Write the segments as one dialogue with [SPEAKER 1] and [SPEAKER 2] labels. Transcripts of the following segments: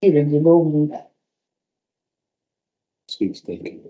[SPEAKER 1] Even you know,
[SPEAKER 2] Sweepstake.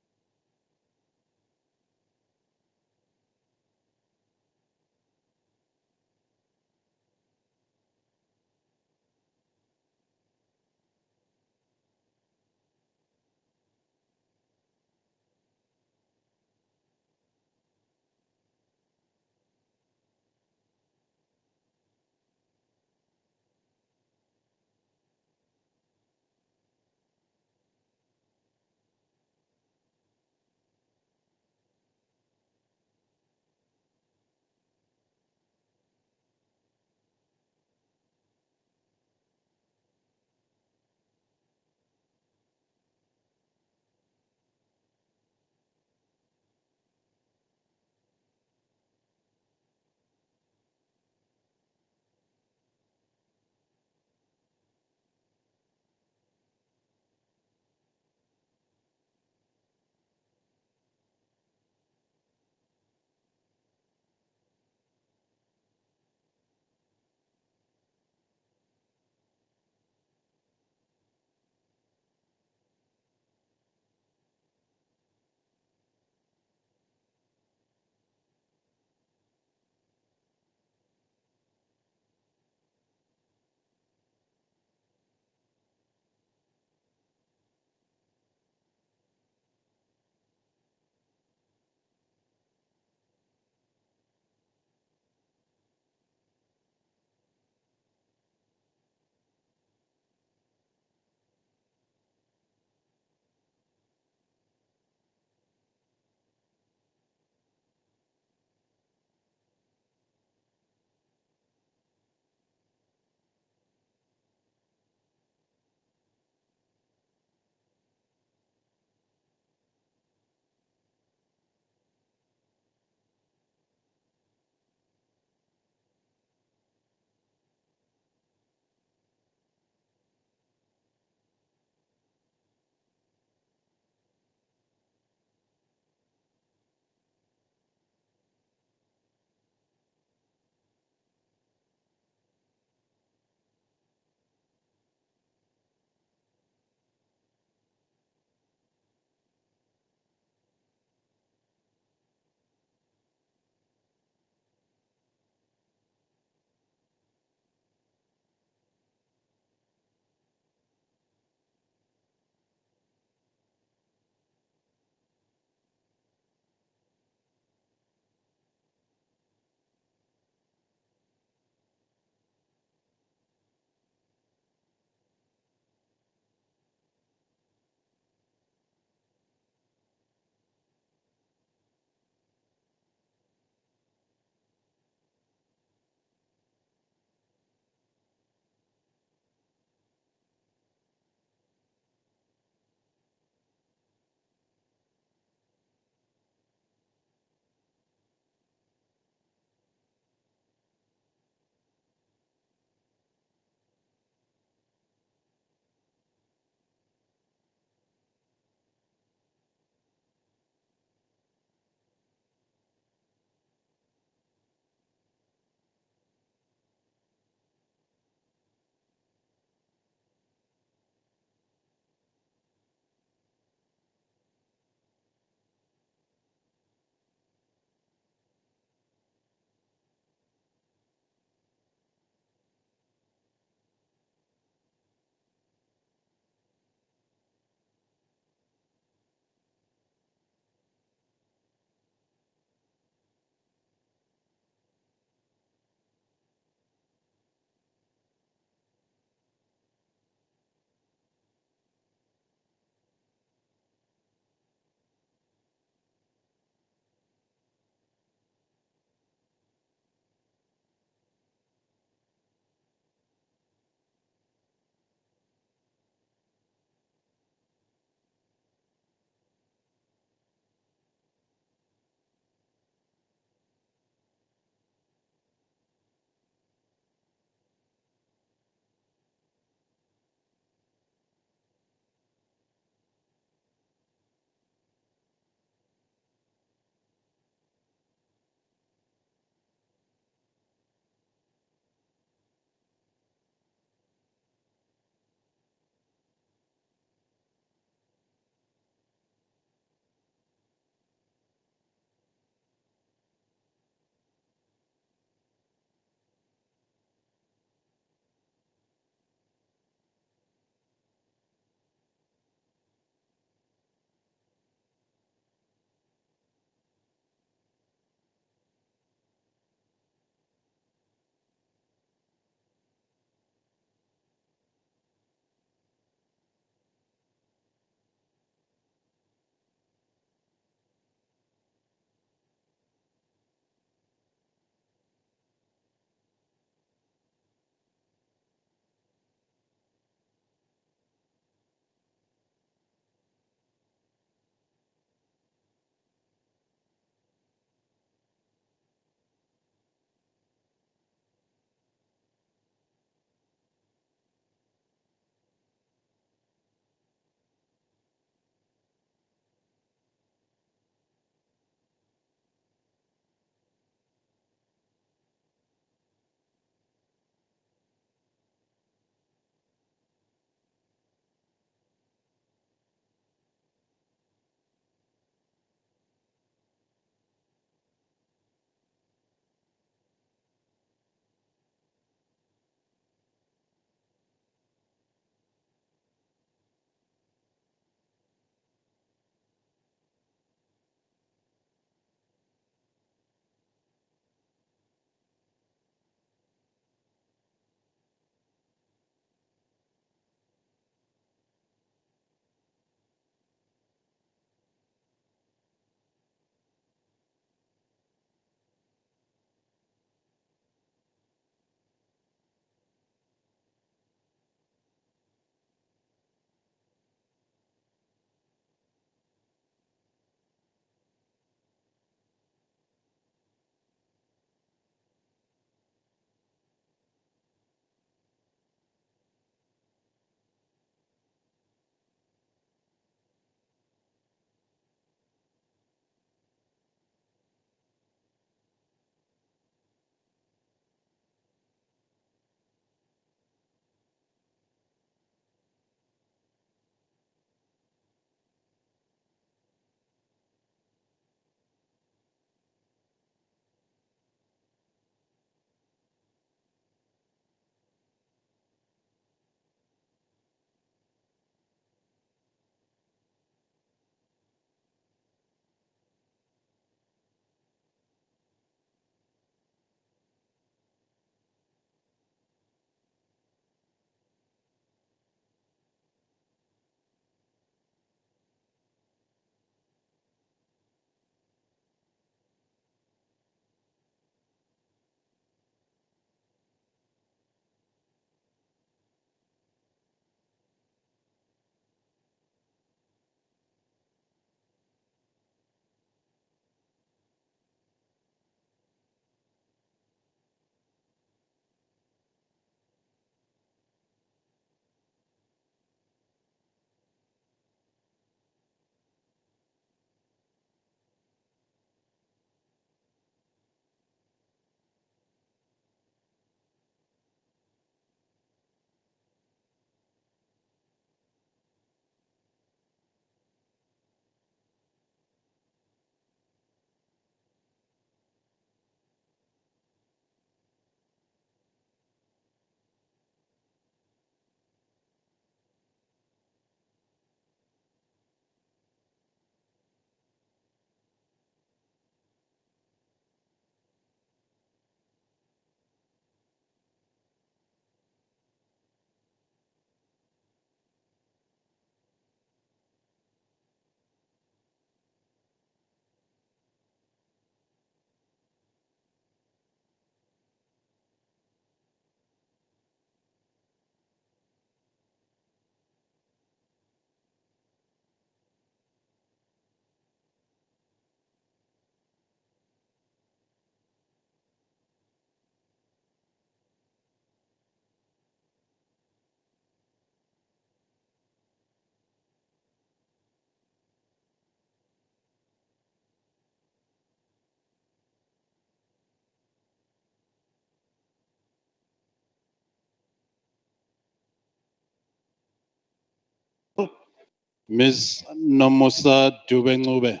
[SPEAKER 1] Ms. Nomusa Dube-Ncube.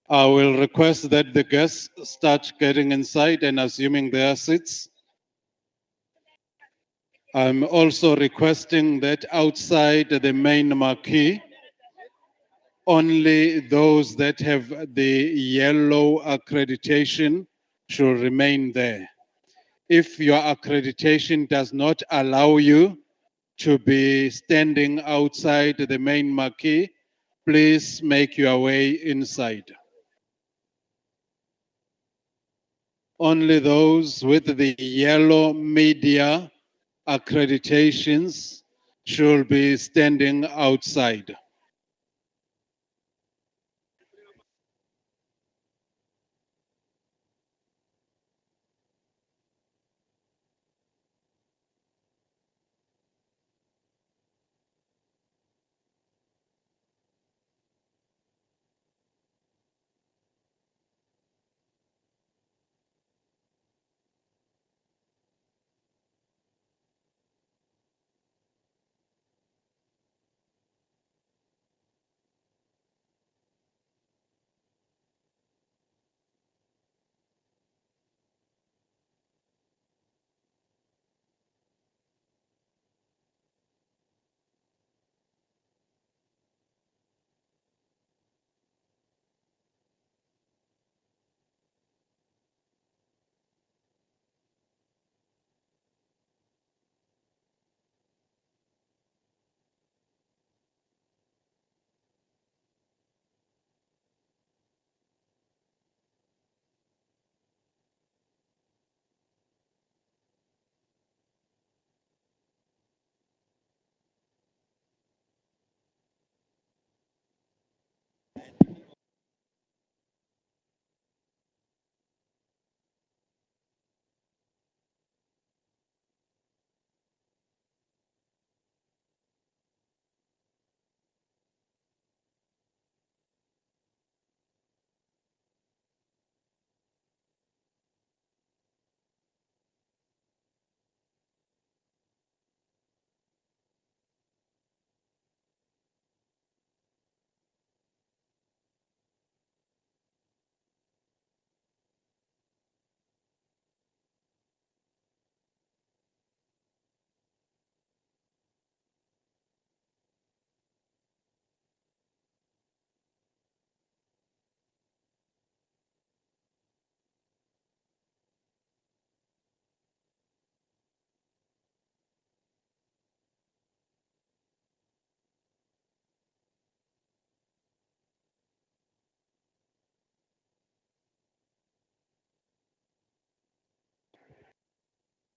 [SPEAKER 1] I will request that the guests start getting inside and assuming their seats. I'm also requesting that outside the main marquee, only those that have the yellow accreditation should remain there. If your accreditation does not allow you to be standing outside the main marquee, please make your way inside. Only those with the yellow media accreditations should be standing outside.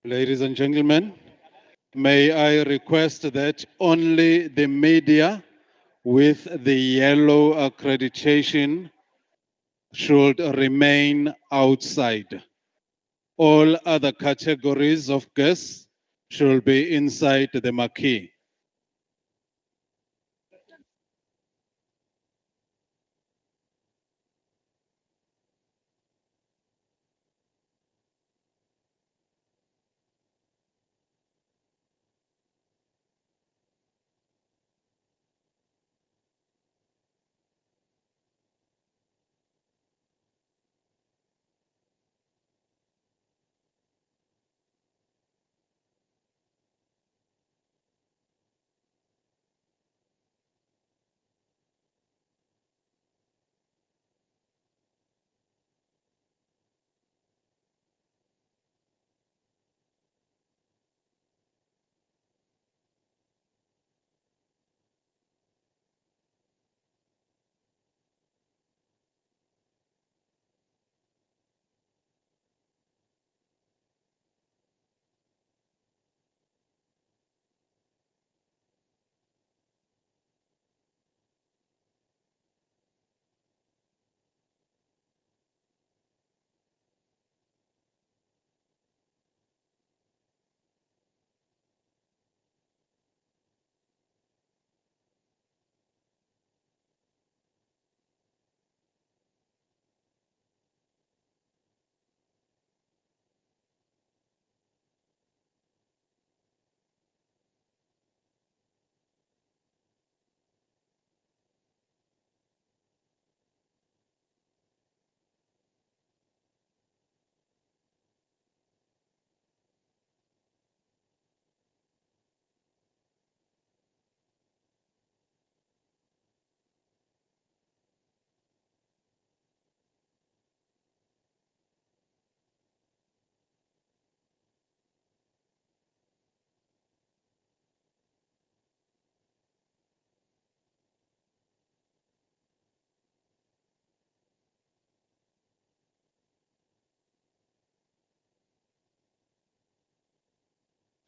[SPEAKER 1] Ladies and gentlemen, may I request that only the media with the yellow accreditation should remain outside. All other categories of guests should be inside the marquee.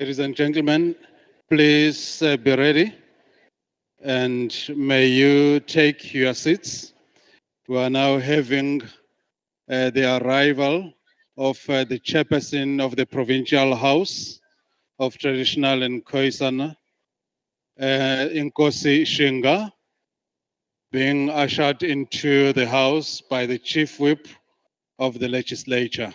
[SPEAKER 1] Ladies and gentlemen, please be ready and may you take your seats. We are now having the arrival of the Chairperson of the Provincial House of Traditional and Khoisan, Inkosi Shinga, being ushered into the House by the Chief Whip of the Legislature.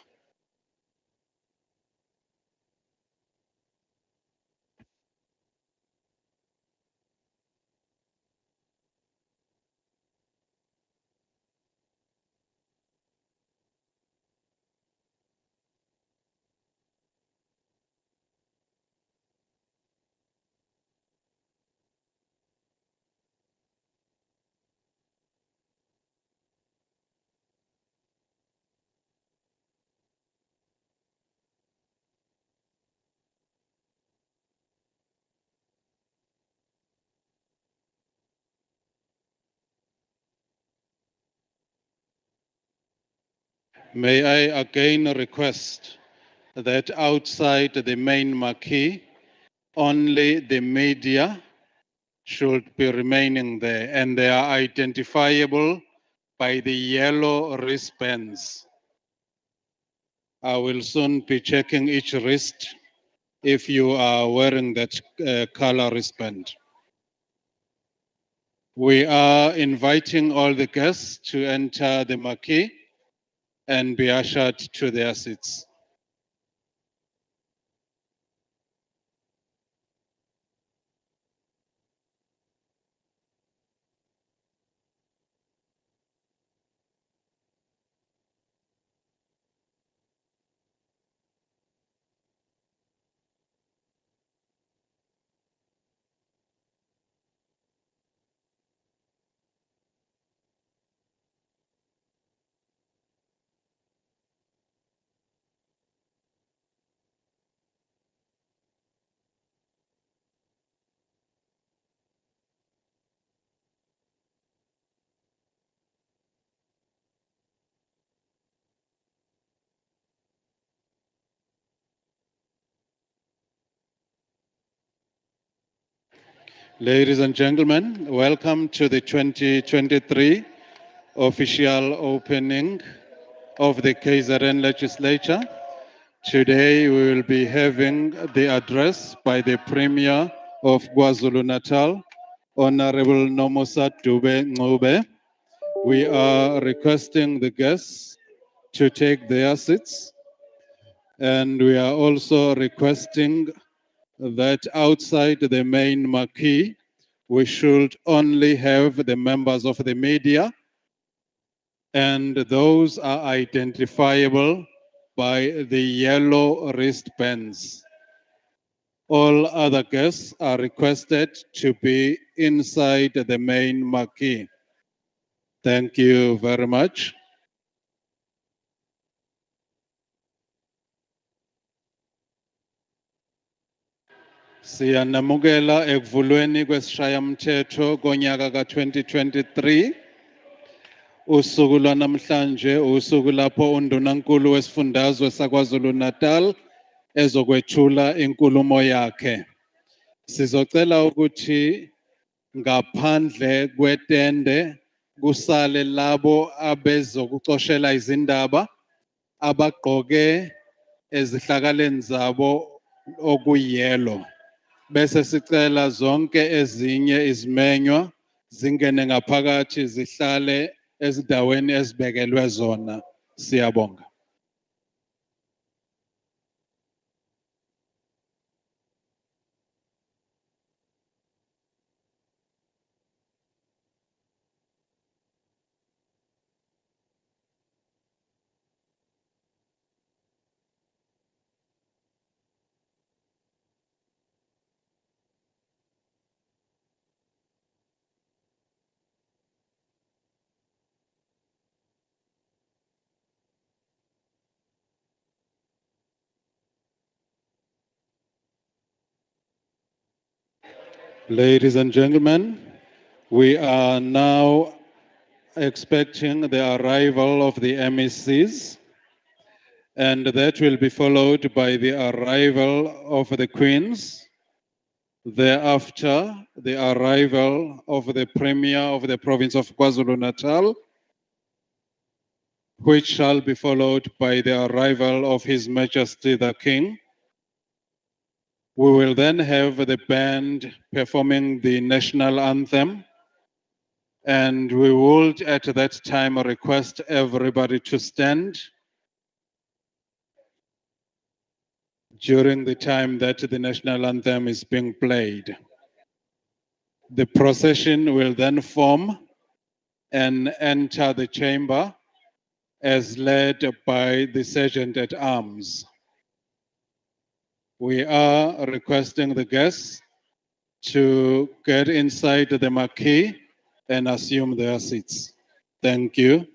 [SPEAKER 1] May I again request that outside the main marquee, only the media should be remaining there, and they are identifiable by the yellow wristbands. I will soon be checking each wrist if you are wearing that color wristband. We are inviting all the guests to enter the marquee and be ushered to their seats. Ladies and gentlemen, welcome to the 2023 official opening of the KZN Legislature. Today we will be having the address by the Premier of KwaZulu-Natal, Honorable Nomusa Dube-Ncube. We are requesting the guests to take their seats, and we are also requesting that outside the main marquee, we should only have the members of the media, and those are identifiable by the yellow wristbands. All other guests are requested to be inside the main marquee. Thank you very much. Siyanamukela ekuvulweni kwesishayamthetho konyaka ka-2023. Usuku lwanamhlanje usuku lapho undunankulu wesifundazwe saKwaZulu-Natal ezokwethula inkulumo yakhe. Sizocela ukuthi ngaphandle kwetende kusale labo abezokucoshela izindaba abagqoke ezihlakaleni zabo okuyelo. Bese sicela zonke ezinye izimenywa zingene ngaphakathi zihlale ezindaweni ezibekelwe zona. Siyabonga. Ladies and gentlemen, we are now expecting the arrival of the MECs. and that will be followed by the arrival of the Queens. Thereafter, the arrival of the Premier of the province of KwaZulu-Natal, which shall be followed by the arrival of His Majesty the King. We will then have the band performing the National Anthem, and we would at that time request everybody to stand during the time that the National Anthem is being played. The procession will then form and enter the chamber as led by the Serjeant-at-Arms. We are requesting the guests to get inside the marquee and assume their seats. Thank you.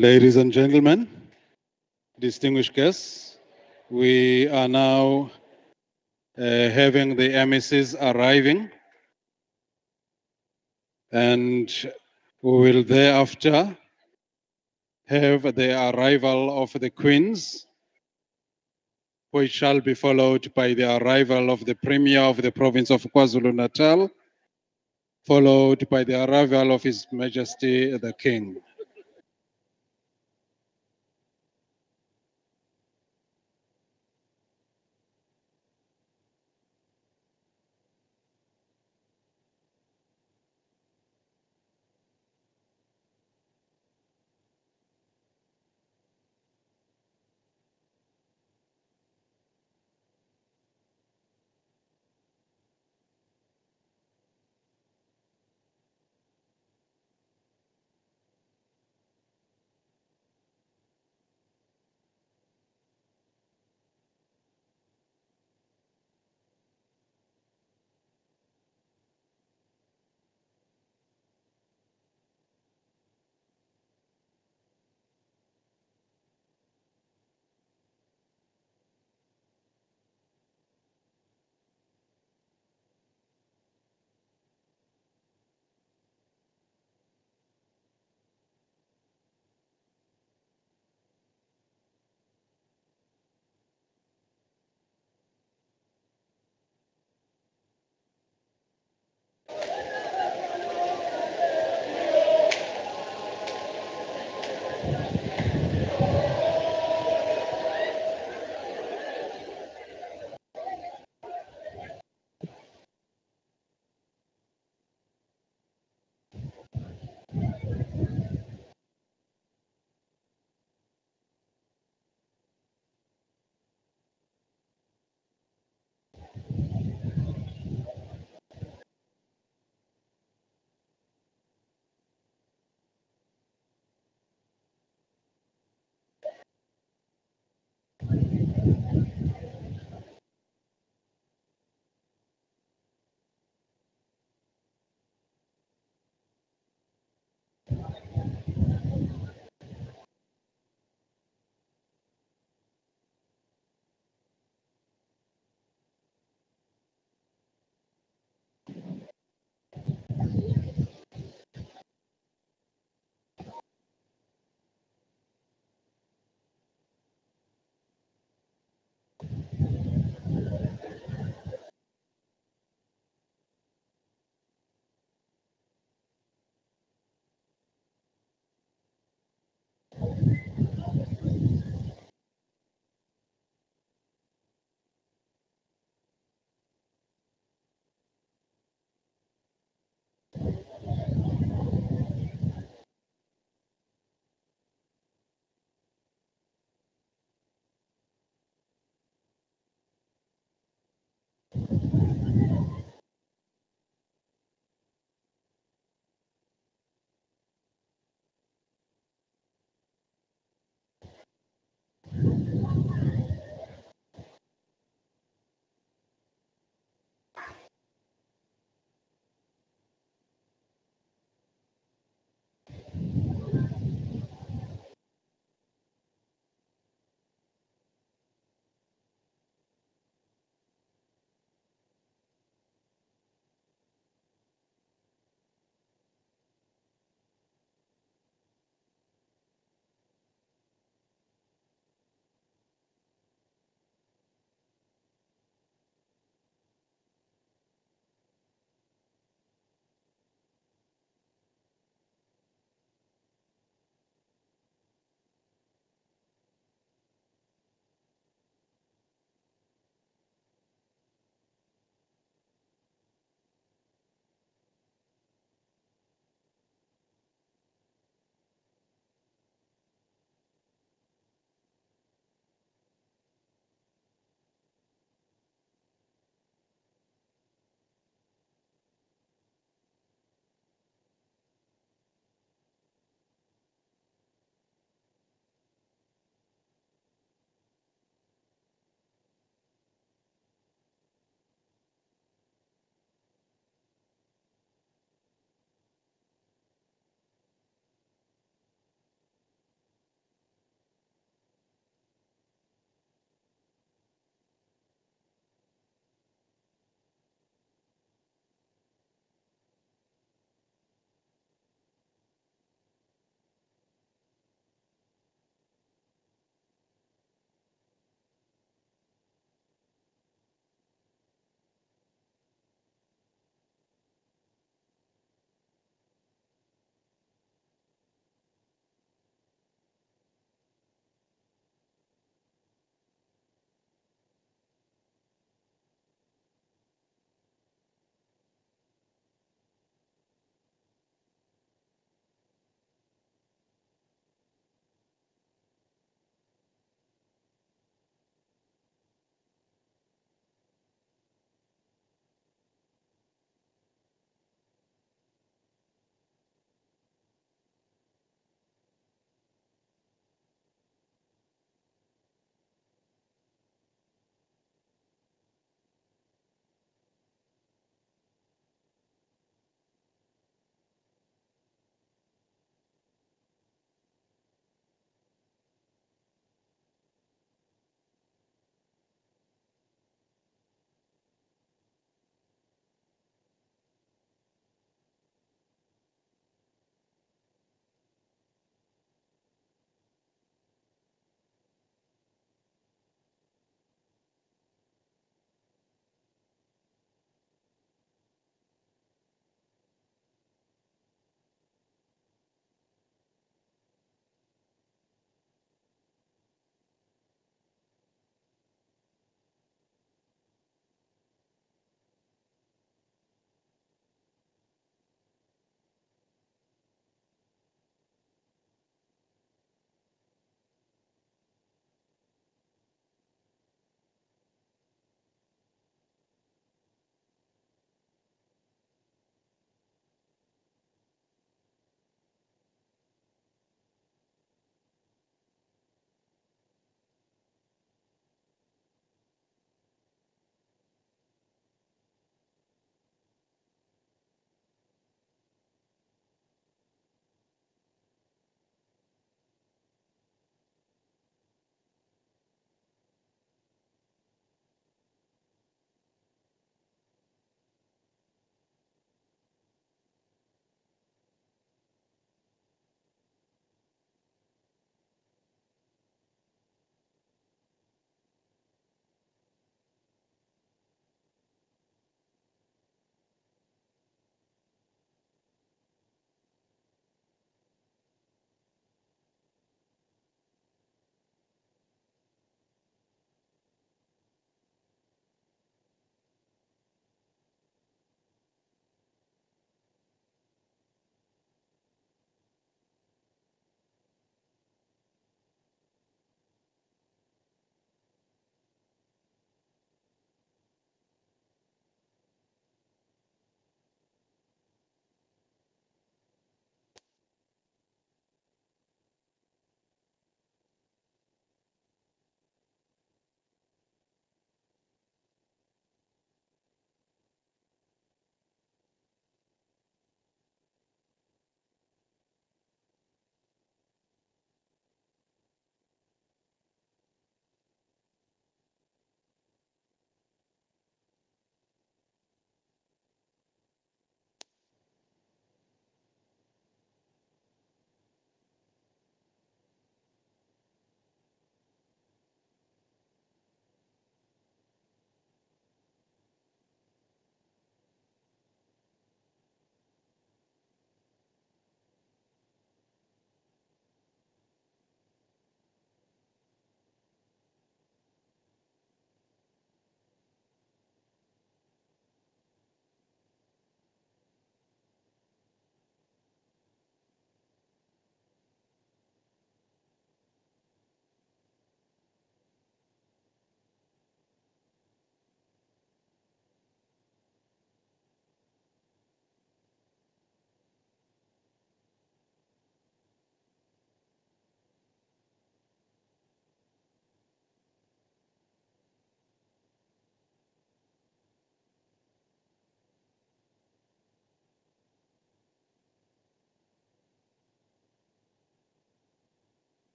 [SPEAKER 1] Ladies and gentlemen, distinguished guests, we are now having the MECs arriving, and we will thereafter have the arrival of the Queens, which shall be followed by the arrival of the Premier of the province of KwaZulu-Natal, followed by the arrival of His Majesty the King.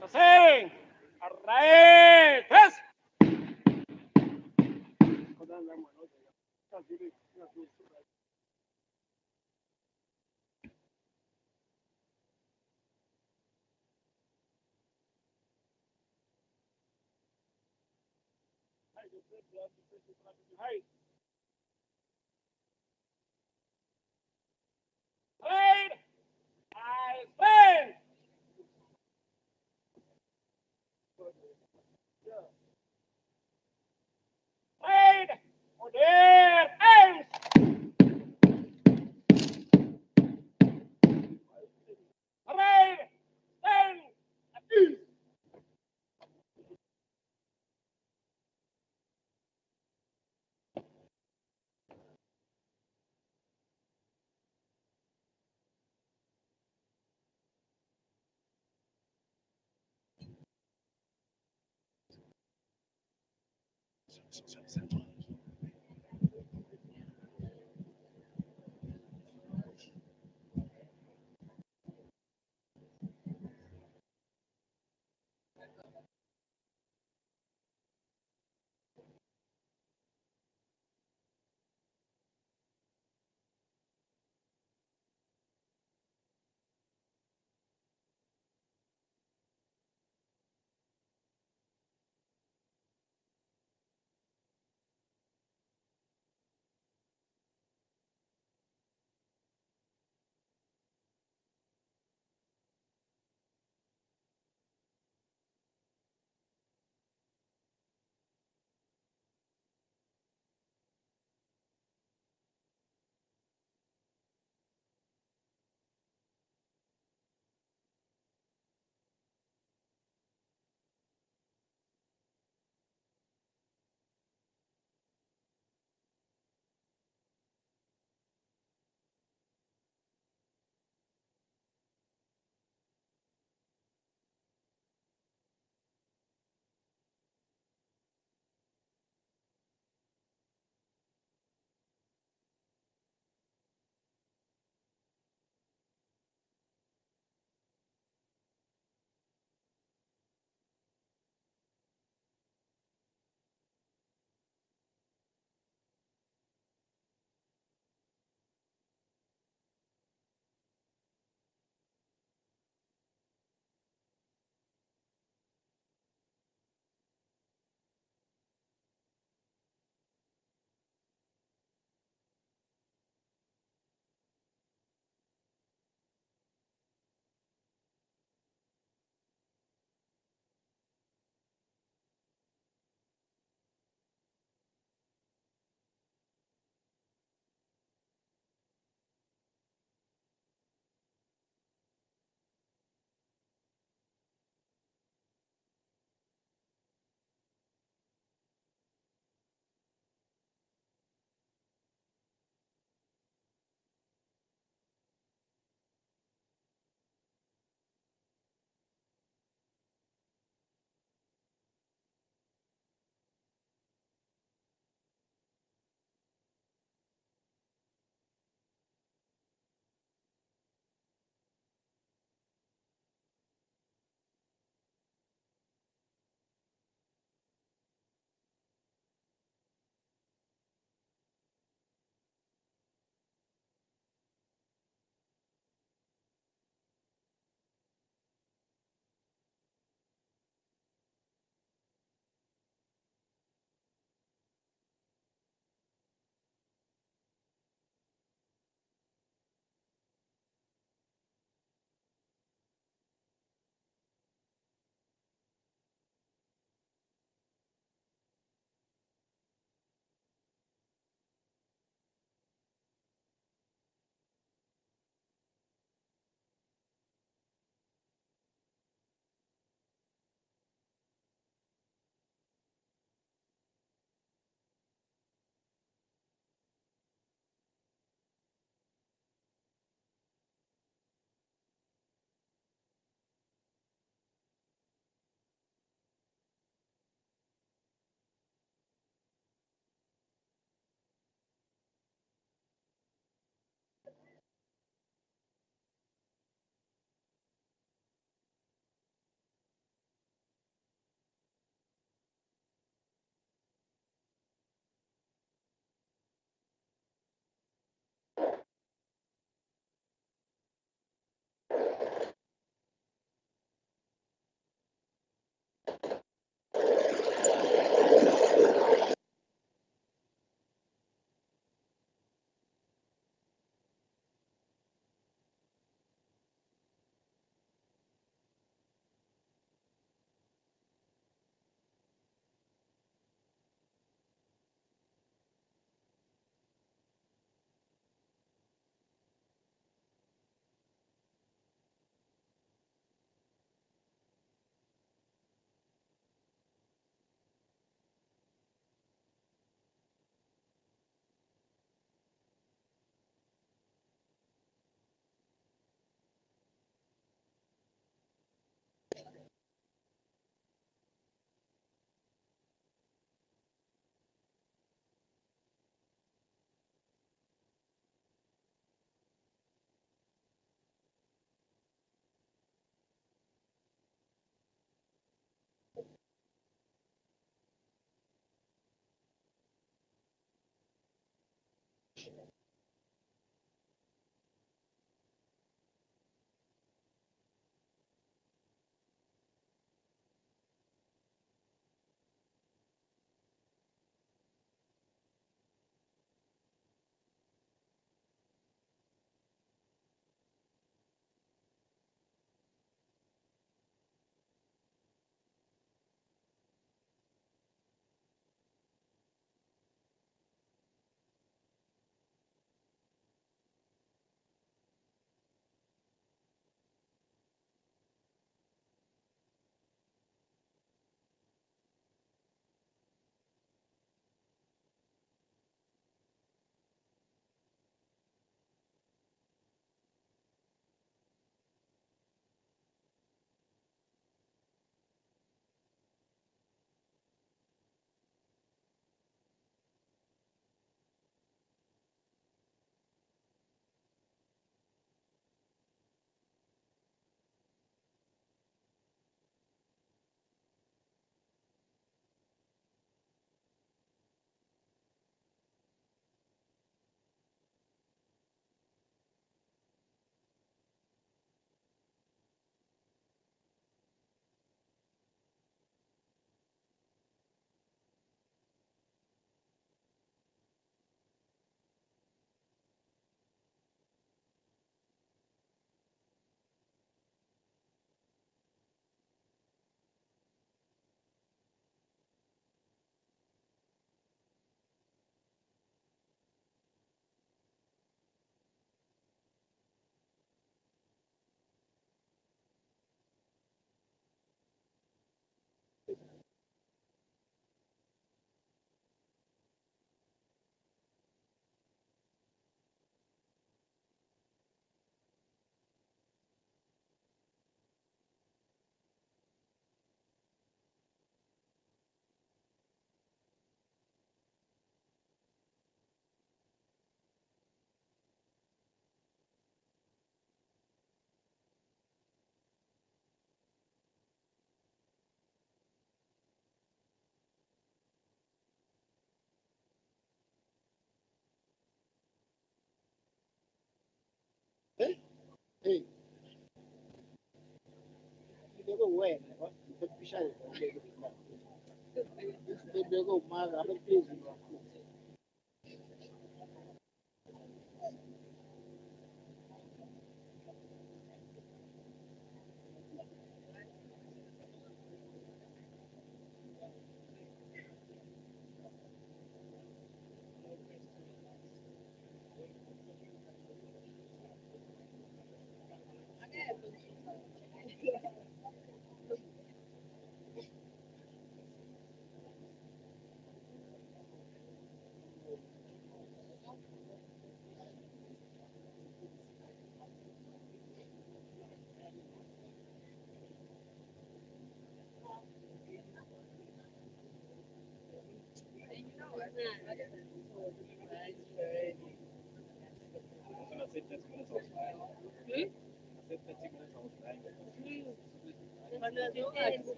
[SPEAKER 2] Proceeding. Array. Test. Played. I stand. Played. Order. Aims. Parade. Stand. At ease.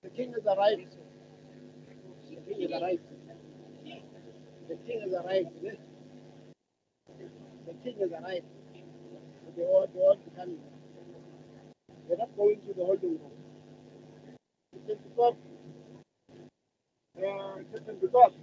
[SPEAKER 3] The king has arrived. The king has arrived. The king has arrived. The king has arrived. They all coming. They're not going to the holding room. You can pick up. You can pick up.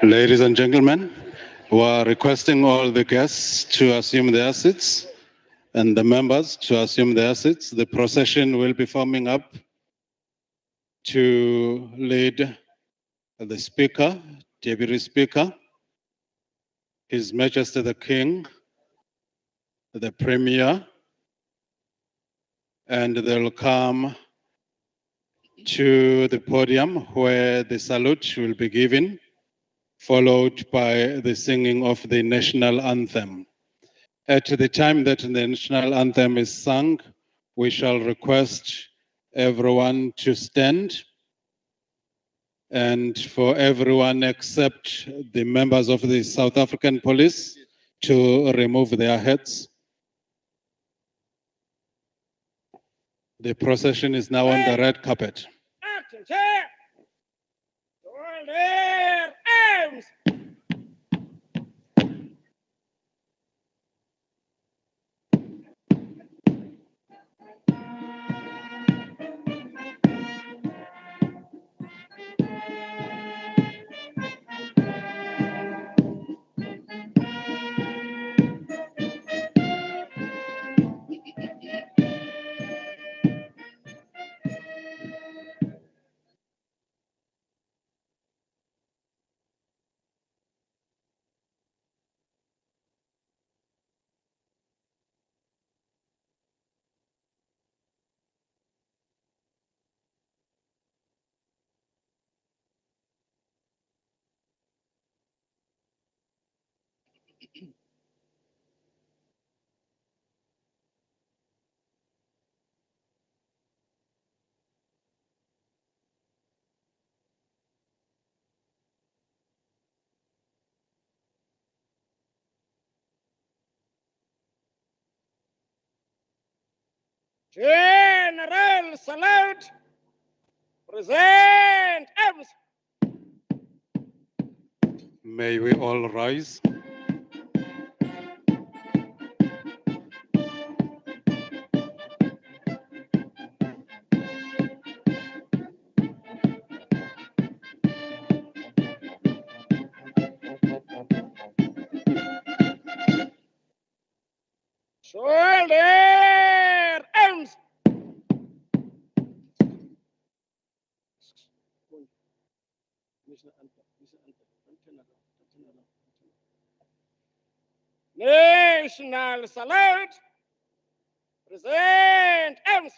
[SPEAKER 1] Ladies and gentlemen, we are requesting all the guests to assume their seats and the members to assume their seats. The procession will be forming up to lead the Speaker, Deputy Speaker, His Majesty the King, the Premier, and they'll come to the podium where the salute will be given, followed by the singing of the National Anthem. At the time that the National Anthem is sung, we shall request everyone to stand, and for everyone except the members of the South African Police to remove their hats. The procession is now on the red carpet.
[SPEAKER 2] Action, Chair. Hold their arms. General salute. Present arms.
[SPEAKER 1] May we all rise.
[SPEAKER 2] Shoulder arms. National salute. Present arms.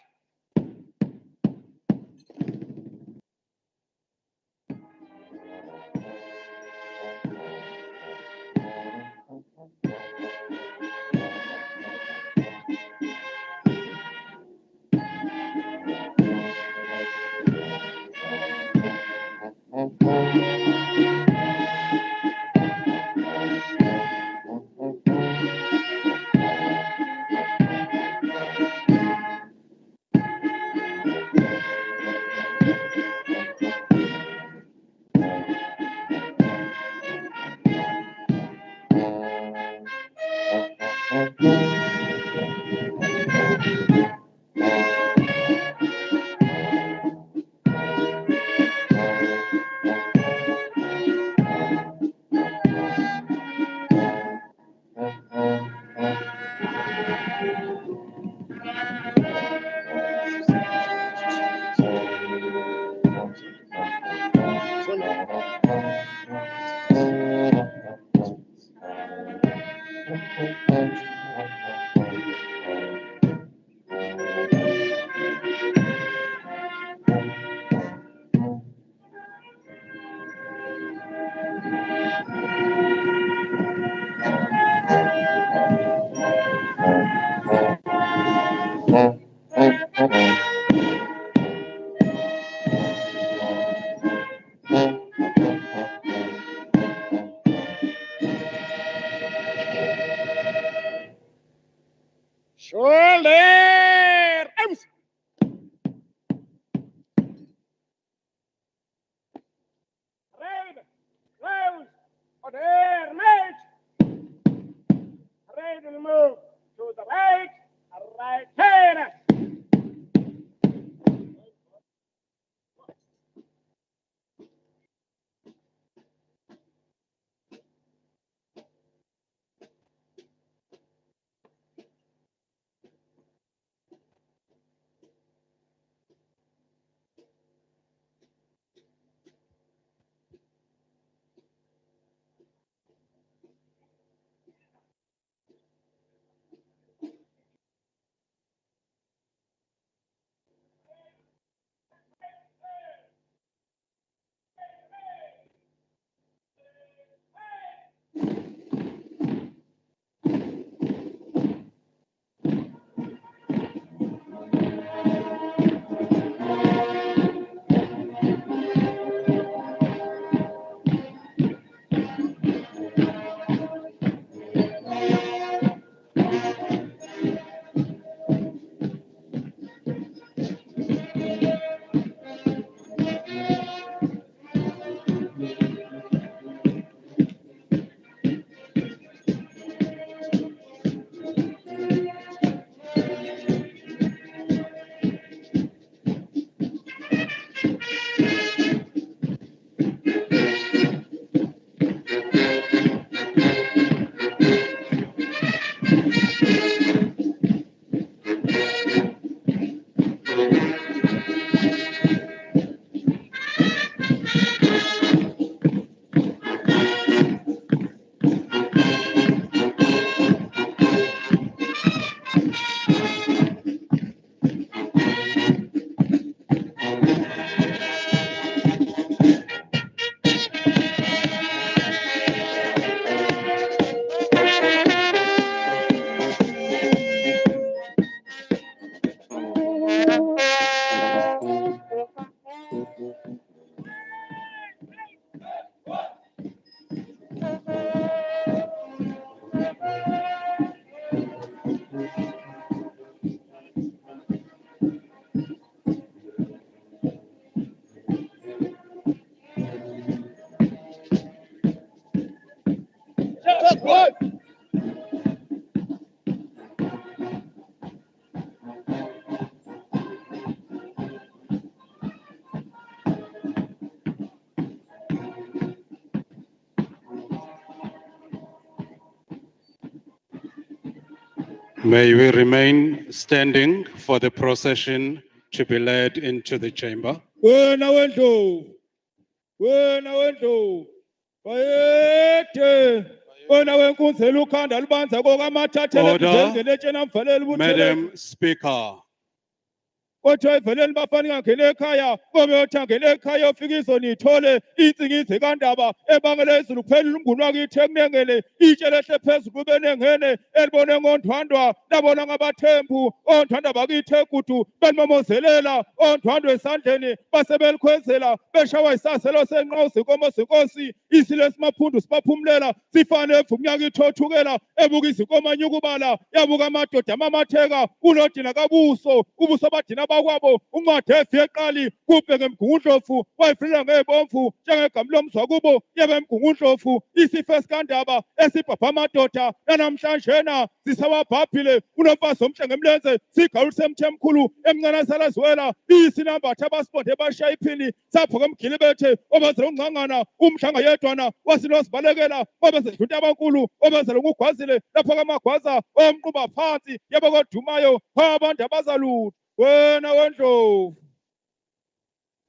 [SPEAKER 1] May we remain standing for the procession to be led into the chamber.
[SPEAKER 4] Wena wendlovu, wena wendlovu, bayethe, wena wenkunzela ukhanda lubanza kokamathathele
[SPEAKER 1] Order.
[SPEAKER 4] bizengene etshena mvaleli buthele.
[SPEAKER 1] Madam Speaker,
[SPEAKER 4] Kodwa iveleni bafana ingangena ekhaya, ngoba yothi angena ekhaya ufika izonithole insingizi kandaba ebangela izulu kuphela umnguni wakithi ekunengene itshe lehle phezulu kube nengene elibone ngondwandwa labona ngabathembu ondwandwa bakithi egudu belimomozelela ondwandwa esandleni basebelikhwezela beshawa isaselo senqawu zinkomo zenkosi isile simaphundu sibaphumulela sifane evumnyaka ithothukela ebuka izinkomo anyukubala yabuka amadoda amamatheka unodina kabuso ubuso badina bakwabo uncwadi efi eqali kubheke emgungundlovu wayifilela ngebomvu njengegama lomzwa kubo yebe emgungundlovu isifo esikandaba esibhabha amadoda nanamhlanjena zisawabhabhile unomfazi omhle ngemlenze sigawulise emthemkhulu emncane salaziwela isinambatha abasibonde bashaya iphini sapho kemgili bethe obazela ungcangana umhlanga yedwana wasinozibalekela obezedlunta abankulu obezela ngugwazile lapho kamagwaza omquba phansi yebe kodumayo abantu abazalutho wena wendlovu,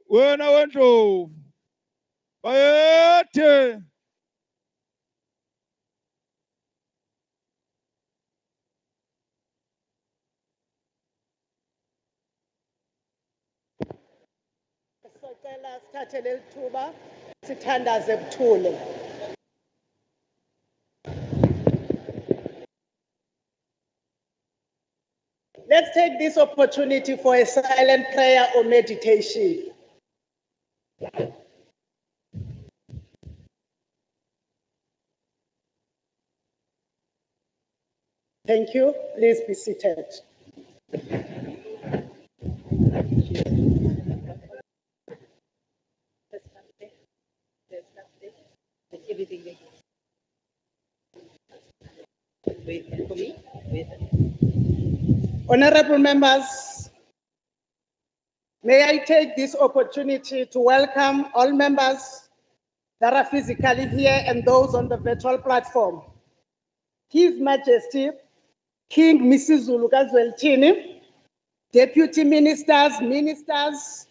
[SPEAKER 4] wena wendlovu, bayethe.
[SPEAKER 5] Sicela sithathe leli thuba sithandaze buthule. Let's take this opportunity for a silent prayer or meditation. Thank you. Please be seated.
[SPEAKER 6] Everything there. Wait for me. Wait.
[SPEAKER 5] Honorable members, may I take this opportunity to welcome all members that are physically here and those on the virtual platform. His Majesty, King Misizulu KwaZulu-Natal, Deputy Ministers, Ministers,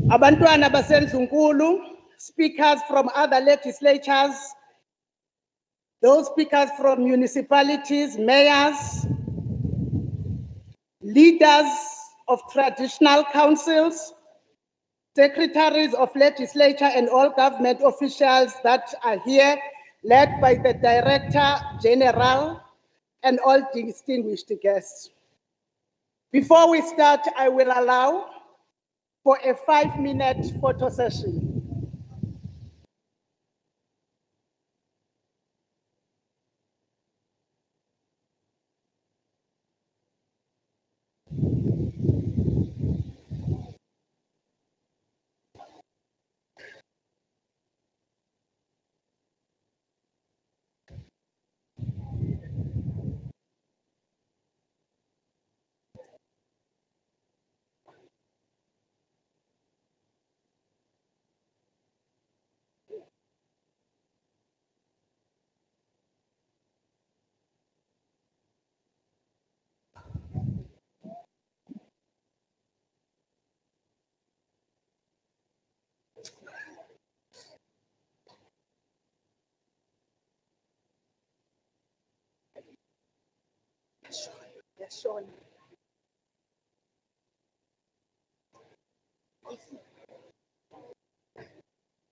[SPEAKER 5] Abantwana baseNzunkulu, speakers from other legislatures, those speakers from municipalities, mayors, leaders of traditional councils, secretaries of legislature and all government officials that are here, led by the Director General and all distinguished guests. Before we start, I will allow for a 5-minute photo session. Yes, Sean.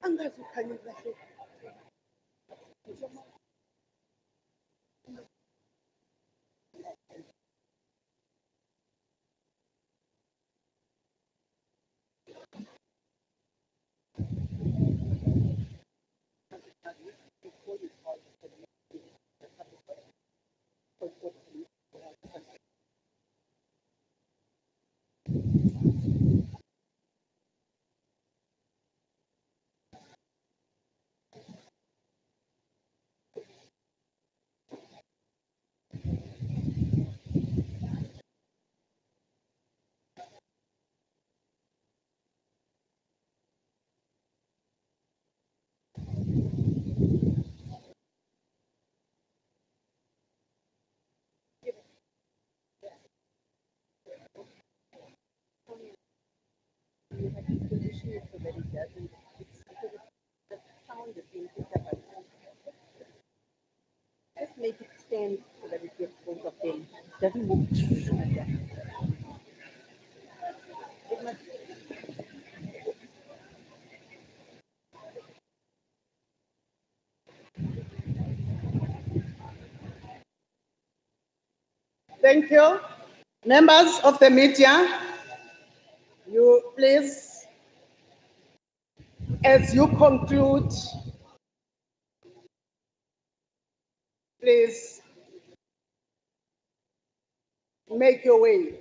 [SPEAKER 5] Angazi ukhanya kahle.
[SPEAKER 6] you have to position it so that it doesn't, it's because the sound is being picked up by sound. Just make it stand so that it gets both of them. It doesn't move like that. It must,
[SPEAKER 5] Thank you. Members of the media, you please, as you conclude, please make your way.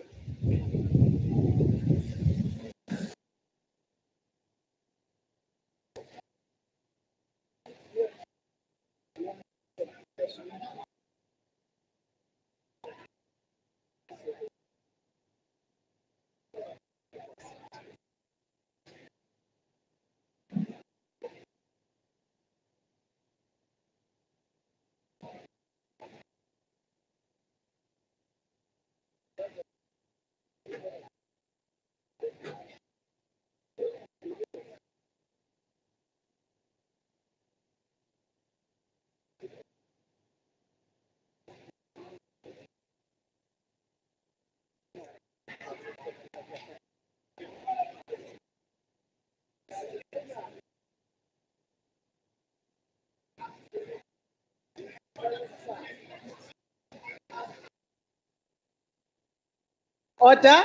[SPEAKER 5] Order.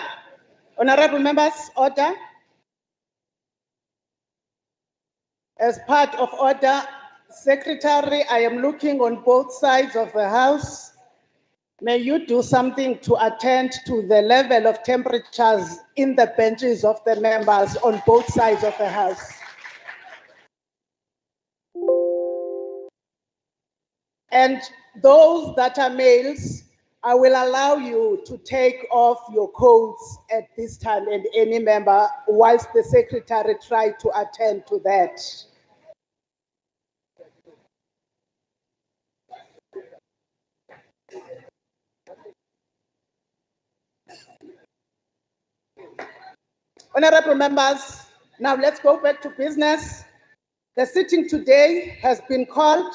[SPEAKER 5] Honorable members, order. As part of order, Secretary, I am looking on both sides of the House. May you do something to attend to the level of temperatures in the benches of the members on both sides of the House. And those that are males, I will allow you to take off your coats at this time, and any member, whilst the Secretary tries to attend to that. Honorable members, now let's go back to business. The sitting today has been called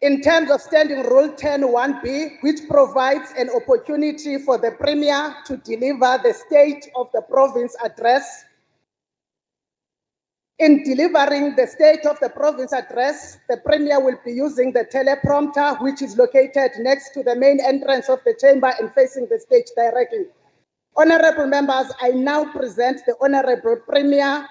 [SPEAKER 5] in terms of Standing Rule 10(1)B, which provides an opportunity for the Premier to deliver the State of the Province address. In delivering the State of the Province address, the Premier will be using the teleprompter, which is located next to the main entrance of the chamber and facing the stage directly. Honorable members, I now present the Honorable Premier,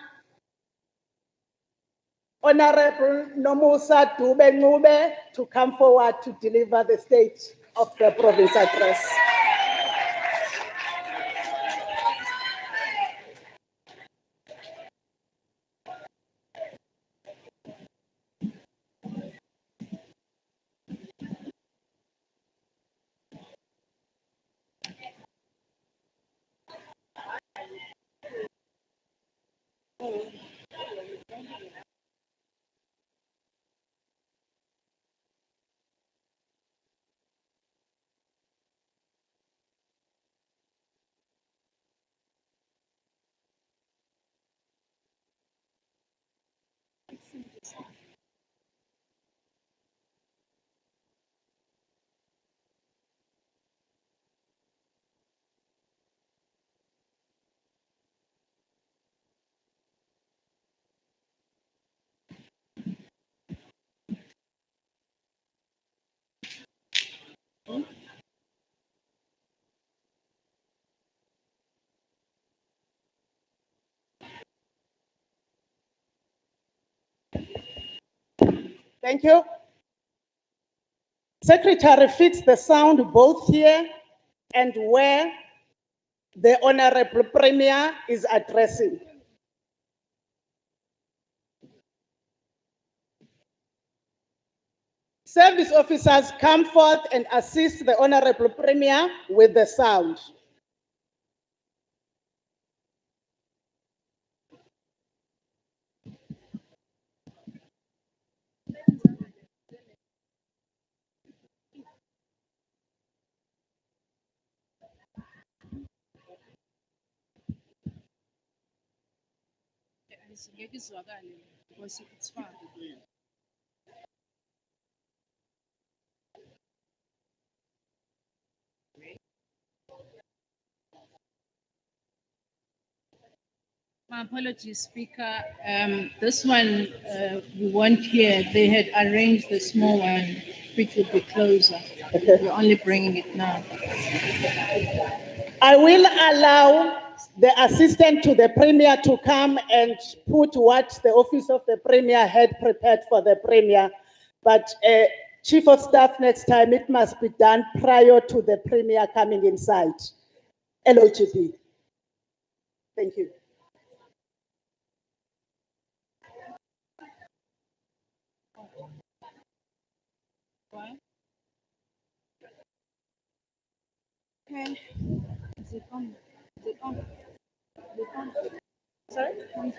[SPEAKER 5] Honorable Nomusa Dube-Ncube, to come forward to deliver the State of the Province address. Thank you. Secretary, fix the sound both here and where the Honorable Premier is addressing. Service officers, come forth and assist the Honorable Premier with the sound.
[SPEAKER 6] Because it's far. My apologies, Speaker. This one we weren't here. They had arranged the small one, which would be closer. We're only bringing it now.
[SPEAKER 5] I will allow the assistant to the Premier to come and put what the Office of the Premier had prepared for the Premier. But Chief of Staff, next time it must be done prior to the Premier coming inside. LOGP. Thank you.
[SPEAKER 6] Why? Okay. Is it on? Is it on? Is it on? Sorry? I'm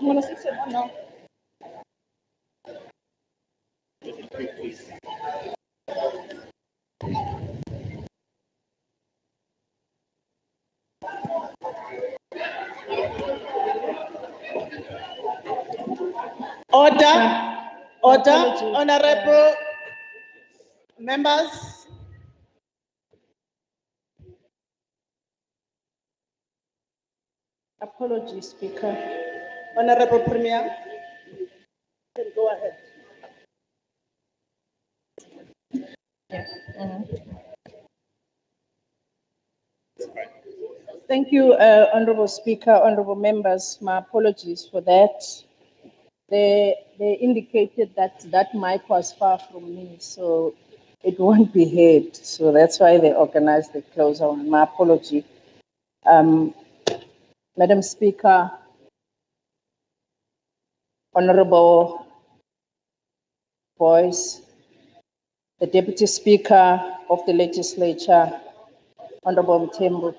[SPEAKER 6] gonna fix it on now.
[SPEAKER 5] Order, honorable members.
[SPEAKER 6] Apologies, Speaker.
[SPEAKER 5] Honorable Premier, you can go ahead.
[SPEAKER 6] Thank you, Honorable Speaker, honorable members. My apologies for that. They indicated that that mic was far from me, so it won't be heard. So that's why they organized the closer one. My apology. Madam Speaker, Honorable Boyce, the Deputy Speaker of the Legislature, Honorable Mthembu.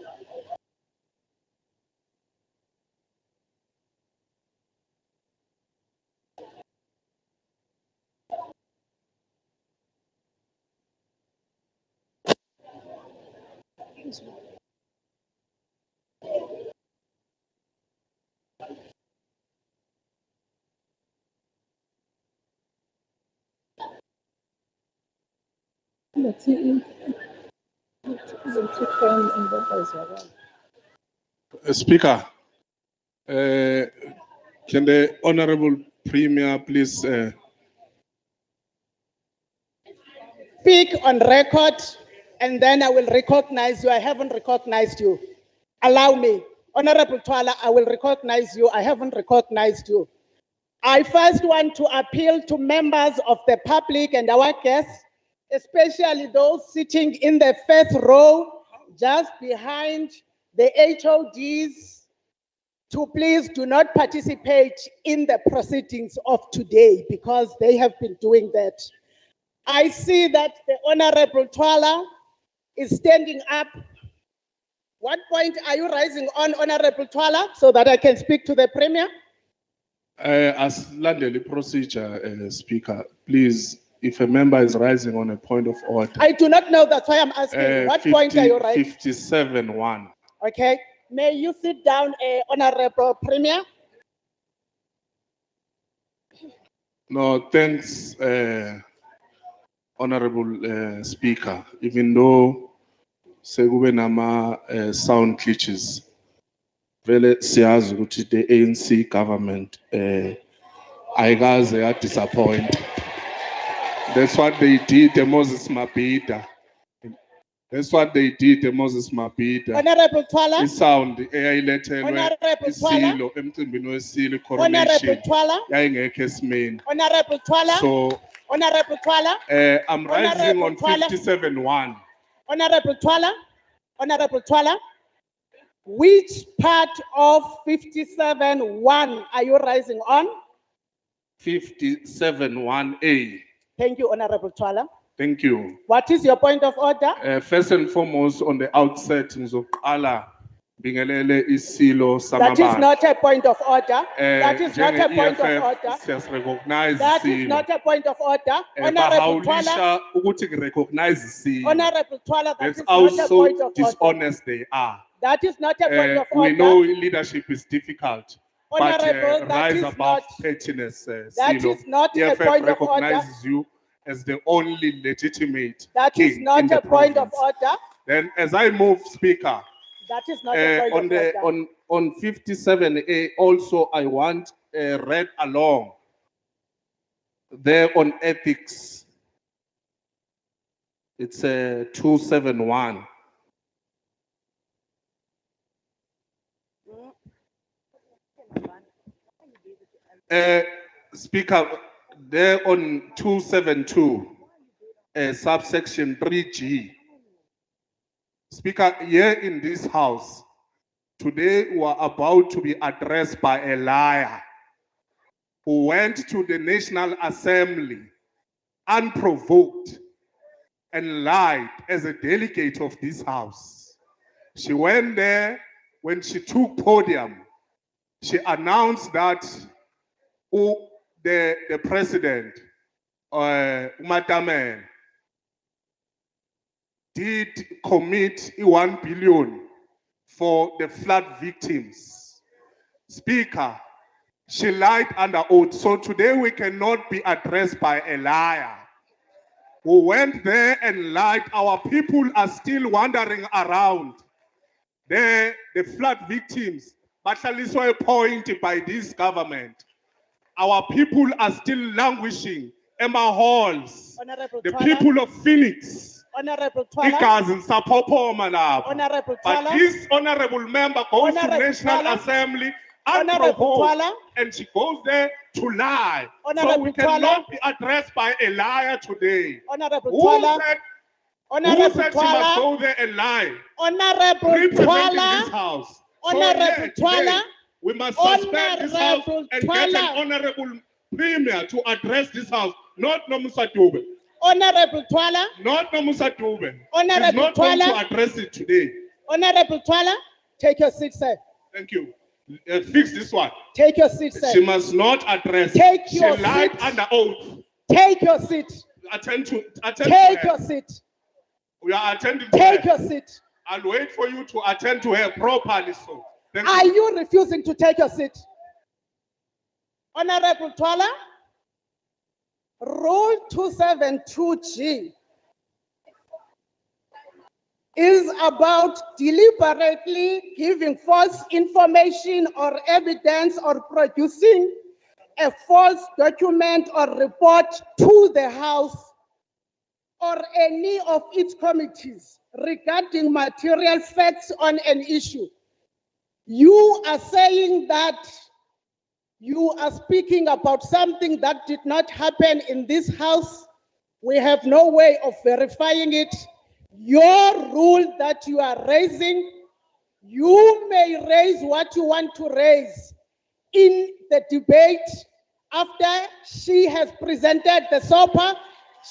[SPEAKER 7] Speaker, can the Honorable Premier please
[SPEAKER 5] Speak on record, and then I will recognize you. I haven't recognized you. Allow me. Honorable Twala, I will recognize you. I haven't recognized you. I first want to appeal to members of the public and our guests, especially those sitting in the first row, just behind the HODs, to please do not participate in the proceedings of today because they have been doing that. I see that the Honorable Twala is standing up. What point are you rising on, Honorable Twala, so that I can speak to the Premier?
[SPEAKER 7] as landely procedure, Speaker, please, if a member is rising on a point of order.
[SPEAKER 5] I do not know, that's why I'm asking. What point are you rising?
[SPEAKER 7] 57-1.
[SPEAKER 5] Okay, may you sit down, Honorable Premier?
[SPEAKER 7] No, thanks, Honorable Speaker. Even though sekube nama sound glitches, vele siyazi ukuthi the ANC government ayikaze ya disappoint. That's what they did to Moses Mabhida. That's what they did to Moses Mabhida.
[SPEAKER 5] Honorable Twala.
[SPEAKER 7] Isound eyayilethelwe
[SPEAKER 5] Honorable
[SPEAKER 7] isilo emcimbini wesilo
[SPEAKER 5] Honorable
[SPEAKER 7] coronation
[SPEAKER 5] Twala.
[SPEAKER 7] yayingekho esimeni.
[SPEAKER 5] Honorable Twala.
[SPEAKER 7] So
[SPEAKER 5] Honorable Twala.
[SPEAKER 7] I'm rising on 57-1.
[SPEAKER 5] Honorable Twala. Honorable Twala. Which part of 57-1 are you rising on?
[SPEAKER 7] 57-1A.
[SPEAKER 5] Thank you, Honorable Twala.
[SPEAKER 7] Thank you.
[SPEAKER 5] What is your point of order?
[SPEAKER 7] First and foremost, on the outset, ngizoqala bingelele isilo
[SPEAKER 5] That is
[SPEAKER 7] samabandla.
[SPEAKER 5] not a point of order. That is not a point of order.
[SPEAKER 7] Siyas-recognize
[SPEAKER 5] That is
[SPEAKER 7] isilo.
[SPEAKER 5] not a point of order. Honorable Twala.
[SPEAKER 7] Bahawulisha ukuthi ngi-recognize isilo.
[SPEAKER 5] Honorable Twala, that
[SPEAKER 7] That's
[SPEAKER 5] is
[SPEAKER 7] how
[SPEAKER 5] not a
[SPEAKER 7] so
[SPEAKER 5] point of order.
[SPEAKER 7] dishonest they are.
[SPEAKER 5] That is not a point of
[SPEAKER 7] We
[SPEAKER 5] order.
[SPEAKER 7] know leadership is difficult. but
[SPEAKER 5] Honorable, that
[SPEAKER 7] rise
[SPEAKER 5] is
[SPEAKER 7] above
[SPEAKER 5] not,
[SPEAKER 7] pettiness.
[SPEAKER 5] that
[SPEAKER 7] Silo.
[SPEAKER 5] is not a
[SPEAKER 7] EFF
[SPEAKER 5] point of order.
[SPEAKER 7] recognizes you as the only legitimate
[SPEAKER 5] That is
[SPEAKER 7] king
[SPEAKER 5] not
[SPEAKER 7] in the
[SPEAKER 5] a point of
[SPEAKER 7] province.
[SPEAKER 5] order.
[SPEAKER 7] Then, as I move, Speaker,
[SPEAKER 5] That is not a point
[SPEAKER 7] on
[SPEAKER 5] of
[SPEAKER 7] the
[SPEAKER 5] order.
[SPEAKER 7] on 57A, also I want read along there on ethics. It's 271. Speaker, there on 272, subsection 3G. Speaker, here in this house, today we are about to be addressed by a liar who went to the National Assembly unprovoked and lied as a delegate of this house. She went there, when she took podium, she announced that the president, Umatame, did commit 1 billion for the flood victims. Speaker, she lied under oath. So today we cannot be addressed by a liar who went there and lied. Our people are still wandering around. The flood victims, but at least a point by this government. Our people are still languishing. Emma Halls,
[SPEAKER 5] Honorable
[SPEAKER 7] the
[SPEAKER 5] Twala.
[SPEAKER 7] people of Phoenix,
[SPEAKER 5] Honorable Twala.
[SPEAKER 7] Honorable
[SPEAKER 5] Honorable
[SPEAKER 7] but
[SPEAKER 5] Twala.
[SPEAKER 7] this honorable member goes
[SPEAKER 5] Honorable
[SPEAKER 7] to National
[SPEAKER 5] Twala.
[SPEAKER 7] Assembly
[SPEAKER 5] Honorable
[SPEAKER 7] unprovoked,
[SPEAKER 5] Twala.
[SPEAKER 7] and she goes there to lie. So
[SPEAKER 5] Honorable
[SPEAKER 7] we
[SPEAKER 5] Twala.
[SPEAKER 7] cannot be addressed by a liar today.
[SPEAKER 5] Honorable
[SPEAKER 7] Who
[SPEAKER 5] Twala.
[SPEAKER 7] said, who
[SPEAKER 5] Honorable
[SPEAKER 7] said she must
[SPEAKER 5] Twala.
[SPEAKER 7] go there and lie?
[SPEAKER 5] Honorable
[SPEAKER 7] Representing
[SPEAKER 5] Twala.
[SPEAKER 7] this house.
[SPEAKER 5] Honorable
[SPEAKER 7] so here,
[SPEAKER 5] Twala.
[SPEAKER 7] today, we must suspend this house
[SPEAKER 5] Honorable
[SPEAKER 7] and get
[SPEAKER 5] Twala.
[SPEAKER 7] an honorable premier to address this house, not Nomusa Dube.
[SPEAKER 5] Honorable Twala.
[SPEAKER 7] Not Nomusa Dube. She's
[SPEAKER 5] Honorable
[SPEAKER 7] not going
[SPEAKER 5] Twala.
[SPEAKER 7] to address it today.
[SPEAKER 5] Honorable Twala, take your seat, sir.
[SPEAKER 7] Thank you. Fix this one.
[SPEAKER 5] Take your seat, sir.
[SPEAKER 7] She must not address.
[SPEAKER 5] Take
[SPEAKER 7] She
[SPEAKER 5] your
[SPEAKER 7] lied
[SPEAKER 5] seat.
[SPEAKER 7] under oath.
[SPEAKER 5] Take your seat.
[SPEAKER 7] Attend to
[SPEAKER 5] Take
[SPEAKER 7] her.
[SPEAKER 5] your seat.
[SPEAKER 7] We are attending to
[SPEAKER 5] Take
[SPEAKER 7] her.
[SPEAKER 5] your seat.
[SPEAKER 7] I'll wait for you to attend to her properly. So, thank
[SPEAKER 5] Are
[SPEAKER 7] you.
[SPEAKER 5] you refusing to take your seat? Honorable Twala, Rule 272G is about deliberately giving false information or evidence or producing a false document or report to the House or any of its committees regarding material facts on an issue. You are saying that you are speaking about something that did not happen in this House. We have no way of verifying it. Your rule that you are raising, you may raise what you want to raise in the debate after she has presented the SOPA.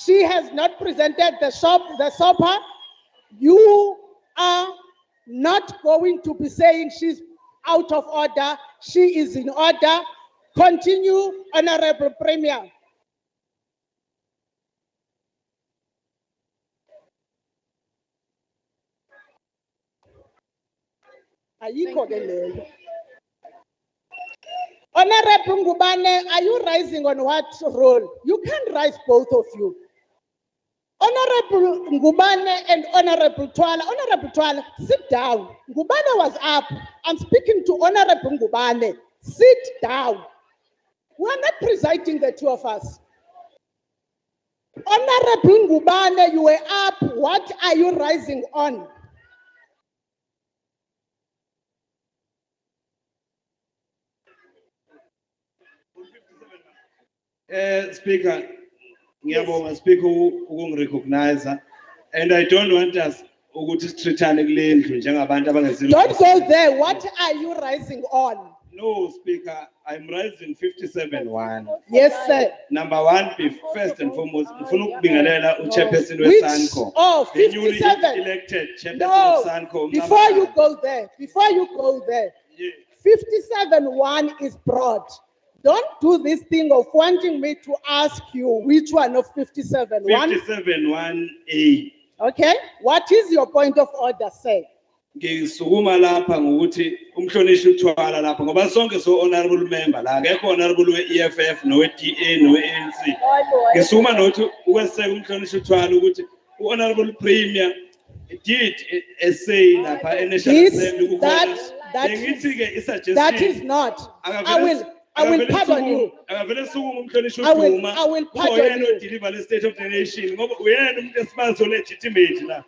[SPEAKER 5] She has not presented the SOPA. You are not going to be saying she's out of order. She is in order. Continue, Honorable Premier. Honorable Ngubane, are you rising on what role? You can't rise, both of you. Honorable Ngubane and Honorable Twala. Honorable Twala, sit down. Ngubane was up. I'm speaking to Honorable Ngubane. Sit down. We are not presiding, the two of us. Honorable Ngubane, you were up. What are you rising on?
[SPEAKER 8] Speaker, ngiyabonga Speaker ukungirecognize, and I don't want us ukuthi sithithane kule ndlu njengabantu abangezilo.
[SPEAKER 5] Don't go there. What are you rising on?
[SPEAKER 8] No, Speaker, I'm rising 57-1.
[SPEAKER 5] Yes, sir.
[SPEAKER 8] Number one, first and foremost, ngifuna ukubingelela uChairperson
[SPEAKER 5] Which?
[SPEAKER 8] weSANCO.
[SPEAKER 5] Oh,
[SPEAKER 8] The newly
[SPEAKER 5] 57.
[SPEAKER 8] elected Chairperson
[SPEAKER 5] No,
[SPEAKER 8] of SANCO.
[SPEAKER 5] before you go there,
[SPEAKER 8] Yeah.
[SPEAKER 5] 57-1 is broad. Don't do this thing of wanting me to ask you which one of 57-1.
[SPEAKER 8] 57-1A.
[SPEAKER 5] Okay, what is your point of order, sir?
[SPEAKER 8] Ngisukuma lapha ngokuthi umhlonishwa uthwala lapha ngoba sonke so honorable member la akekho honorable we-EFF nowe-DA nowe-ANC ngisuma nokuthi ukweseka umhlonishwa uthwala ukuthi u-honorable premier did a say lapha e-National Assembly
[SPEAKER 5] that is not. I will pardon you. I will pardon you.
[SPEAKER 8] Deliver the state of the nation.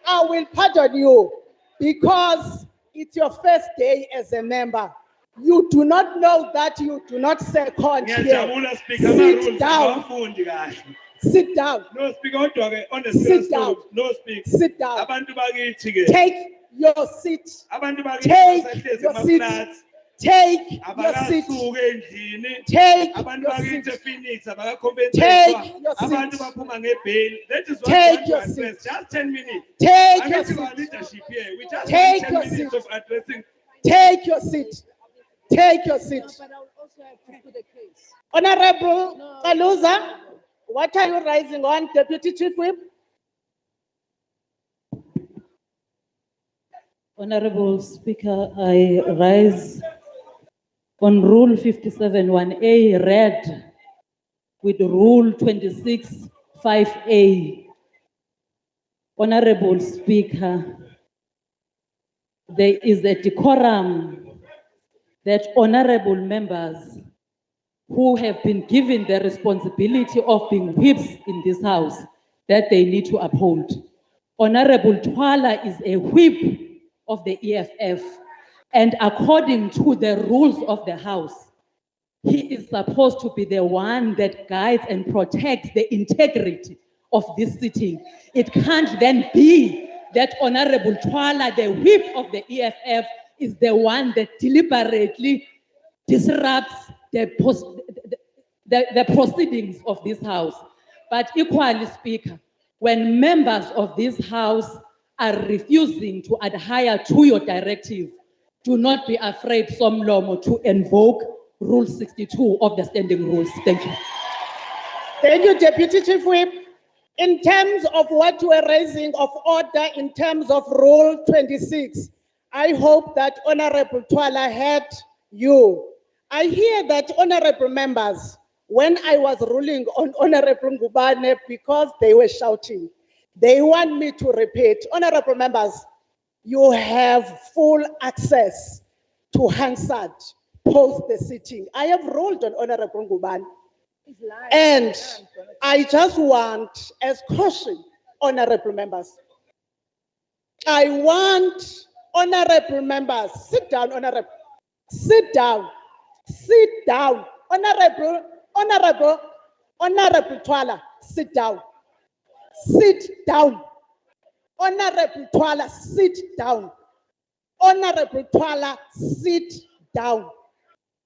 [SPEAKER 5] I will pardon you because it's your first day as a member. You do not know that you do not second here. Sit down. Sit down.
[SPEAKER 8] No speaker.
[SPEAKER 5] Sit down.
[SPEAKER 8] No speak.
[SPEAKER 5] Sit down. Take your seat. Take your seat. Take your seat. Take your seat. Take your seat. Take your seat.
[SPEAKER 8] Just 10 minutes.
[SPEAKER 5] Take your seat. Take your seat. Take your seat. Take your seat. Honorable Kaluza, what are you raising on, Deputy Chief Whip?
[SPEAKER 9] Honorable Speaker, I rise on Rule 57(1)A read with Rule 26(5)A. Honorable Speaker, there is a decorum that honorable members who have been given the responsibility of being whips in this house that they need to uphold. Honorable Twala is a whip of the EFF, and according to the rules of the house, he is supposed to be the one that guides and protects the integrity of this sitting. It can't then be that Honorable Twala, the whip of the EFF, is the one that deliberately disrupts the proceedings of this house. But equally, Speaker, when members of this house are refusing to adhere to your directive, do not be afraid, Somlomo, to invoke Rule 62 of the standing rules. Thank you.
[SPEAKER 5] Thank you, Deputy Chief Whip. In terms of what you are raising of order in terms of Rule 26, I hope that Honorable Twala had you. I hear that honorable members, when I was ruling on Honorable Ngubane, because they were shouting, they want me to repeat. Honorable members, you have full access to Hansard post the sitting. I have ruled on Honorable Ngubane. And I just want, as caution, honorable members, I want honorable members, sit down, honorable, sit down, sit down, honorable Twala, sit down, honorable Twala, sit down, honorable Twala, sit down,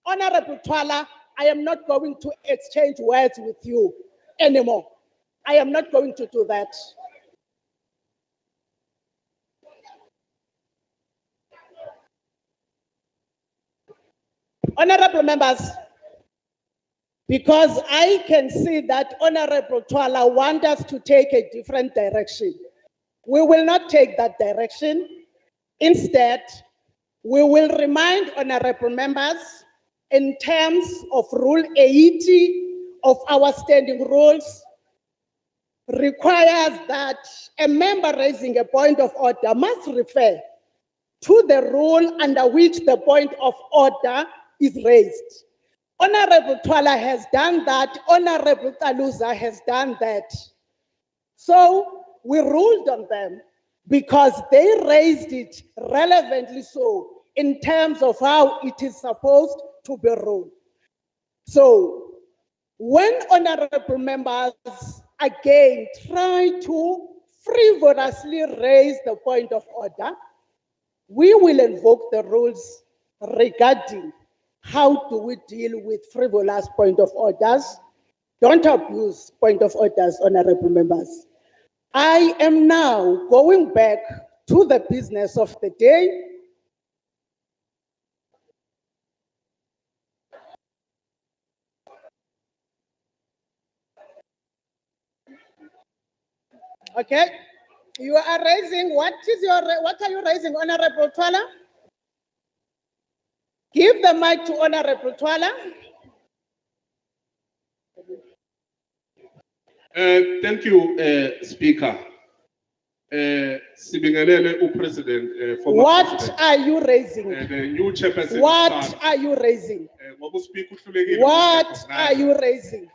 [SPEAKER 5] honorable Twala, I am not going to exchange words with you anymore. I am not going to do that. Honorable members, because I can see that Honorable Twala wants us to take a different direction. We will not take that direction. Instead, we will remind honorable members in terms of Rule 80 of our standing rules, requires that a member raising a point of order must refer to the rule under which the point of order is raised. Honorable Twala has done that. Honorable Kaluza has done that. So we ruled on them because they raised it relevantly so in terms of how it is supposed to be ruled. So when honorable members again try to frivolously raise the point of order, we will invoke the rules regarding how do we deal with frivolous point of orders. Don't abuse point of orders, honorable members. I am now going back to the business of the day. Okay, you are raising, what are you raising, Honorable Twala? Give the mic to Honorable Twala.
[SPEAKER 7] Thank you, Speaker. Sibingelele President.
[SPEAKER 5] What are you raising?
[SPEAKER 7] The new chairperson.
[SPEAKER 5] What are you raising? What are you raising?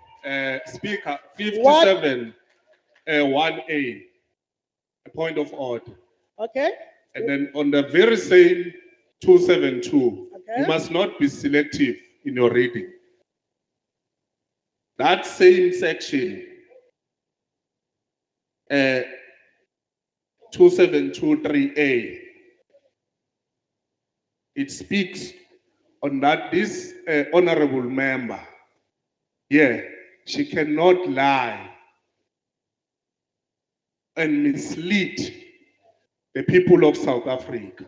[SPEAKER 7] Speaker, 57, 1A, a point of order.
[SPEAKER 5] Okay.
[SPEAKER 7] And then on the very same 272,
[SPEAKER 5] Okay.
[SPEAKER 7] you must not be selective in your reading. That same section, 2723A, it speaks on that this honorable member, she cannot lie and mislead the people of South Africa.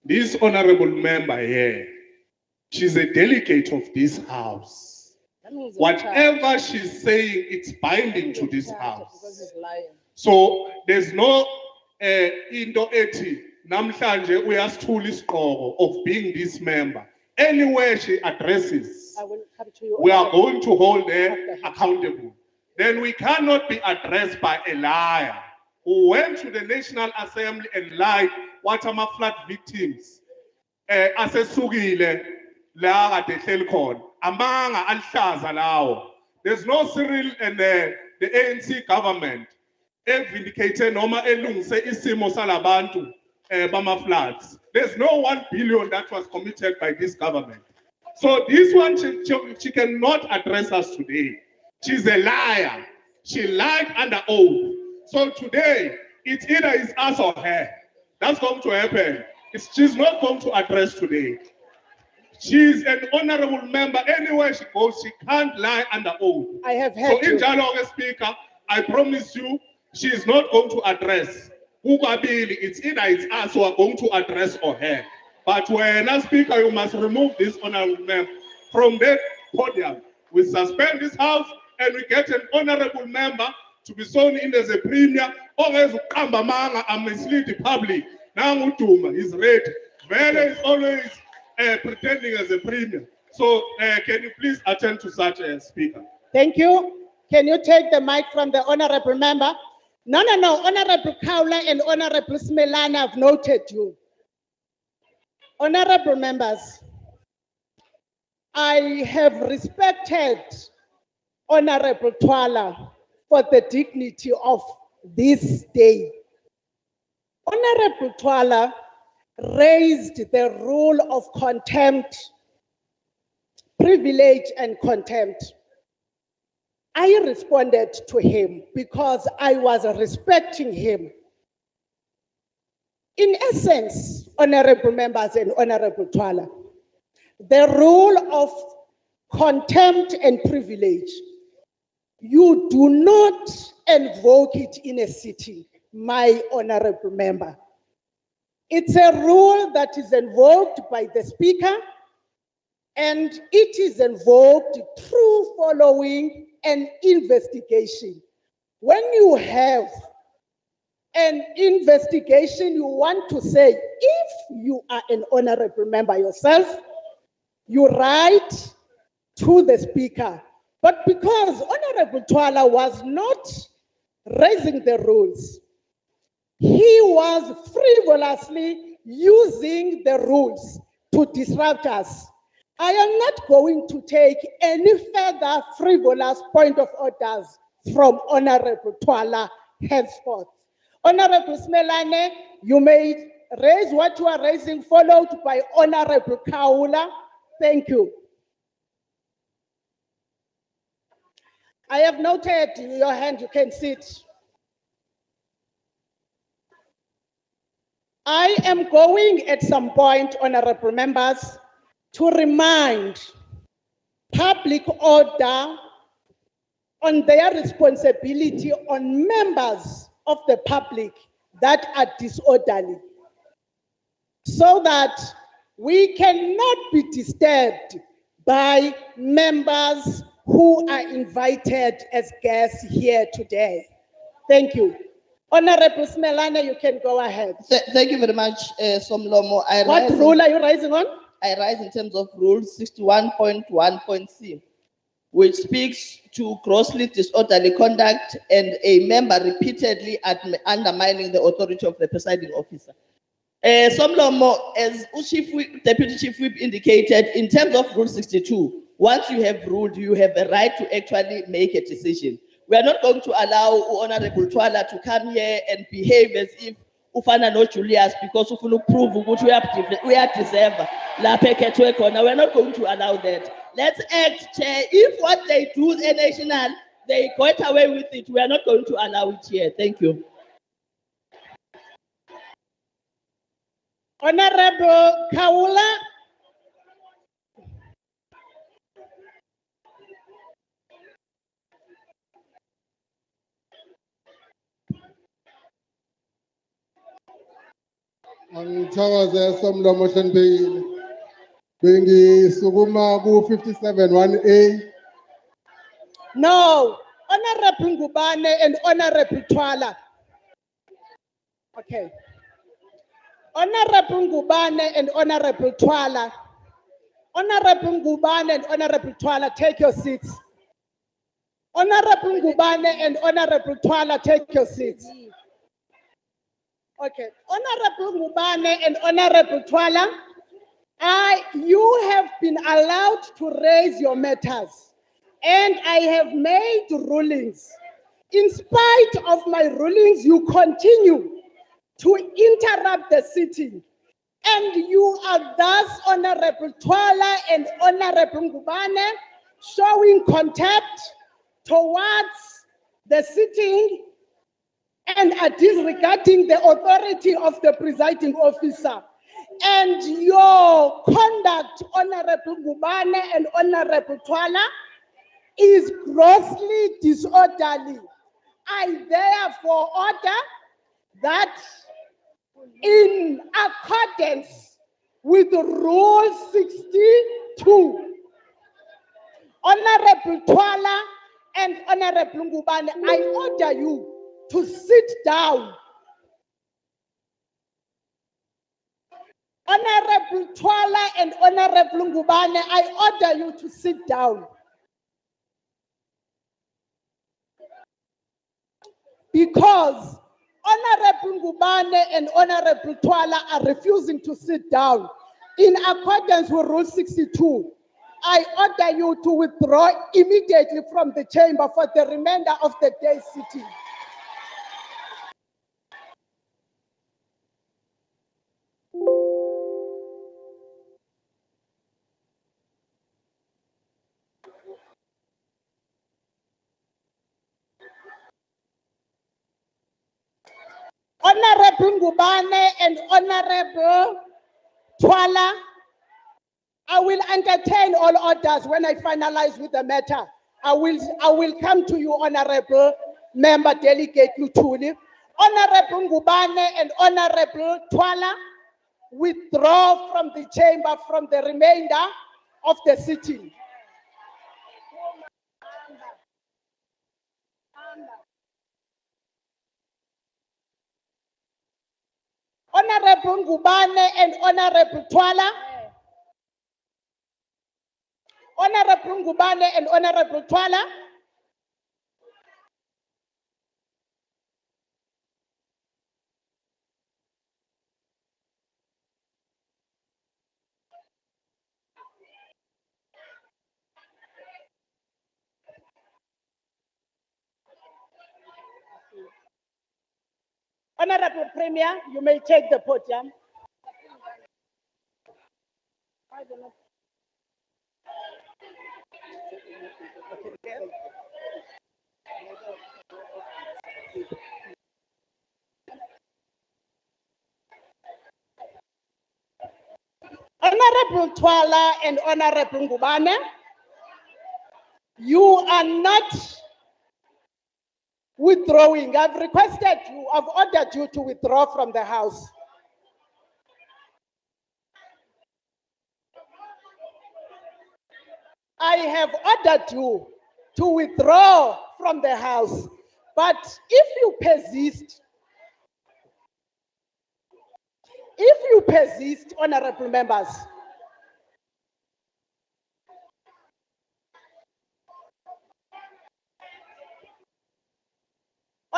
[SPEAKER 7] This honorable member here, she's a delegate of this house. Whatever she's saying, it's binding to this house. So there's no into eti namhlanje uyasithula isiqhoko of being this member. Anywhere she addresses,
[SPEAKER 5] I will come to you.
[SPEAKER 7] we are going to hold her accountable. Then we cannot be addressed by a liar who went to the National Assembly and lied what are my flood victims. Asesugile la ade hleli amanga alihlaza lawo. There's no Cyril and the ANC government vindicated noma elungise isimo salabantu bama floods. There's no 1 billion that was committed by this government. So this one, she cannot address us today. She's a liar. She lied under oath. So today, it's either it's us or her. That's going to happen. She's not going to address today. She's an honorable member. Anywhere she goes, she can't lie under oath.
[SPEAKER 5] I have
[SPEAKER 7] So
[SPEAKER 5] heard
[SPEAKER 7] in
[SPEAKER 5] you.
[SPEAKER 7] dialogue, Speaker, I promise you, she is not going to address. It's either it's us who are going to address or her. But when a Speaker, you must remove this honorable member from that podium. We suspend this house and we get an honorable member to be sworn in as a premier, or as Kamba Manga and mislead the public. Now Mutuma is ready. Vele is always pretending as a premier. So can you please attend to such a Speaker?
[SPEAKER 5] Thank you. Can you take the mic from the honorable member? No. Honorable Kaula and Honorable Smelana have noted you. Honorable members, I have respected Honorable Twala for the dignity of this day. Honorable Twala raised the rule of contempt, privilege and contempt. I responded to him because I was respecting him. In essence, honorable members and Honorable Twala, the rule of contempt and privilege, you do not invoke it in a sitting, my honorable member. It's a rule that is invoked by the Speaker, and it is invoked through following an investigation. When you have an investigation, you want to say, if you are an honorable member yourself, you write to the Speaker. But because Honorable Twala was not raising the rules, he was frivolously using the rules to disrupt us. I am not going to take any further frivolous point of orders from Honorable Twala henceforth. Honorable Smelane, you may raise what you are raising, followed by Honorable Kaula. Thank you. I have noted your hand, you can sit. I am going at some point, honorable members, to remind public order on their responsibility on members of the public that are disorderly, so that we cannot be disturbed by members who are invited as guests here today. Thank you. Honorable Smelana, you can go ahead.
[SPEAKER 10] Thank you very much, Somlomo.
[SPEAKER 5] What rule are you raising on?
[SPEAKER 10] I rise in terms of Rule 61.1.c, which speaks to grossly disorderly conduct and a member repeatedly undermining the authority of the presiding officer. Somlomo, as Deputy Chief Whip indicated, in terms of Rule 62, once you have ruled, you have a right to actually make a decision. We are not going to allow Honorable Twala to come here and behave as if Ufana no Julius because we will prove we are deserve. We are not going to allow that. Let's act, Chair. If what they do is national, they got away with it. We are not going to allow it here. Thank you.
[SPEAKER 2] Honorable Kaula.
[SPEAKER 11] Angithokoze Somlomo Hloniphekile. Bengisukuma ku 57(1)A.
[SPEAKER 5] No, Honorable Ngubane and Honorable Twala. Okay. Honorable Ngubane and Honorable Twala. Honorable Ngubane and Honorable Twala, take your seats. Honorable Ngubane and Honorable Twala, take your seats. Okay. Honorable Ngubane and Honorable Twala, you have been allowed to raise your matters, and I have made rulings. In spite of my rulings, you continue to interrupt the sitting, and you are thus, Honorable Twala and Honorable Ngubane, showing contempt towards the sitting and are disregarding the authority of the presiding officer. And your conduct, Honorable Ngubane and Honorable Twala, is grossly disorderly. I therefore order that in accordance with Rule 62, Honorable Twala and Honorable Ngubane, I order you to sit down. Honorable Twala and Honorable Ngubane, I order you to sit down. Because Honorable Ngubane and Honorable Twala are refusing to sit down in accordance with Rule 62. I order you to withdraw immediately from the chamber for the remainder of the day sitting. Honorable Ngubane and Honorable Twala, I will entertain all orders when I finalize with the matter. I will come to you, Honorable Member Delegate Luthuli. Honorable Ngubane and Honorable Twala, withdraw from the chamber from the remainder of the sitting. Honorable Ngubane and Honorable Twala. Honorable Ngubane and Honorable Twala. Honorable Premier, you may take the podium. Honorable Twala and Honorable Ngubane, you are not withdrawing. I've requested you, I've ordered you to withdraw from the House. I have ordered you to withdraw from the House. But if you persist, honorable members,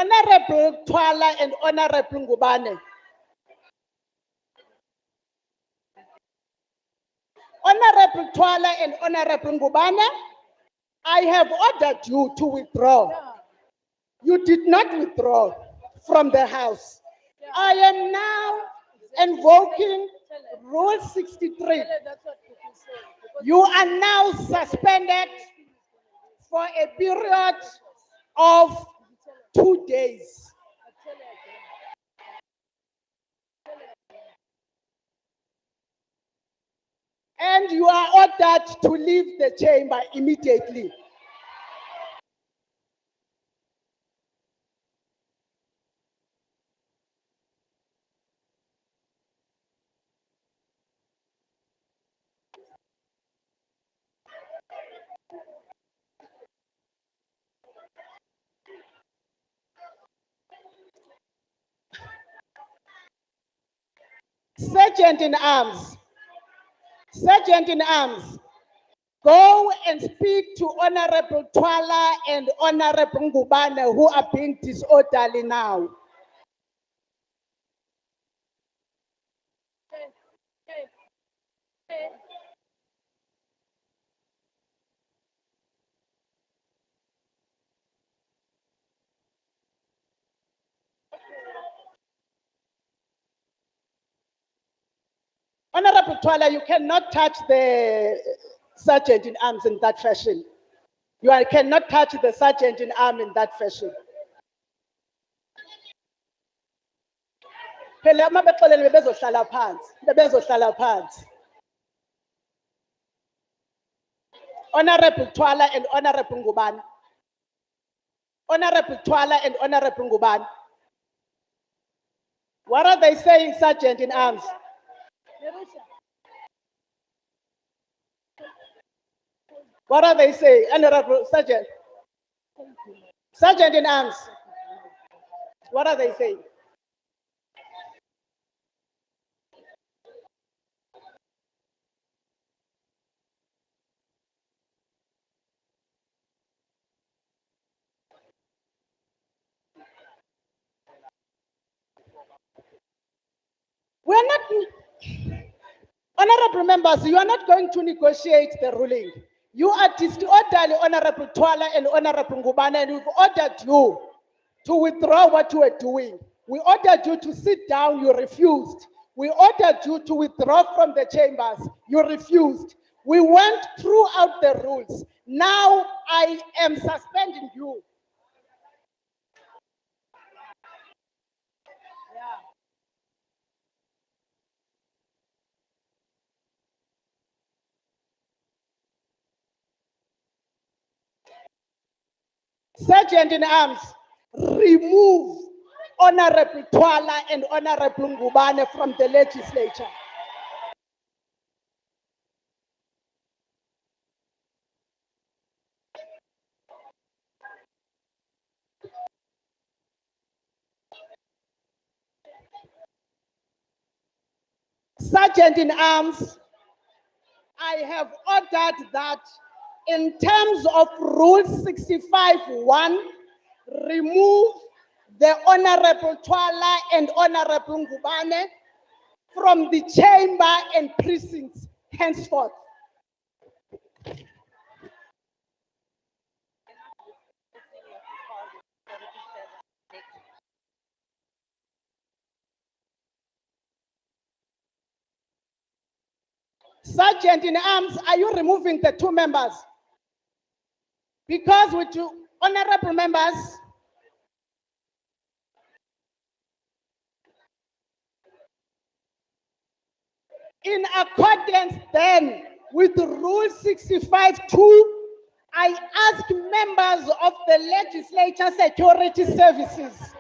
[SPEAKER 5] Honorable Twala and Honorable Ngubane. Honorable Twala and Honorable Ngubane, I have ordered you to withdraw. You did not withdraw from the House. I am now invoking Rule 63. You are now suspended for a period of 2 days. And you are ordered to leave the chamber immediately. Serjeant-at-Arms. Serjeant-at-Arms, go and speak to Honorable Twala and Honorable Ngubane, who are being disorderly now. Honorable Twala, you cannot touch the Serjeant-at-Arms in that fashion. Cannot touch the Serjeant-at-Arms in that fashion. Phela uma bexelele bebezohlala phansi, bebezohlala phansi. Honorable Twala and Honorable Ngubane. Honorable Twala and Honorable Ngubane. What are they saying, Serjeant-at-Arms? What are they saying, Honorable Sergeant? Serjeant-at-Arms. What are they saying? We are not, honorable members, you are not going to negotiate the ruling. You are disorderly, Honorable Twala and Honorable Ngubane, and we've ordered you to withdraw what you are doing. We ordered you to sit down, you refused. We ordered you to withdraw from the chambers, you refused. We went throughout the rules. Now I am suspending you. Serjeant-at-Arms, remove Honorable Twala and Honorable Ngubane from the legislature. Serjeant-at-Arms, I have ordered that in terms of Rule 65(1), remove the Honorable Twala and Honorable Ngubane from the chamber and precincts henceforth. Serjeant-at-Arms, are you removing the two members? Because with you, honorable members, in accordance then with Rule 65(2), I ask members of the Legislature Security Services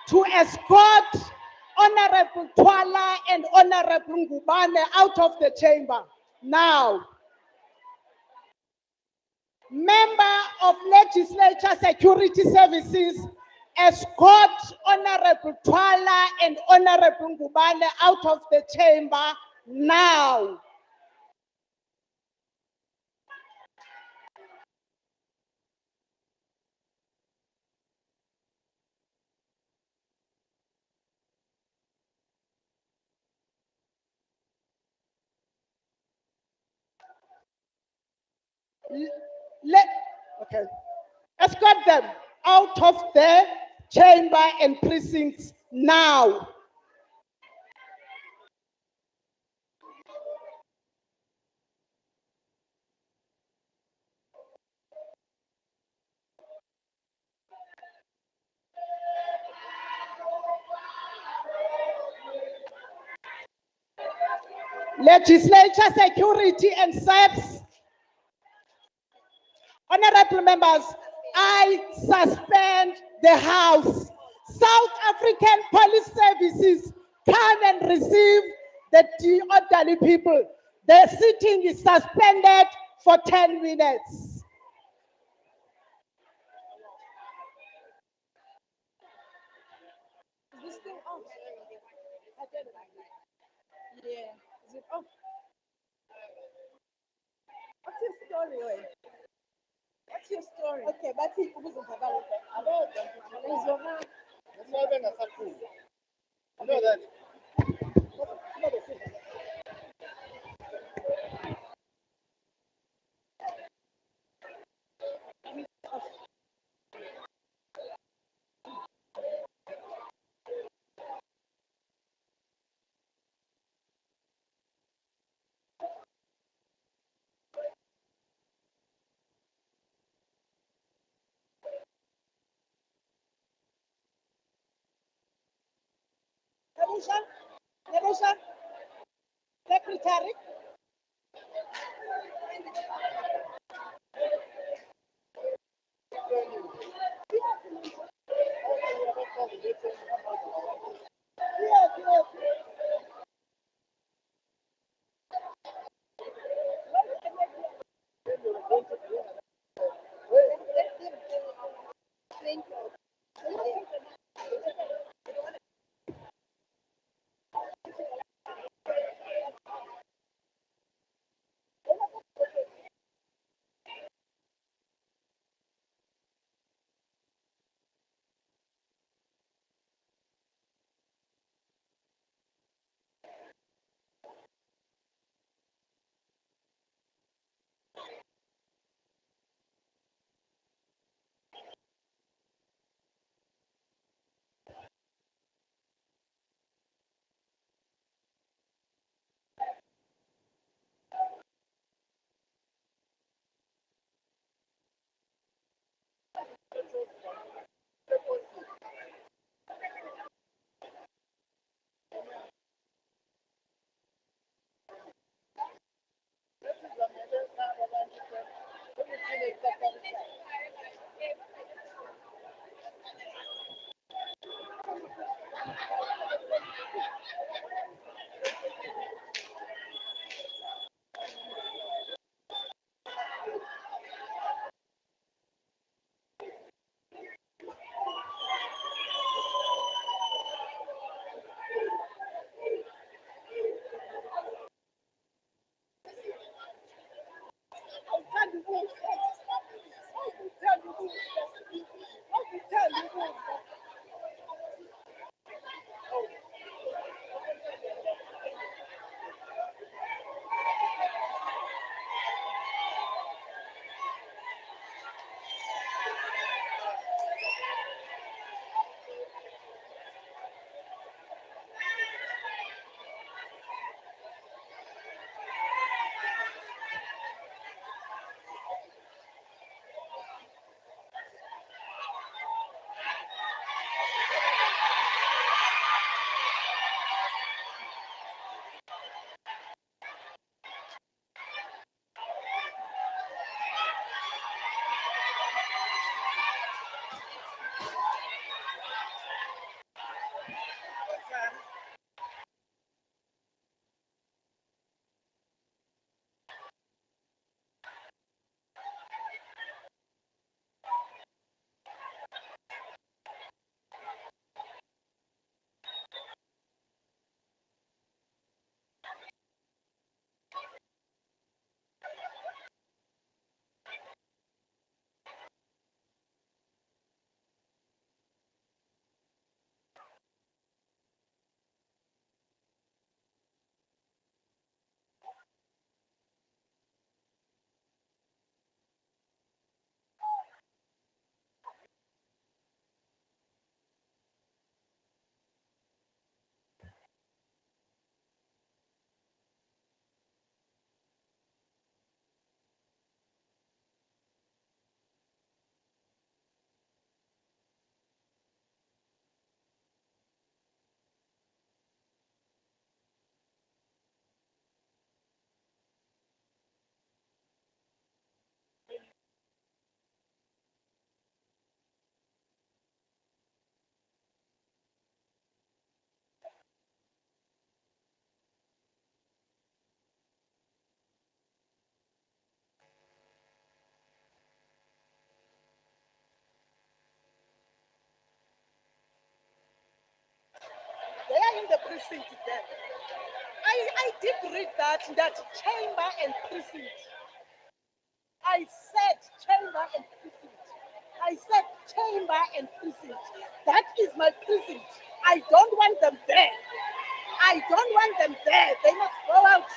[SPEAKER 5] to escort Honorable Twala and Honorable Ngubane out of the chamber now. Member of Legislature Security Services, escort Honorable Twala and Honorable Ngubane out of the chamber now. Okay. Escort them out of the chamber and precincts now. Legislature security and SAPS. Honorable members, I suspend the House. South African Police Services come and receive the disorderly people. The sitting is suspended for 10 minutes.
[SPEAKER 6] Is this thing off? Yeah. Is it off? What's your story, Owen? What's your story? Okay, but he was
[SPEAKER 3] You know that.
[SPEAKER 5] Nerusha, Secretary. in the precinct there. I did read that chamber and precinct. I said chamber and precinct. I said chamber and precinct. That is my precinct. I don't want them there. I don't want them there. They must go out.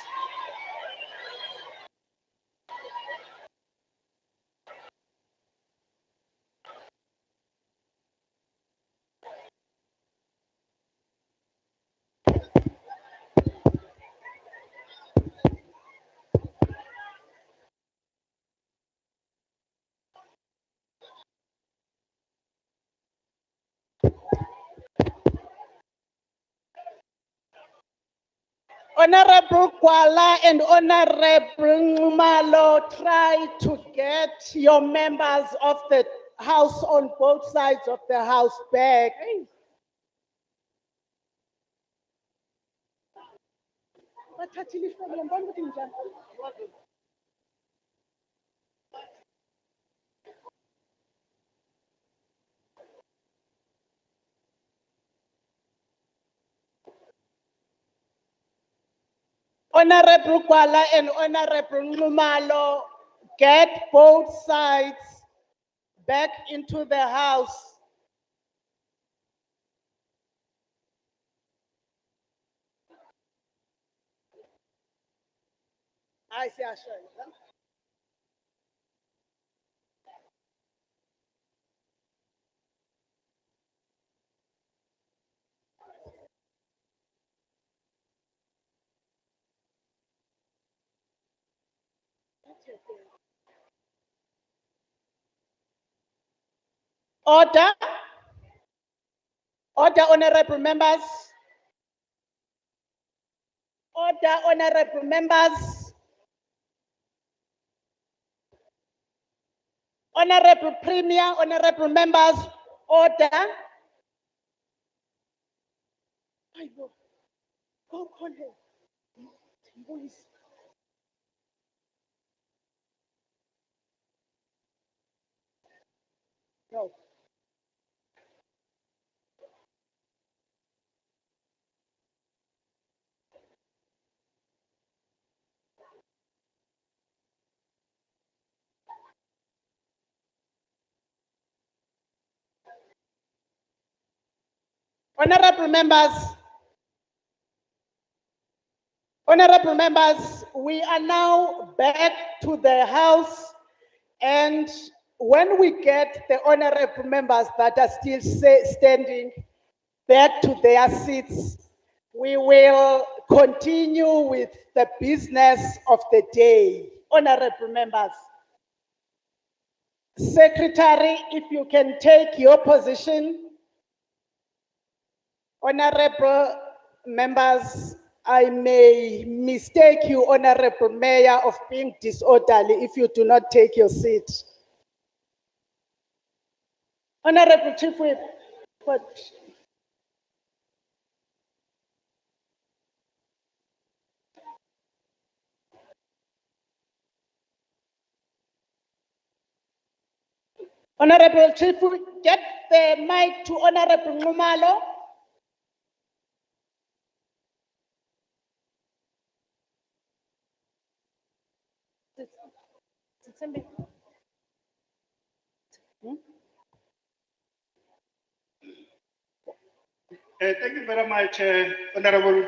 [SPEAKER 5] Honorable Kwala and Honorable Malo, try to get your members of the house on both sides of the house back. Honorable Kwala and Honorable Malo, get both sides back into the house. I see, I show you. Order. Order, honorable members. Order, honorable members. Honorable Premier, honorable members, order. Go call him. Voice. No. Honorable members, we are now back to the house, and when we get the honorable members that are still standing back to their seats, we will continue with the business of the day. Honorable members. Secretary, if you can take your position. Honorable members, I may mistake you, Honorable Mayor, of being disorderly if you do not take your seat. Honorable Chief Whip. Honorable Chief Whip, get the mic to Honorable Ngumalo.
[SPEAKER 3] Thank you very much, Honorable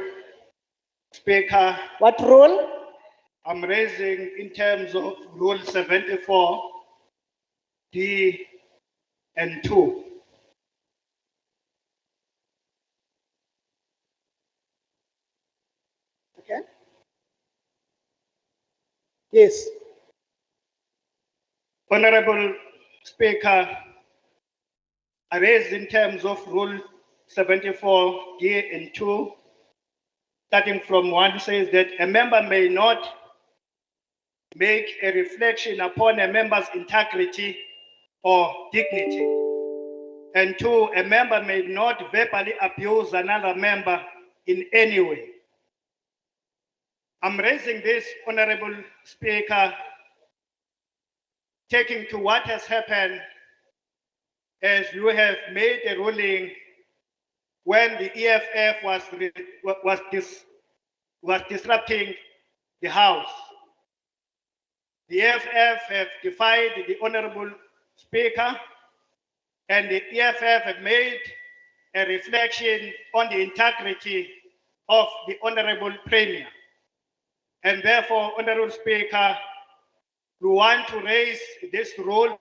[SPEAKER 3] Speaker.
[SPEAKER 5] What rule?
[SPEAKER 3] I'm raising in terms of Rule 74, D and 2.
[SPEAKER 5] Okay. Yes.
[SPEAKER 3] Honorable Speaker, I raise in terms of Rule 74, D and 2, starting from 1, says that a member may not make a reflection upon a member's integrity or dignity. And 2, a member may not verbally abuse another member in any way. I'm raising this, Honorable Speaker, taking to what has happened as you have made a ruling when the EFF was disrupting the House. The EFF have defied the Honorable Speaker, and the EFF have made a reflection on the integrity of the Honorable Premier. And therefore, Honorable Speaker, we want to raise this rule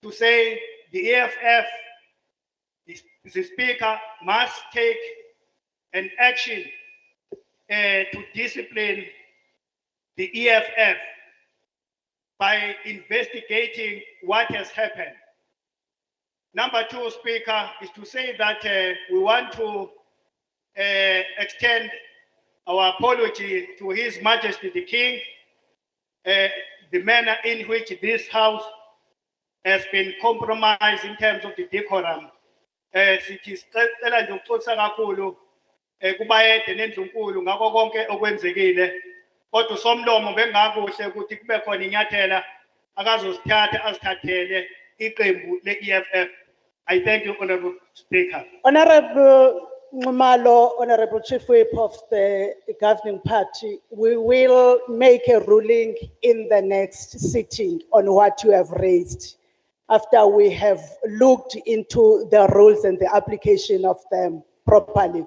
[SPEAKER 3] to say the EFF, the Speaker must take an action to discipline the EFF by investigating what has happened. Number two, Speaker, is to say that we want to extend our apology to His Majesty the King, the manner in which this House has been compromised in terms of the decorum. Sithi sicela nje ukuxolisa kakhulu kubayede nendlunkulu ngakho konke okwenzekile, kodwa somlomo bengakuhle ukuthi kube khona inyathela akazosithatha azithathele iqembu le-EFF. I thank you, Honorable Speaker.
[SPEAKER 5] Honorable Nxumalo, Honorable Chief Whip of the governing party, we will make a ruling in the next sitting on what you have raised after we have looked into the rules and the application of them properly.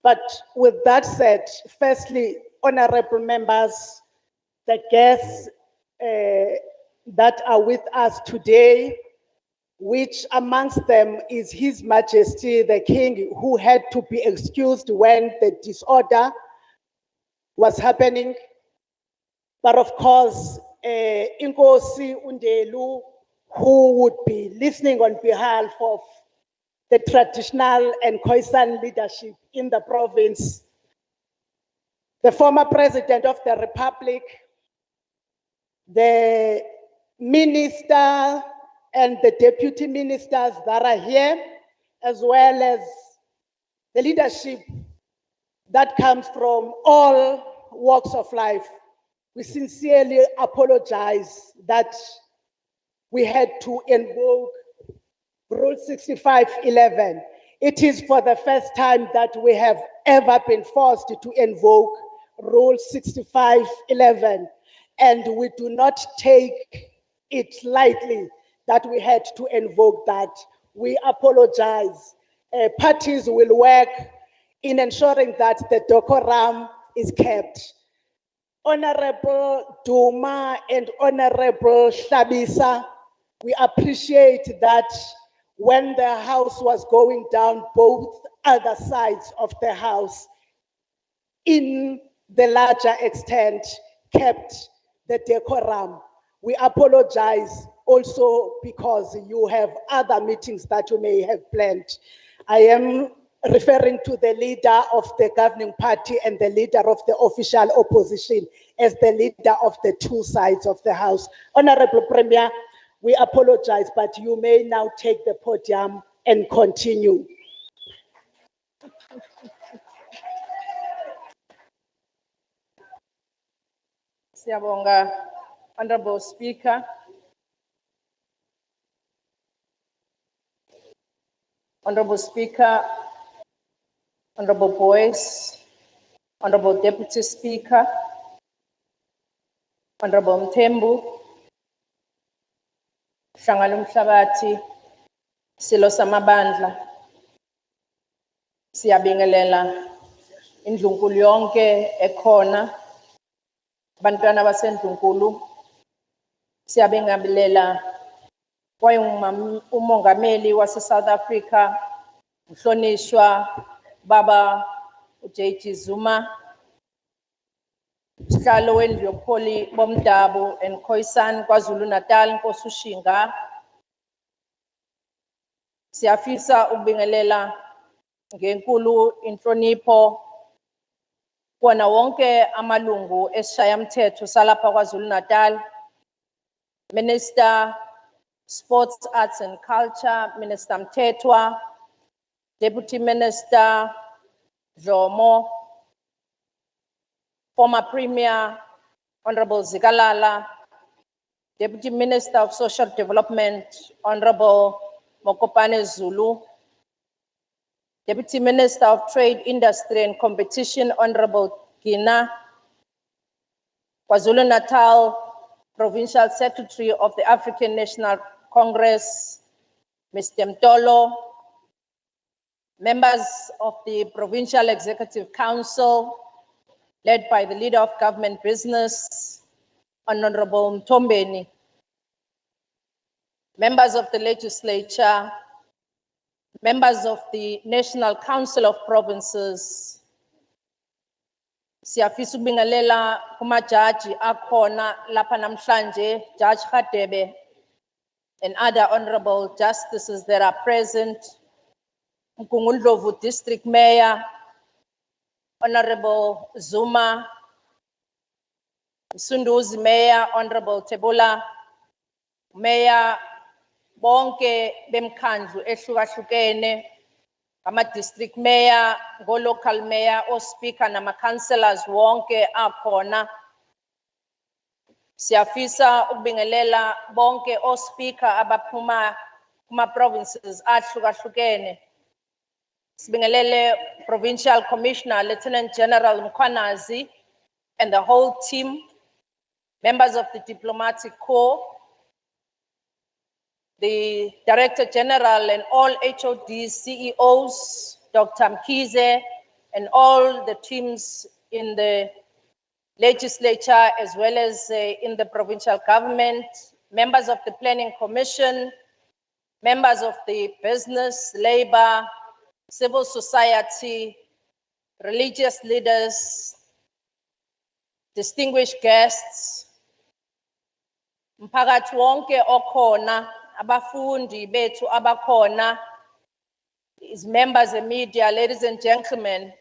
[SPEAKER 5] But with that said, firstly, honorable members, the guests that are with us today, which amongst them is His Majesty the King, who had to be excused when the disorder was happening. But of course, Inkosi Undelu, who would be listening on behalf of the traditional and Khoisan leadership in the province, the former President of the Republic, the Minister and the Deputy Ministers that are here, as well as the leadership that comes from all walks of life. We sincerely apologize that we had to invoke Rule 6511. It is for the first time that we have ever been forced to invoke Rule 6511, and we do not take it lightly that we had to invoke that. We apologize. Parties will work in ensuring that the decorum is kept. Honorable Duma and Honorable Shabisa, we appreciate that when the House was going down, both other sides of the House, in the larger extent, kept the decorum. We apologize also because you have other meetings that you may have planned. I am referring to the leader of the governing party and the leader of the official opposition as the leader of the two sides of the House. Honorable Premier, we apologize, but you may now take the podium and continue.
[SPEAKER 6] Siyabonga, Honorable Speaker. Honorable Speaker, Honorable Boyce, Honorable Deputy Speaker, Honorable Mthembu, Hlangana Umhlabathi, Silo Samabandla, siyabingelela indlunkulu yonke ekhona, bantwana basendlunkulu, siyabingelela umongameli wase South Africa, uhlonishwa Baba uJT Zuma, sihlalo wendlu yobuholi bomdabu and Khoisan KwaZulu-Natal, Nkosi uShinga. Siyafisa ukubingelela ngenkulu inhlonipho kuwona wonke amalungu esishayamthetho salapha KwaZulu-Natal, Minister Sports, Arts and Culture, Minister Mthethwa, Deputy Minister Jomo, former Premier Honorable Zikalala, Deputy Minister of Social Development Honorable Mokopane Zulu, Deputy Minister of Trade, Industry and Competition, Honorable Gina, KwaZulu-Natal Provincial Secretary of the African National Congress, Mr. Mtolo, members of the Provincial Executive Council, led by the Leader of Government Business, Honorable Mtombeni, members of the Legislature, members of the National Council of Provinces, siyafisa ukubingelela kumajaji akhona lapha namhlanje, Judge Hadebe and other honorable justices that are present, Mkungundlovu District Mayor, Honorable Zuma, Msunduzi Mayor, Honorable Tebula, Mayor bonke bemkhandlu ehlukahlukene, ama-district mayor, go-local mayor, o-speaker nama-councillors wonke akhona. Siyafisa ukubingelela bonke o-speaker abaphuma kuma-provinces ahlukahlukene. Sibingelele Provincial Commissioner, Lieutenant General Mkhwanazi, and the whole team, members of the Diplomatic Corps, the Director General and all HODs, CEOs, Dr. Mkize, and all the teams in the Legislature as well as in the provincial government, members of the Planning Commission, members of the business, labor, civil society, religious leaders, distinguished guests, mphakathi wonke okhona, abafundi bethu abakhona, is members of media, ladies and gentlemen.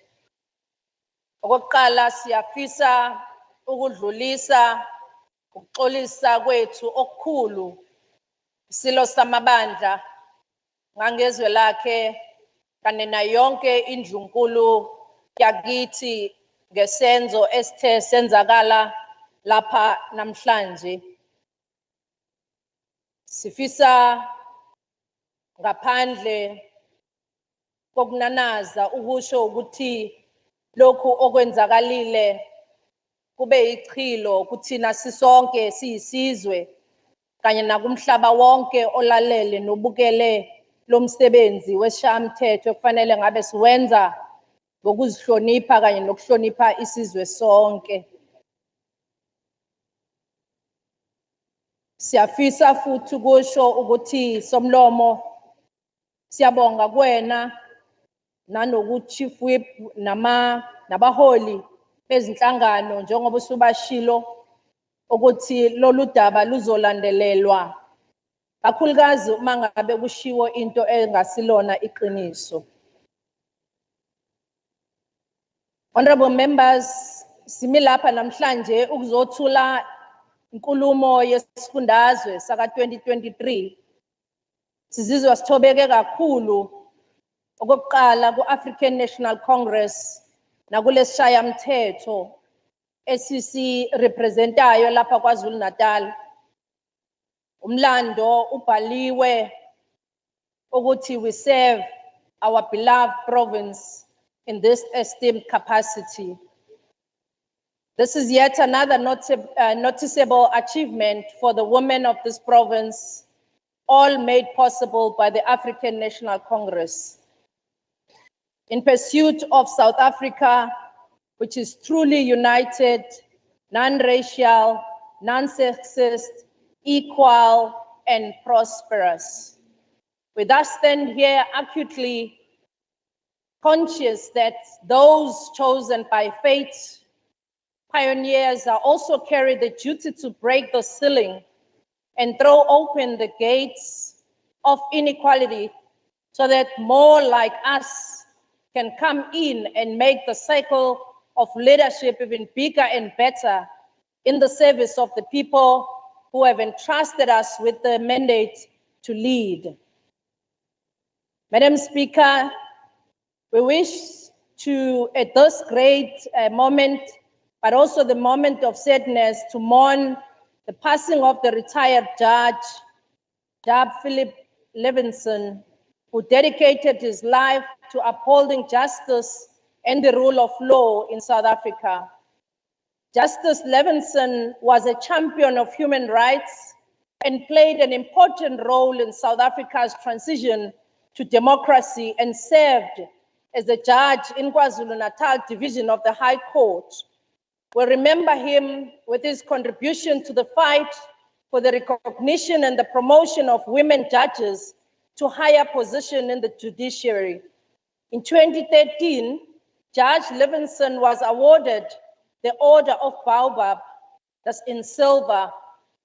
[SPEAKER 6] Okokuqala siyafisa ukudlulisa ukuxolisa kwethu okukhulu isilo samabandla ngangezwe lakhe kanye na yonke indlunkulu yakithi ngesenzo esithe senzakala lapha namhlanje. Sifisa ngaphandle kokunanaza ukusho ukuthi lokhu okwenzakalile kube ichilo kuthina sisonke siyisizwe kanye nakumhlaba wonke olalele nobukele lomsebenzi weshamthetho kufanele ngabe siwenza ngokuzihlonipha kanye nokuhlonipha isizwe sonke. Siyafisa futhi kusho ukuthi somlomo siyabonga kuwena nanoku Chief Whip nabaholi bezinhlangano njengoba usubashilo ukuthi lolu daba luzolandelelwa kakhulukazi uma ngabe kushiwo into engasilona iqiniso. Honorable members, similapha namhlanje ukuzothula inkulumo yesifundazwe saka 2023. Sizizwa sithobeke kakhulu okokuqala ku-African National Congress nakulesishaya mthetho esisi representayo lapha KwaZulu-Natal. Umlando ubhaliwe ukuthi we serve our beloved province in this esteemed capacity. This is yet another noticeable achievement for the women of this province, all made possible by the African National Congress. In pursuit of South Africa, which is truly united, non-racial, non-sexist, equal, and prosperous. We thus stand here acutely conscious that those chosen by fate, pioneers, are also carry the duty to break the ceiling and throw open the gates of inequality so that more like us can come in and make the cycle of leadership even bigger and better in the service of the people who have entrusted us with the mandate to lead. Madam Speaker, we wish to, at this great moment, but also the moment of sadness, to mourn the passing of the retired Judge, Philip Levinson, who dedicated his life to upholding justice and the rule of law in South Africa. Justice Levinson was a champion of human rights and played an important role in South Africa's transition to democracy and served as a judge in KwaZulu-Natal Division of the High Court. We remember him with his contribution to the fight for the recognition and the promotion of women judges to higher position in the judiciary. In 2013, Judge Levinson was awarded the Order of Baobab, that's in silver,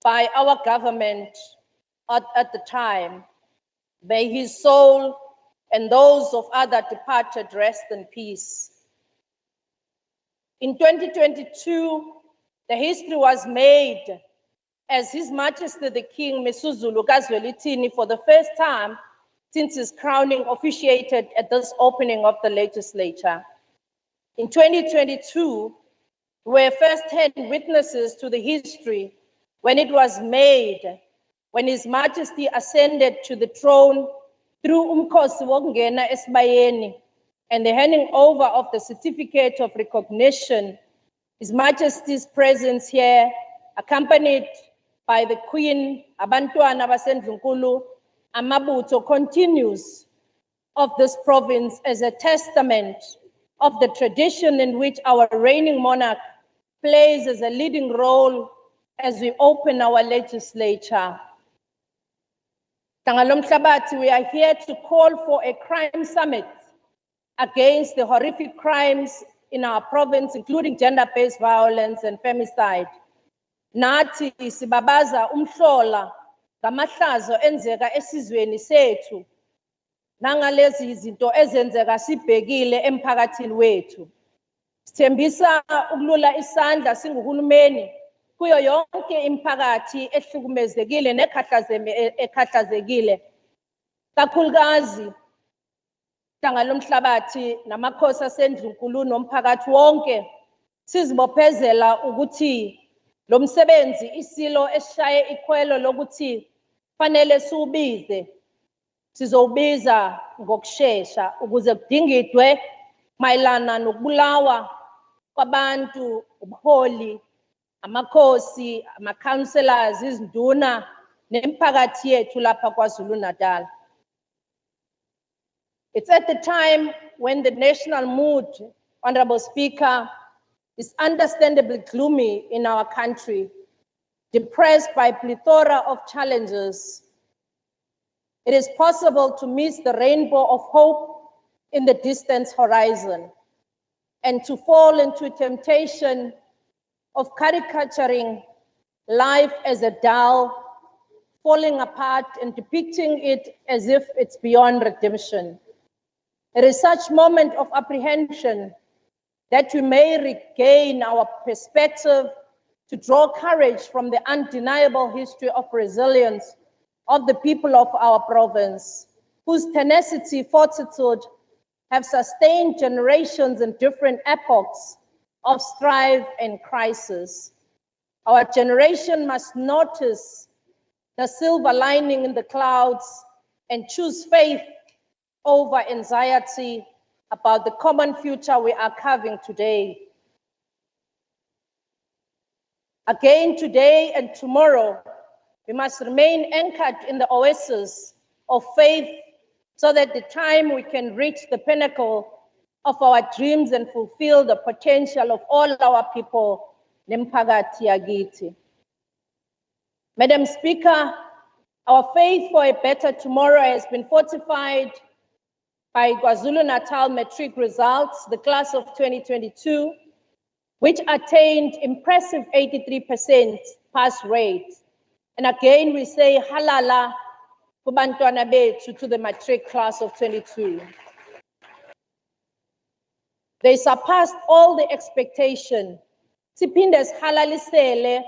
[SPEAKER 6] by our government at the time. May his soul and those of other departed rest in peace. In 2022, the history was made as His Majesty the King Misuzulu KwaZulu-Natal for the first time since his crowning officiated at this opening of the legislature. In 2022, we were first-hand witnesses to the history when it was made, when His Majesty ascended to the throne through Umkhosi wokungena esibayeni and the handing over of the certificate of recognition. His Majesty's presence here, accompanied by the Queen, abantwana basendlunkulu, amabutho, continues of this province as a testament of the tradition in which our reigning monarch plays as a leading role as we open our legislature. Tangalo Mhlabathi, we are here to call for a crime summit against the horrific crimes in our province, including gender-based violence and femicide. Nathi sibabaza umhlola ngamahlazo enzeka esizweni sethu nangalezi izinto ezenzeka sibhekile emphakathini wethu. Sithembisa ukulula isandla singuhulumeni kuyo yonke imiphakathi ehlukumezekile nekhahlazekile, kakhulukazi Tangalo Mhlabathi namakhosi asendlunkulu nomphakathi wonke sizibophezela ukuthi lo msebenzi isilo eshaye ikhwelo lokuthi fanele siubize, sizowubiza ngokusheshsha ukuze kudingidwe mayelana nokubulawa kwabantu, ubuholi, amakhosi, ama-councillors, izinduna nemiphakathi yethu lapha KwaZulu-Natal. It's at the time when the national mood, Honorable Speaker, is understandably gloomy in our country, depressed by a plethora of challenges. It is possible to miss the rainbow of hope in the distant horizon and to fall into temptation of caricaturing life as a dull, falling apart and depicting it as if it's beyond redemption. It is such moment of apprehension that we may regain our perspective to draw courage from the undeniable history of resilience of the people of our province, whose tenacity, fortitude have sustained generations in different epochs of strife and crisis. Our generation must notice the silver lining in the clouds and choose faith over anxiety about the common future we are carving today. Again, today and tomorrow, we must remain anchored in the oasis of faith so that the time we can reach the pinnacle of our dreams and fulfill the potential of all our people, Nemphakathi yakithi. Madam Speaker, our faith for a better tomorrow has been fortified by KwaZulu-Natal matric results, the class of 2022, which attained impressive 83% pass rate. And again, we say halala kubantwana bethu to the matric class of 22. They surpassed all the expectation. Siphinde sihalalisele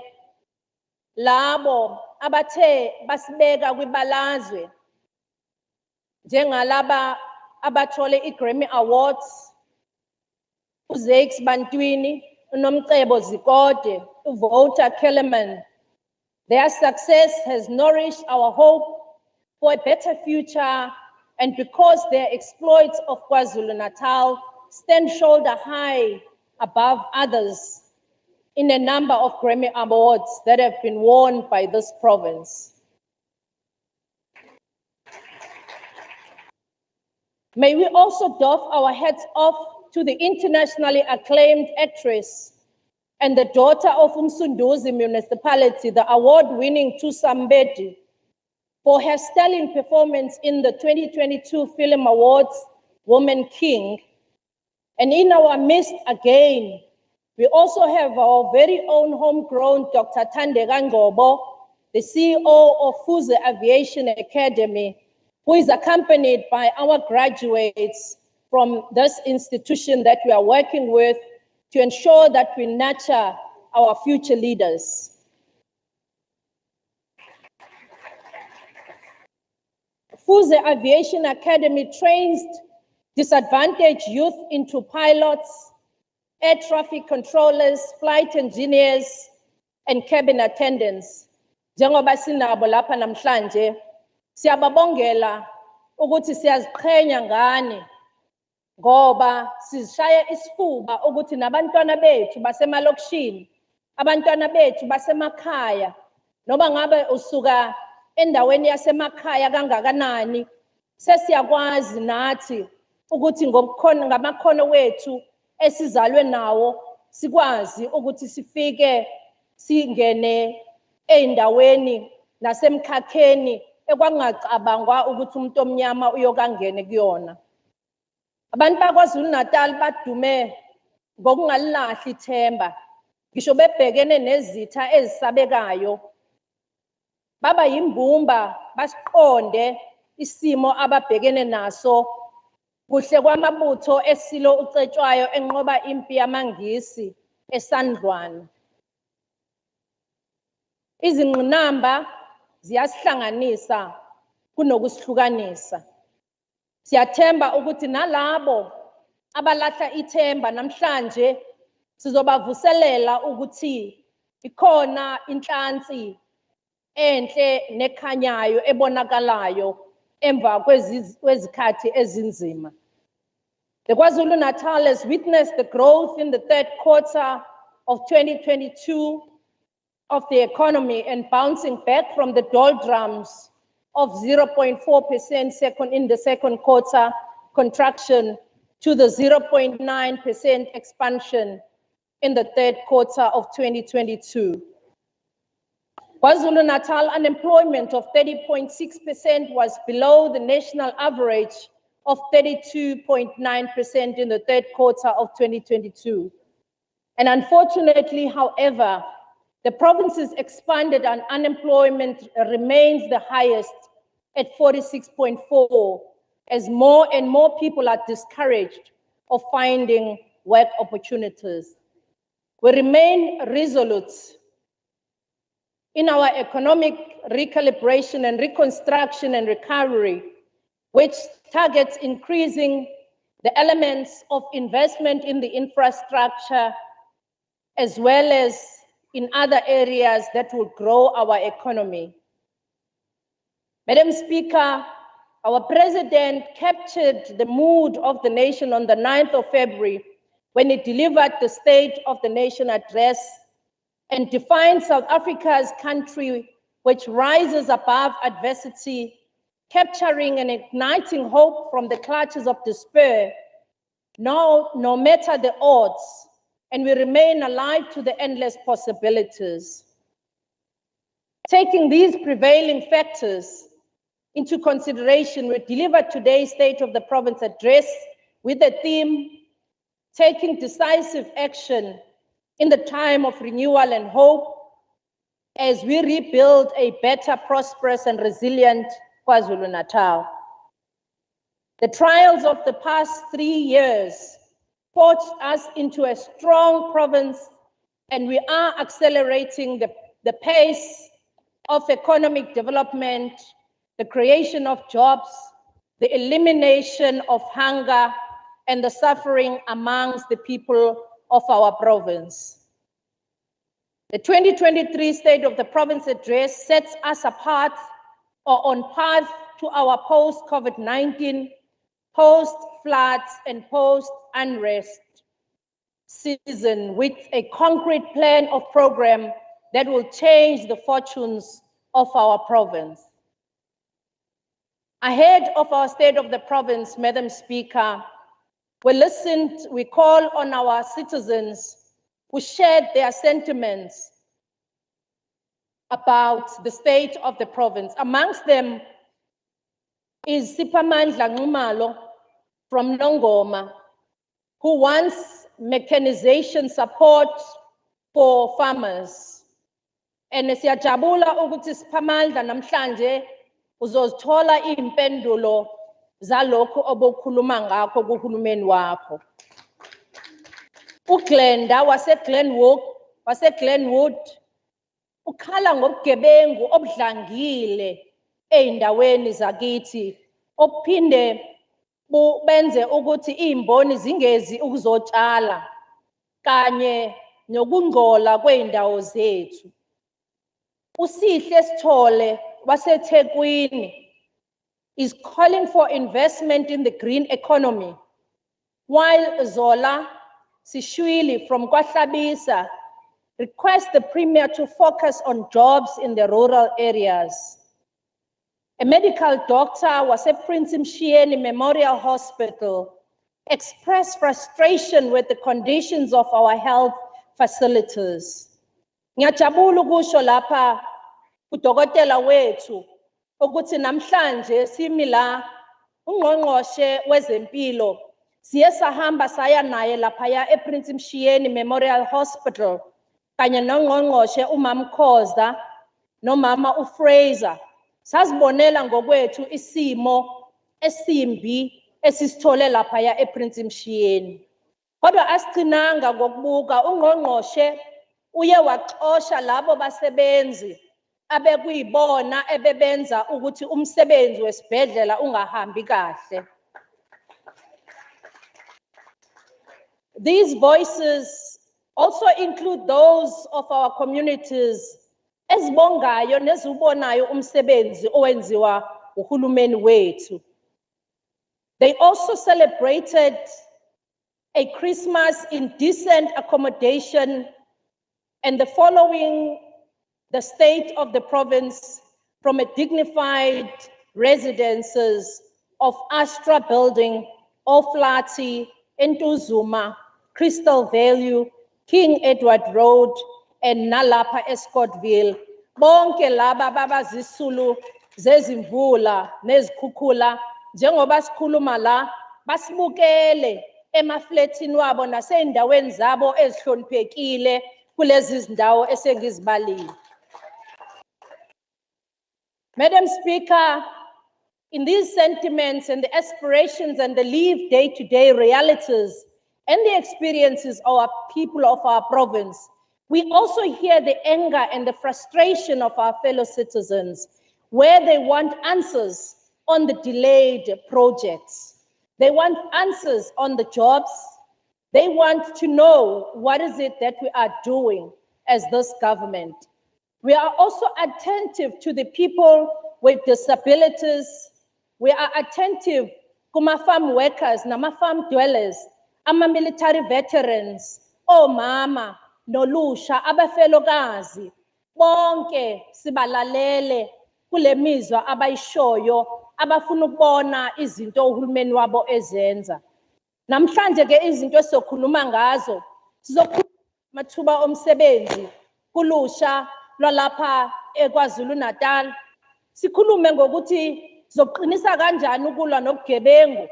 [SPEAKER 6] labo abathe basibeka kwibalazwe njengalaba abathole i-Grammy Awards, uZakes Bantwini, uNomcebo Zikode, uVota Kellerman. Their success has nourished our hope for a better future and because their exploits of KwaZulu-Natal stand shoulder high above others in a number of Grammy Awards that have been won by this province. May we also doff our hats off to the internationally acclaimed actress and the daughter of Umsunduzi municipality, the award-winning Tusambedi, for her sterling performance in the 2022 Film Awards Woman King. And in our midst again, we also have our very own homegrown Dr. Thandeka Ngcobo, the CEO of Fuze Aviation Academy, who is accompanied by our graduates from this institution that we are working with to ensure that we nurture our future leaders. Fuze Aviation Academy trains disadvantaged youth into pilots, air traffic controllers, flight engineers, and cabin attendants. Njengoba sinabo lapha namhlanje, siyababongela ukuthi siyaziqhenya ngani ngoba sizishaya isifuba ukuthi nabantwana bethu basemalokishini, abantwana bethu basemakhaya, noba ngabe usuka endaweni yasemakhaya kangakanani, sesiyakwazi nathi ukuthi ngamakhono wethu esizalwe nawo sikwazi ukuthi sifike singene eindaweni nasemkhakheni ekwangacabangwa ukuthi umuntu omnyama uyokangene kuyona. Abantu bakwaZulu-Natal badume ngokungalilahli ithemba, ngisho bebhekene nezitha ezisabekayo, baba yimbumba basiqonde isimo ababhekene naso kuhle kwamabutho esilo ucetshwayo enqoba impi yamangisi esandlwana. Izingqinamba ziyasihlanganisa kunokusihlukanisa. Siyathemba ukuthi nalabo abalahla ithemba namhlanje sizobavuselela ukuthi ikhona inhlansi enhle nekhanyayo ebonakalayo emva kwezikhathi ezinzima. The KwaZulu-Natal has witnessed the growth in the third quarter of 2022 of the economy and bouncing back from the doldrums of 0.4% in the second quarter contraction to the 0.9% expansion in the third quarter of 2022. KwaZulu-Natal unemployment of 30.6% was below the national average of 32.9% in the third quarter of 2022. And unfortunately, however, the province's expanded unemployment remains the highest at 46.4%, as more and more people are discouraged of finding work opportunities. We remain resolute in our economic recalibration and reconstruction and recovery, which targets increasing the elements of investment in the infrastructure, as well as in other areas that will grow our economy. Madam Speaker, our President captured the mood of the nation on the 9th of February when he delivered the State of the Nation address and defined South Africa's country which rises above adversity, capturing and igniting hope from the clutches of despair, no matter the odds, and we remain alive to the endless possibilities. Taking these prevailing factors into consideration, we delivered today's State of the Province address with the theme, taking decisive action in the time of renewal and hope as we rebuild a better, prosperous, and resilient KwaZulu-Natal. The trials of the past 3 years forged us into a strong province, and we are accelerating the pace of economic development, the creation of jobs, the elimination of hunger, and the suffering amongst the people of our province. The 2023 State of the Province address sets us apart or on path to our post-COVID-19, post-floods, and post-unrest season with a concrete plan of program that will change the fortunes of our province. Ahead of our State of the Province, Madam Speaker, we call on our citizens who shared their sentiments about the state of the province. Amongst them is Siphamandla Nxumalo from Nongoma, who wants mechanization support for farmers. And siyajabula ukuthi Siphamandla namhlanje uzozithola impendulo zalokho obokhuluma ngakho kuhulumeni wakho. uGlenda wase-Glenwood ukhala ngobugebengu obudlangile ey'ndaweni zakithi obuphinde benze ukuthi iy'mboni zingezi ukuzotshala kanye nokungcola kwey'ndawo zethu. uSihle Sithole waseThekwini is calling for investment in the green economy, while Zola Sishwili from KwaHlabisa requests the Premier to focus on jobs in the rural areas. A medical doctor was at Prince Mshieni Memorial Hospital expressed frustration with the conditions of our health facilities. Ngiyajabula ukusho lapha udokotela wethu ukuthi namhlanje simi la ungqongqoshe wezempilo siye sahamba saya naye laphaya ePrince Mshieni Memorial Hospital kanye nongqongqoshe uMamkhoza nomama uFraser sasibonela ngokwethu isimo esimbi esisithole laphaya ePrince Mshieni. Kodwa asigcinanga ngokubuka ungqongqoshe uye waxosha labo basebenzi abekuyibona ebebenza ukuthi umsebenzi wesibhedlela ungahambi kahle. These voices also include those of our communities ezibongayo nezibonayo umsebenzi owenziwa uhulumeni wethu. They also celebrated a Christmas in decent accommodation and the following the state of the province from a dignified residences of Astra Building, Oflati, Entuzuma, Crystal Valley, King Edward Road, and Nalapa Escortville. Bonke laba babazisulu zezimvula nezikhukhula njengoba sikhuluma la basibukele emafletini wabo nasey'ndaweni zabo ezihloniphekile kulezi zindawo esengizibalile. Madam Speaker, in these sentiments and the aspirations and the lived day-to-day realities and the experiences of our people of our province, we also hear the anger and the frustration of our fellow citizens, where they want answers on the delayed projects. They want answers on the jobs. They want to know what is it that we are doing as this government. We are also attentive to the people with disabilities. We are attentive to farm workers, farm dwellers, military veterans, omama, nolusha, abafelokazi, bonke sibalalele kule mizwa abayishoyo abafuna ukubona izinto uhulumeni wabo ezenza. Namhlanje ke izinto esizokhuluma ngazo sizokhuluma amathuba omsebenzi kulusha lwalapha eKwaZulu-Natal. Sikhulume ngokuthi sizoqinisa kanjani ukulwa nobugebengu.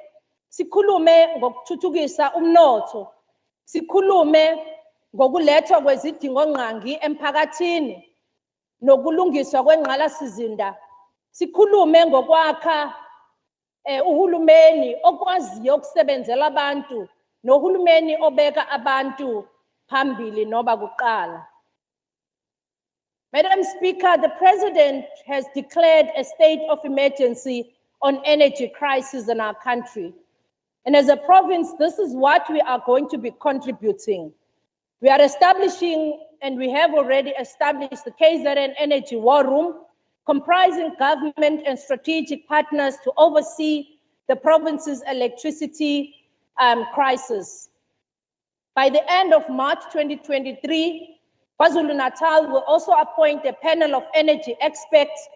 [SPEAKER 6] Sikhulume ngokuthuthukisa umnotho. Sikhulume ngokulethwa kwezidingo nqangi emphakathini nokulungiswa kwengqalasizinda. Sikhulume ngokwakha uhulumeni okwaziyo ukusebenzela abantu nohulumeni obeka abantu phambili noba kuqala. Madam Speaker, the President has declared a state of emergency on energy crisis in our country. And as a province, this is what we are going to be contributing. We are establishing, and we have already established, the KZN Energy War Room, comprising government and strategic partners to oversee the province's electricity crisis. By the end of March 2023, KwaZulu-Natal will also appoint a panel of energy experts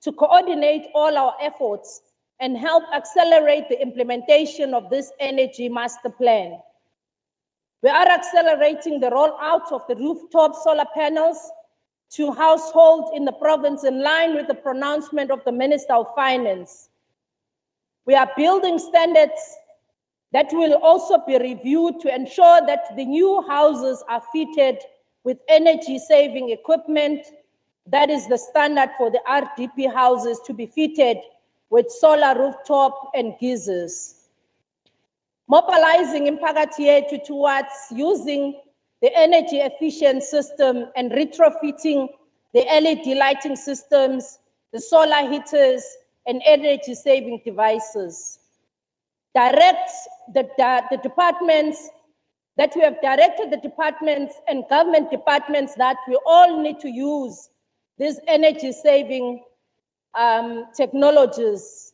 [SPEAKER 6] to coordinate all our efforts and help accelerate the implementation of this energy master plan. We are accelerating the rollout of the rooftop solar panels to households in the province in line with the pronouncement of the Minister of Finance. We are building standards that will also be reviewed to ensure that the new houses are fitted with energy-saving equipment. That is the standard for the RDP houses to be fitted with solar rooftop and geysers. Mobilizing imiphakathi yethu towards using the energy efficient system and retrofitting the LED lighting systems, the solar heaters, and energy saving devices. Direct the departments that we have directed the departments and government departments that we all need to use these energy saving technologies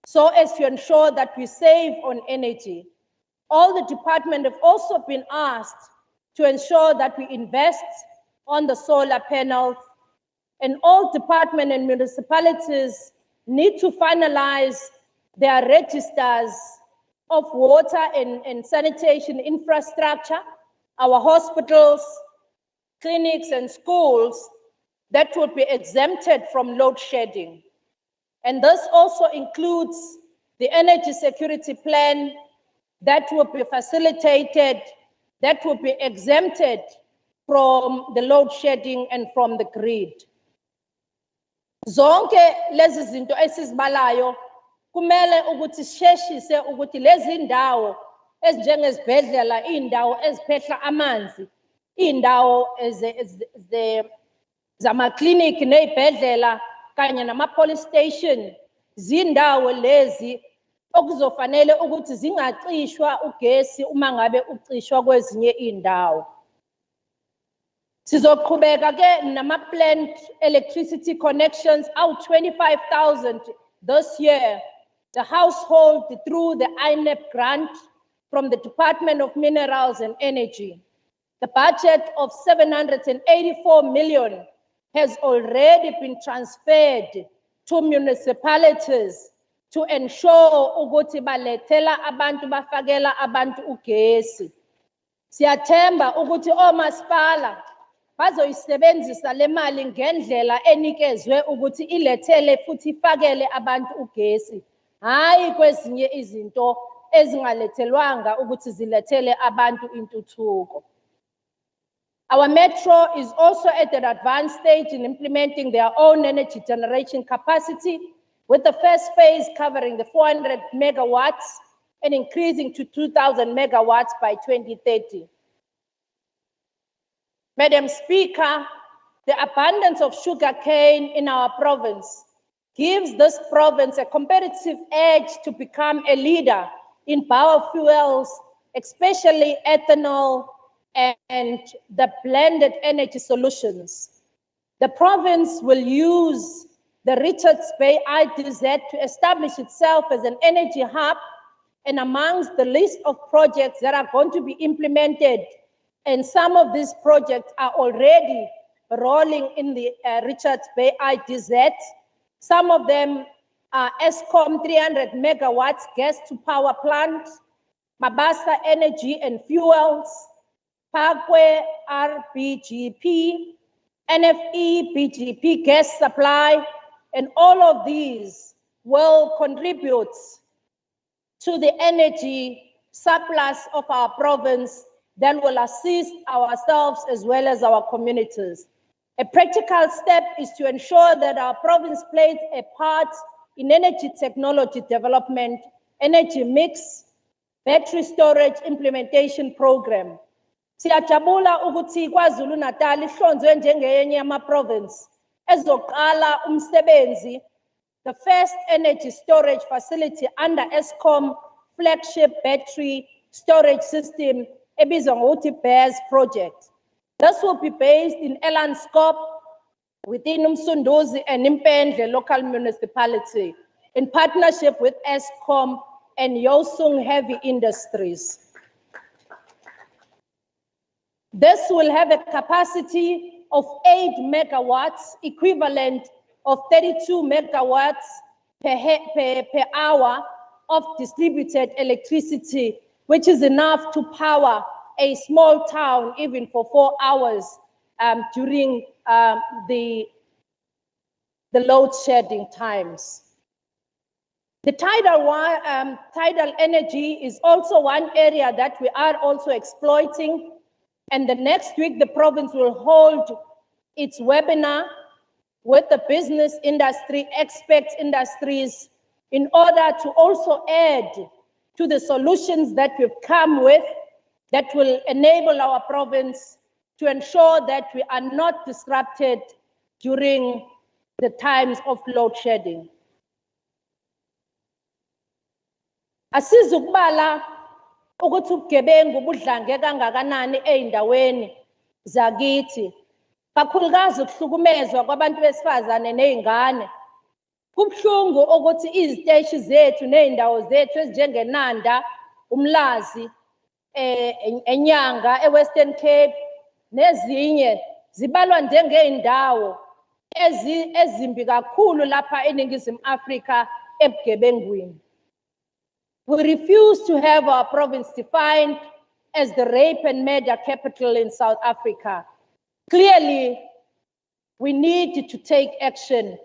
[SPEAKER 6] so as to ensure that we save on energy. All the departments have also been asked to ensure that we invest on the solar panels, and all departments and municipalities need to finalize their registers of water and sanitation infrastructure, our hospitals, clinics, and schools that would be exempted from load shedding. And this also includes the energy security plan that will be facilitated, that will be exempted from the load shedding and from the grid. Zonke lezi zinto esizibalayo kumele ukuthi sisheshise ukuthi lezi ndawo ezinjengezibhedlela, indawo eziphehla amanzi, indawo zamakliniki nezibhedlela kanye nama-police station, zindawo lezi okuzofanele ukuthi zingacishwa ugesi uma ngabe ucishwa kwezinye indawo. Sizoqhubeka ke nama-planned electricity connections out 25,000 this year. The household through the INEP grant from the Department of Minerals and Energy. The budget of 784 million has already been transferred to municipalities to ensure ukuthi balethela abantu bafakela abantu ugesi. Siyathemba ukuthi omasipala bazoyisebenzisa le mali ngendlela enikezwe ukuthi ilethele futhi ifakele abantu ugesi, hayi kwezinye izinto ezingalethelwanga ukuthi zilethele abantu intuthuko. Our metro is also at an advanced stage in implementing their own energy generation capacity, with the first phase covering the 400 megawatts and increasing to 2,000 megawatts by 2030. Madam Speaker, the abundance of sugarcane in our province gives this province a competitive edge to become a leader in biofuels, especially ethanol and the blended energy solutions. The province will use the Richards Bay IDZ to establish itself as an energy hub, and amongst the list of projects that are going to be implemented, and some of these projects are already rolling in the Richards Bay IDZ. Some of them are ESCOM 300 megawatts gas to power plant, Mabasa Energy and Fuels, Parkway RBGP, NFE BGP gas supply, and all of these will contribute to the energy surplus of our province that will assist ourselves as well as our communities. A practical step is to ensure that our province plays a part in energy technology development, energy mix, battery storage implementation program. Siyajabula ukuthi KwaZulu-Natal ihlonzwe njengenye yama-province ezoqala umsebenzi, the first energy storage facility under ESCOM flagship battery storage system ebizwa ngokuthi BEARS project. This will be based in Elandscorp within Umsunduzi and Impendle local municipality in partnership with Eskom and Yosung Heavy Industries. This will have a capacity of 8 megawatts, equivalent of 32 megawatts per hour of distributed electricity, which is enough to power a small town even for 4 hours during the load shedding times. The tidal energy is also one area that we are also exploiting. And the next week, the province will hold its webinar with the business industry, expert industries, in order to also add to the solutions that we've come with that will enable our province to ensure that we are not disrupted during the times of load shedding. Asizukubala ukuthi ubugebengu budlange kangakanani ey'ndaweni zakithi, kakhulukazi ukuhlukumezwa kwabantu besifazane ney'ngane. Kubuhlungu ukuthi iziteshi zethu ney'ndawo zethu ezinjengeNanda, uMlazi, eNyanga, eWestern Cape nezinye zibalwa njengey'ndawo ezimbi kakhulu lapha eNingizimu Afrika ebugebengwini. We refuse to have our province defined as the rape and murder capital in South Africa. Clearly, we need to take action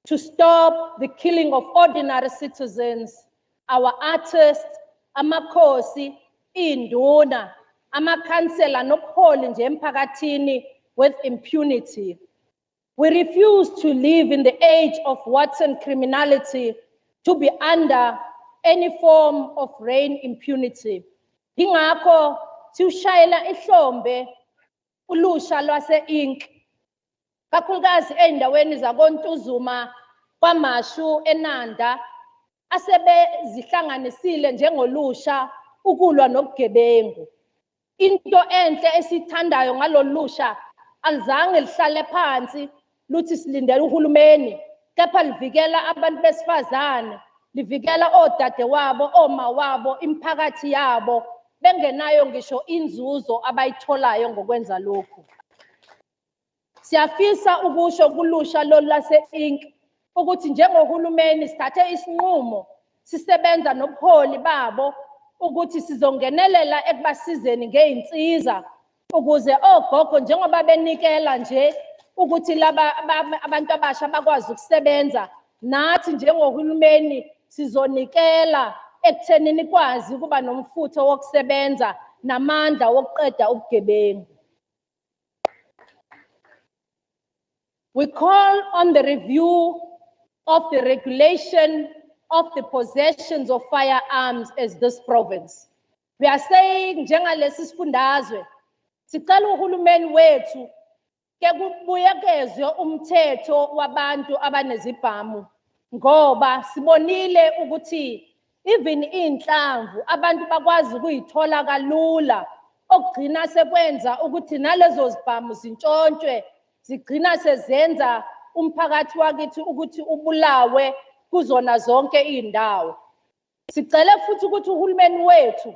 [SPEAKER 6] to stop the killing of ordinary citizens, our artists, amakhosi, induna, amakhansela nobuholi nje emphakathini with impunity. We refuse to live in the age of Watson criminality to be under any form of reign impunity. Ingakho siushayela ihlombe ulusha lwase-Inc. Kakhulukazi ey'ndaweni zakoNtuzuma, kwaMashu, eNanda, asebezihlanganisile njengolusha ukulwa nobugebengu. Into enhle esithandayo ngalolusha alizange lihlale phansi luthi silindele uhulumeni, kepha livikela abantu besifazane, livikela odade wabo, oma wabo, imiphakathi yabo, bengenayo ngisho inzuzo abayitholayo ngokwenza lokhu. Siyafisa ukusho kulusha lolu lase-Inc. ukuthi njengohulumeni sithathe isinqumo, sisebenza nobuholi babo ukuthi sizongenelela ekubasizeni ngey'nsiza ukuze ogogo njengoba benikela nje ukuthi laba abantu abasha bakwazi ukusebenza, nathi njengohulumeni sizonikela ekuthenini kwazi ukuba nomfutho wokusebenza namandla wokuqeda ubugebengu. We call on the review of the regulation of the possessions of firearms as this province. We are saying njengalesi sifundazwe sicela uhulumeni wethu ke kubuyekezwe umthetho wabantu abanezibhamu, ngoba sibonile ukuthi even inhlamvu abantu bakwazi ukuyithola kalula, okugcina sekwenza ukuthi nalezo zibhamu zintshontshwe, zigcina sezenza umphakathi wakithi ukuthi ubulawe kuzona zonke iy'ndawo. Sicele futhi ukuthi uhulumeni wethu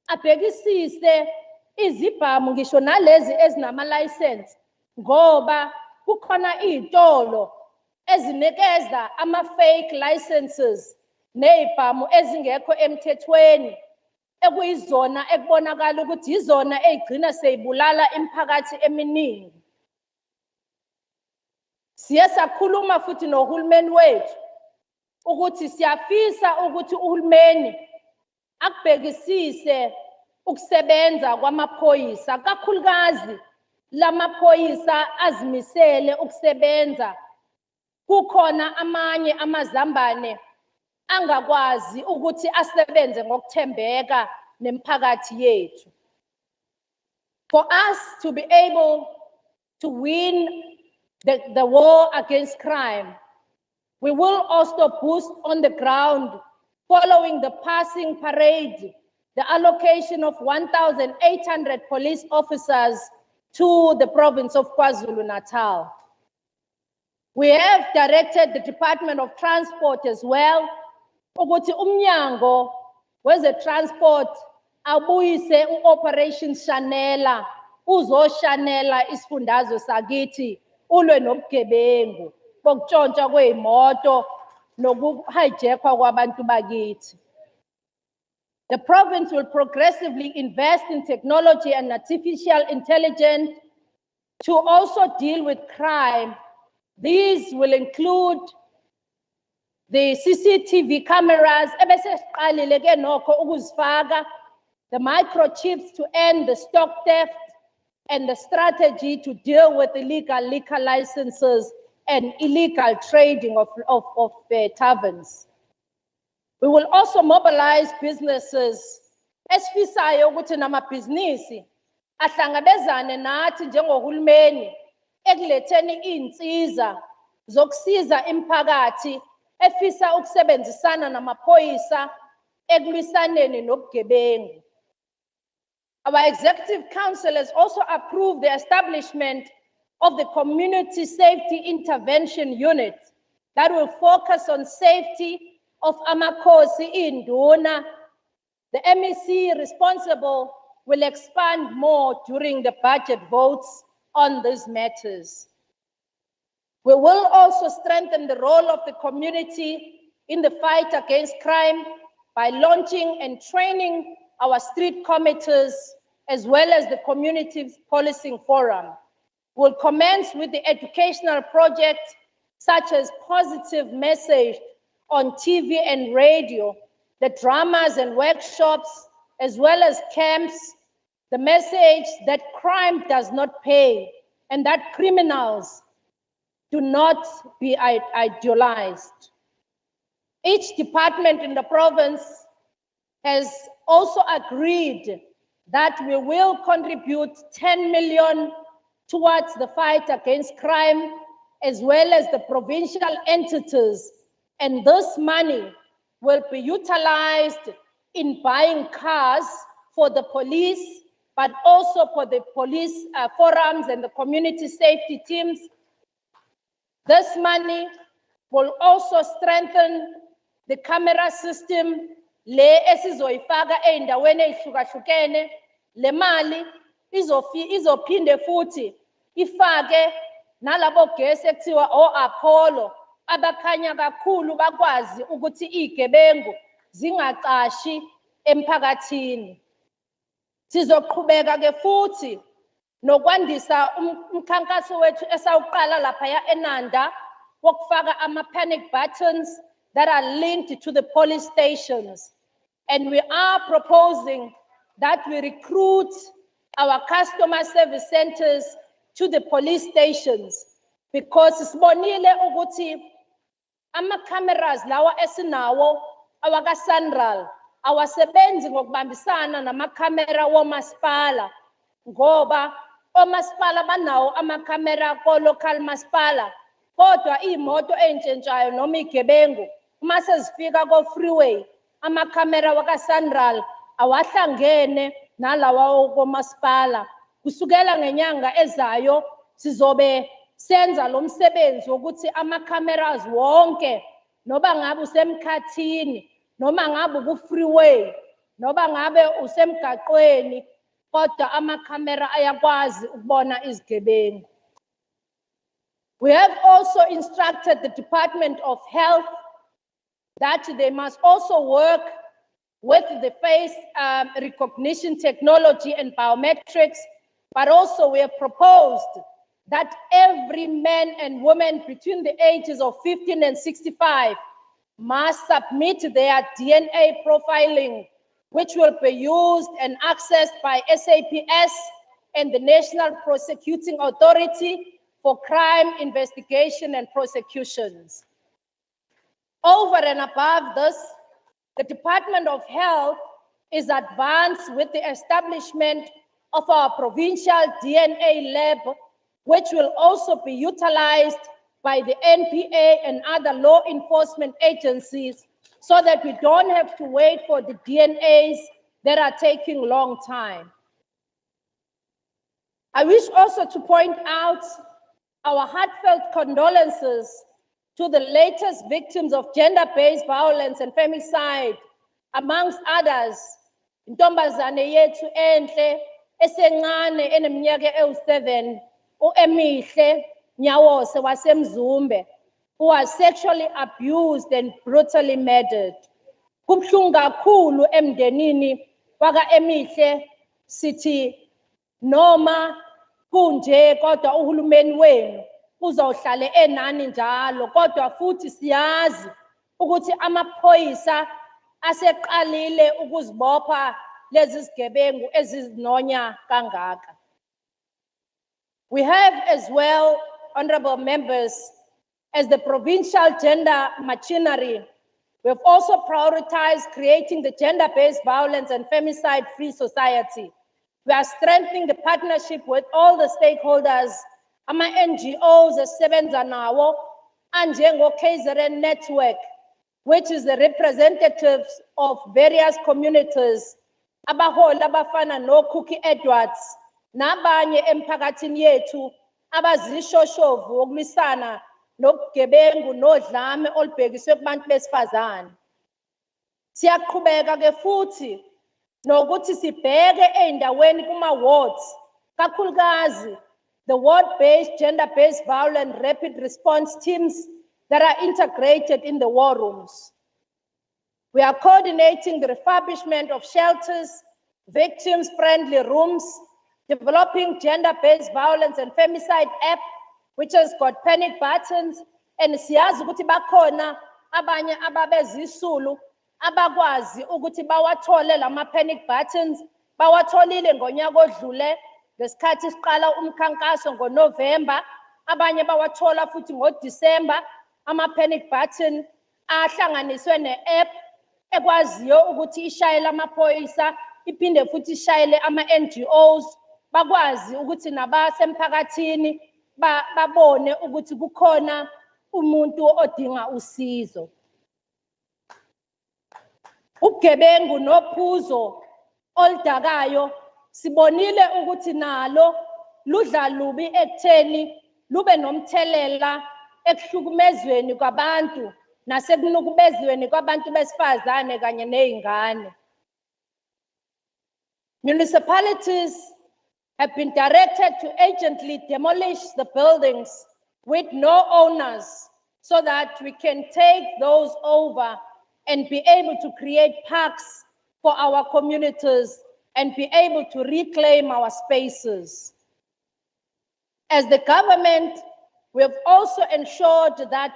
[SPEAKER 6] abhekisise izibhamu ngisho nalezi ezinama-license, ngoba kukhona iy'tolo ezinikeza ama-fake licenses ney'bhamu ezingekho emthethweni, ekuyizona ekubonakala ukuthi yizona ey'gcina sey'bulala imiphakathi eminingi. Siye sakhuluma futhi nohulumeni wethu ukuthi siyafisa ukuthi uhulumeni akubhekisise ukusebenza kwamaphoyisa, kakhulukazi lamaphoyisa azimisele ukusebenza. Kukhona amanye amazambane angakwazi ukuthi asebenze ngokuthembeka nemiphakathi yethu. For us to be able to win the war against crime, we will also boost on the ground following the passing parade, the allocation of 1,800 police officers to the province of KwaZulu-Natal. We have directed the Department of Transport as well, ukuthi umnyango weze transport abuyise u-Operation Shanela, uzoshanela isifundazwe sakithi, ulwe nobugebengu, bokutshontsha kweyimoto, nokuhijackwa kwabantu bakithi. The province will progressively invest in technology and artificial intelligence to also deal with crime. These will include the CCTV cameras, the microchips to end the stock theft, and the strategy to deal with illegal liquor licenses and illegal trading of taverns. We will also mobilize businesses esifisayo ukuthi namabhizinisi ahlangabezane nathi njengohulumeni ekuletheni insiza zokusiza imphakathi efisa ukusebenzisana namaphoyisa ekulwisaneni nobugebengu. Our Executive Council has also approved the establishment of the Community Safety Intervention Unit that will focus on safety of Amakosi Induna. The MEC responsible will expand more during the budget votes on these matters. We will also strengthen the role of the community in the fight against crime by launching and training our street committees as well as the community policing forum. We'll commence with the educational projects such as positive message on TV and radio, the dramas and workshops, as well as camps, the message that crime does not pay and that criminals do not be idealized. Each department in the province has also agreed that we will contribute 10 million towards the fight against crime, as well as the provincial entities. And this money will be utilized in buying cars for the police, but also for the police forums and the community safety teams. This money will also strengthen the camera system. Le esizoyifaka ey'ndaweni ey'hlukahlukene, le mali izophinde futhi ifake nalabo gesi ekuthiwa o-Apollo abakhanya kakhulu bakwazi ukuthi iy'gebengu zingacashi emphakathini. Sizoqhubeka ke futhi nokwandisa umkhankaso wethu esawuqala laphaya eNanda wokufaka ama-panic buttons that are linked to the police stations. And we are proposing that we recruit our customer service centers to the police stations, because sibonile ukuthi ama-cameras lawa esinawo awaka-Sanral awasebenzi ngokubambisana nama-camera womasipala, ngoba omasipala banawo ama-camera ko-local masipala, kodwa iy'moto ey'ntshentshayo noma iy'gebengu uma sezifika ko-freeway ama-camera waka-Sanral awahlangene nalawa komasipala. Kusukela ngenyanga ezayo sizobe senza lo msebenzi wokuthi ama-cameras wonke, noba ngabe usemkhathini, noma ngabe ku-freeway, noba ngabe usemgaqweni, kodwa ama-camera ayakwazi ukubona izigebengu. We have also instructed the Department of Health that they must also work with the face recognition technology and biometrics, but also we have proposed that every man and woman between the ages of 15 and 65 must submit their DNA profiling, which will be used and accessed by SAPS and the National Prosecuting Authority for crime investigation and prosecutions. Over and above this, the Department of Health is advanced with the establishment of our provincial DNA lab, which will also be utilized by the NPA and other law enforcement agencies, so that we don't have to wait for the DNAs that are taking a long time. I wish also to point out our heartfelt condolences to the latest victims of gender-based violence and femicide, amongst others, intombazane yethu enhle esencane eneminyaka ewu-7, uEmihle Nyawose waseMzumbe, who was sexually abused and brutally murdered. Kubuhlungu kakhulu emndenini wakaEmihle, sithi noma kunje kodwa uhulumeni wenu uzohlale enani njalo, kodwa futhi siyazi ukuthi amaphoyisa aseqalile ukuzibopha lezi zigebengu ezizinonya kangaka. We have as well, honorable members, as the provincial gender machinery, we have also prioritized creating the gender-based violence and femicide-free society. We are strengthening the partnership with all the stakeholders, ama-NGOs esebenza nawo, anjengo-KZN Network, which is the representatives of various communities, abaholi abafana no-Cookie Edwards, nabanye emphakathini yethu abazishoshovu wokulwisana nobugebengu nodlame olubhekiswe kubantu besifazane. Siyaqhubeka ke futhi nokuthi sibheke ey'ndaweni kuma-wards, kakhulukazi the ward-based gender-based violence rapid response teams that are integrated in the war rooms. We are coordinating the refurbishment of shelters, victims-friendly rooms, developing gender-based violence and femicide app, which has got panic buttons, and siyazi ukuthi bakhona abanye ababezisulu abakwazi ukuthi bawathole lama panic buttons, bawatholile ngonyaka odlule ngesikhathi siqala umkhankaso ngoNovember, abanye bawathola futhi ngoDisember. Ama panic button ahlanganiswe ne-app ekwaziyo ukuthi ishayele amaphoyisa, iphinde futhi ishayele ama-NGOs, bakwazi ukuthi nabasemphakathini babone ukuthi kukhona umuntu odinga usizo. Ubugebengu nophuzo oludakayo sibonile ukuthi nalo ludla lubi ekutheni lube nomthelela ekuhlukumezweni kwabantu nasekunukubezweni kwabantu besifazane kanye ney'ngane. Municipalities have been directed to urgently demolish the buildings with no owners so that we can take those over and be able to create parks for our communities and be able to reclaim our spaces. As the government, we have also ensured that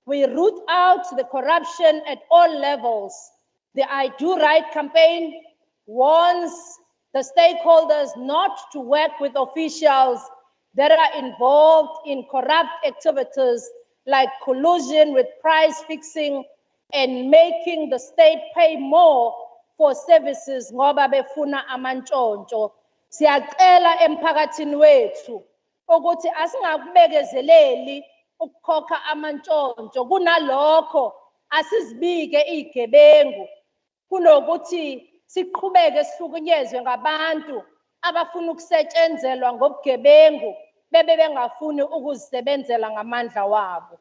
[SPEAKER 6] we root out the corruption at all levels. The I Do Right campaign warns the stakeholders not to work with officials that are involved in corrupt activities like collusion with price fixing and making the state pay more for services ngoba befuna amantshontsho. Siyacela emphakathini wethu ukuthi asingakubekezeleli ukukhokha amantshontsho, kunalokho asizibike igebengu kunokuthi siqhubeke sihlukunyezwe ngabantu abafuna ukusetshenzelwa ngobugebengu bebe bengafuni ukuzisebenzela ngamandla wabo.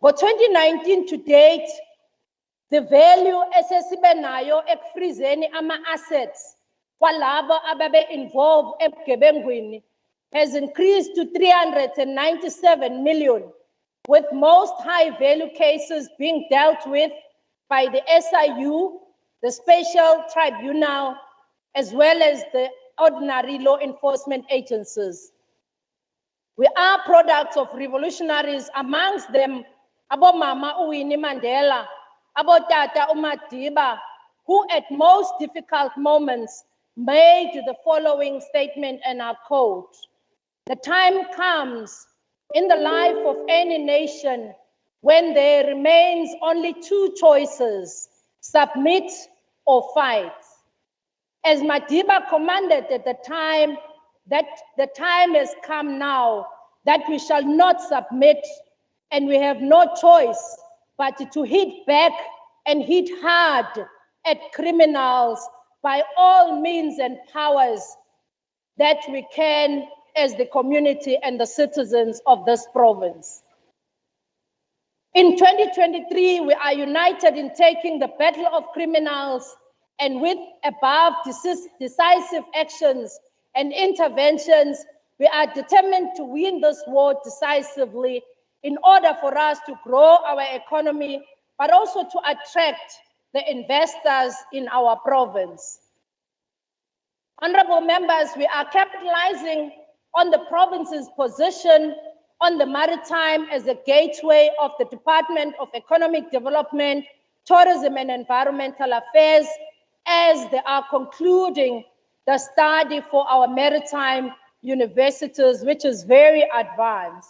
[SPEAKER 6] Ngo-2019 to date, the value esesibe nayo ekufrizeni ama-assets kwalabo ababe involved ebugebengwini has increased to 397 million, with most high-value cases being dealt with by the SIU, the Special Tribunal, as well as the ordinary law enforcement agencies. We are products of revolutionaries, amongst them Abomama Winnie Mandela, Abotata Umadiba, who at most difficult moments made the following statement, and I quote: "The time comes in the life of any nation when there remains only two choices, submit or fight." As Madiba commanded at the time, that the time has come now that we shall not submit, and we have no choice but to hit back and hit hard at criminals by all means and powers that we can as the community and the citizens of this province. In 2023, we are united in taking the battle of criminals, and with above decisive actions and interventions, we are determined to win this war decisively in order for us to grow our economy, but also to attract the investors in our province. Honorable members, we are capitalizing on the province's position on the maritime as a gateway of the Department of Economic Development, Tourism and Environmental Affairs, as they are concluding the study for our maritime universities, which is very advanced.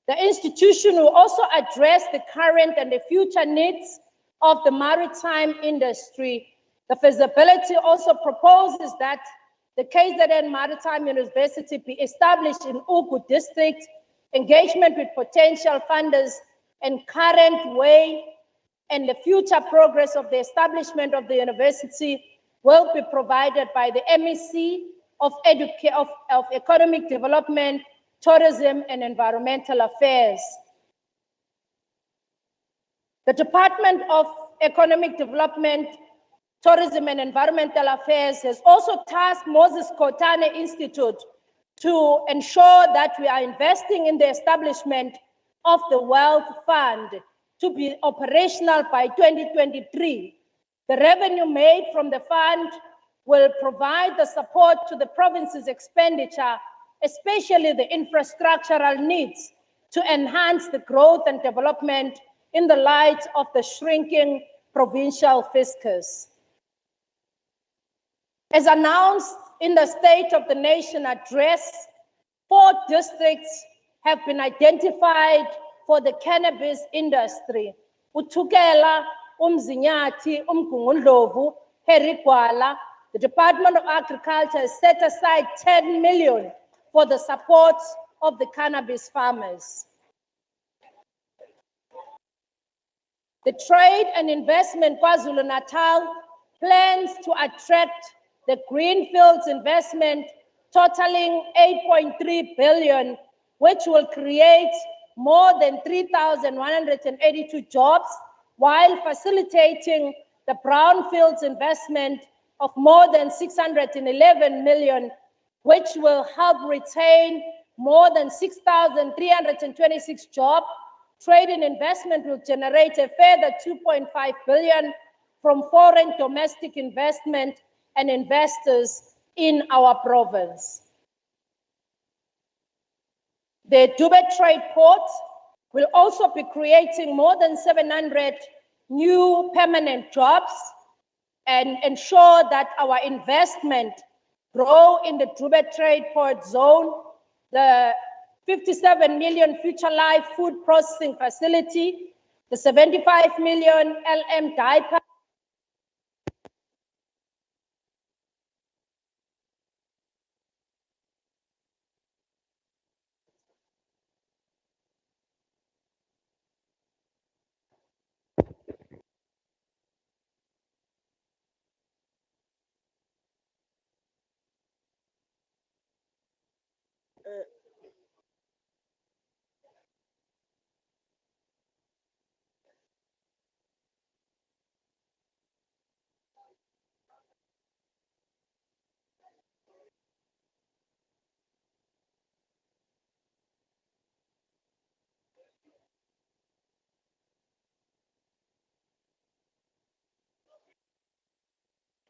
[SPEAKER 6] The institution will also address the current and the future needs of the maritime industry. The feasibility also proposes that the KZN Maritime University be established in Ugu District, engagement with potential funders, and current way and the future progress of the establishment of the university will be provided by the MEC of Economic Development, Tourism and Environmental Affairs. The Department of Economic Development, Tourism and Environmental Affairs has also tasked Moses Kotane Institute to ensure that we are investing in the establishment of the Wealth Fund to be operational by 2023. The revenue made from the fund will provide the support to the province's expenditure, especially the infrastructural needs, to enhance the growth and development in the light of the shrinking provincial fiscus. As announced in the State of the Nation address, 4 districts have been identified for the cannabis industry. Uthukela, Umzinyathi, Umgungundlovu, Herigwala. The Department of Agriculture has set aside 10 million for the support of the cannabis farmers. The Trade and Investment KwaZulu-Natal plans to attract the greenfields investment totaling 8.3 billion, which will create more than 3,182 jobs, while facilitating the brownfields investment of more than 611 million, which will help retain more than 6,326 jobs. Trade and investment will generate a further 2.5 billion from foreign domestic investment and investors in our province. The Dube Trade Port will also be creating more than 700 new permanent jobs and ensure that our investment grow in the Dube Trade Port zone. The 57 million Future Life food processing facility, the 75 million LM diaper,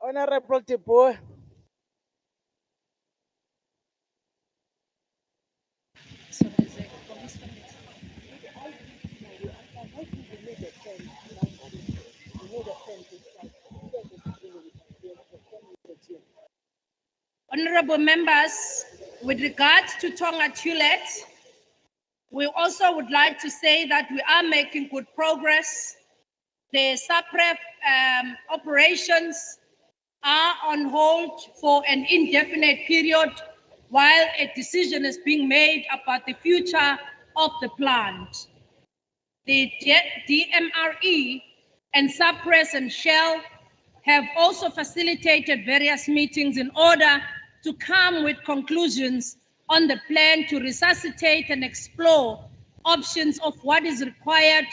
[SPEAKER 2] Honorable Tibu.
[SPEAKER 6] Honorable members, with regards to Tonga Tulet, we also would like to say that we are making good progress. The SAPREF operations are on hold for an indefinite period while a decision is being made about the future of the plant. The DMRE and SAPRES and Shell have also facilitated various meetings in order to come with conclusions
[SPEAKER 12] on the plan to resuscitate and explore options of what is required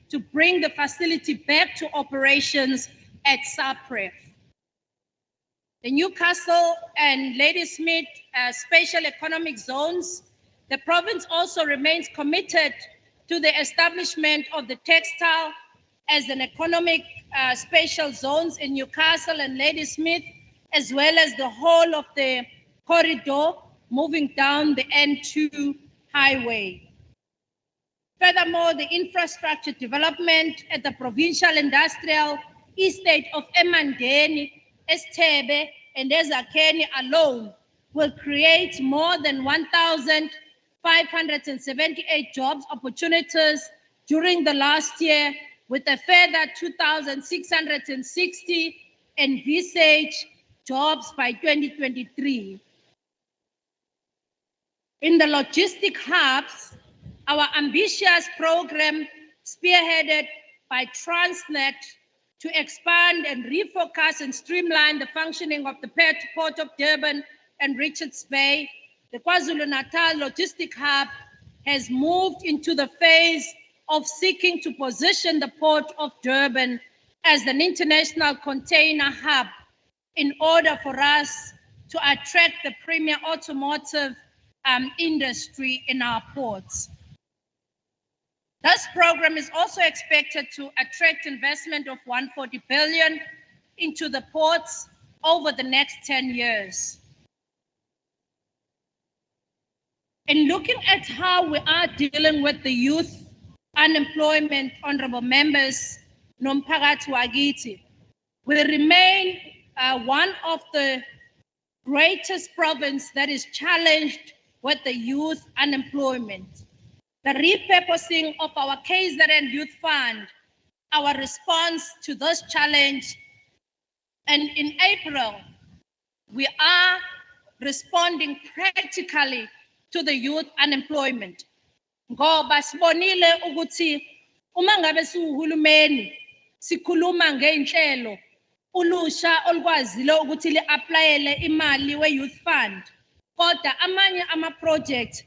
[SPEAKER 12] to bring the facility back to operations at SAPREF. The Newcastle and Ladysmith Special Economic Zones, the province also remains committed to the establishment of the textile as an economic special zones in Newcastle and Ladysmith, as well as the whole of the corridor moving down the N2 highway. Furthermore, the infrastructure development at the provincial industrial estate of Emandeni, Esthebe, and Ezakheni alone will create more than 1,578 jobs opportunities during the last year, with a further 2,660 envisaged jobs by 2023. In the logistic hubs, our ambitious program, spearheaded by Transnet, to expand and refocus and streamline the functioning of the Port of Durban and Richards Bay, the KwaZulu-Natal logistic hub has moved into the phase of seeking to position the Port of Durban as an international container hub in order for us to attract the premier automotive industry in our ports. This program is also expected to attract investment of 140 billion into the ports over the next 10 years. In looking at how we are dealing with the youth unemployment, honorable members, nomphakathi wakithi, we remain one of the greatest province that is challenged with the youth unemployment. The repurposing of our KZN Youth Fund, our response to this challenge, and in April, we are responding practically to the youth unemployment. Ngoba sibonile ukuthi uma ngabe siwuhulumeni sikhuluma ngeinhlelo ulusha olkwazile ukuthi li-applyele imali we-youth fund, kodwa amanye ama-project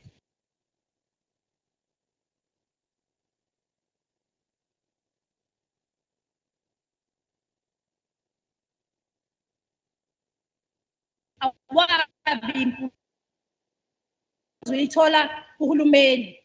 [SPEAKER 12] uyithola uhulumeni.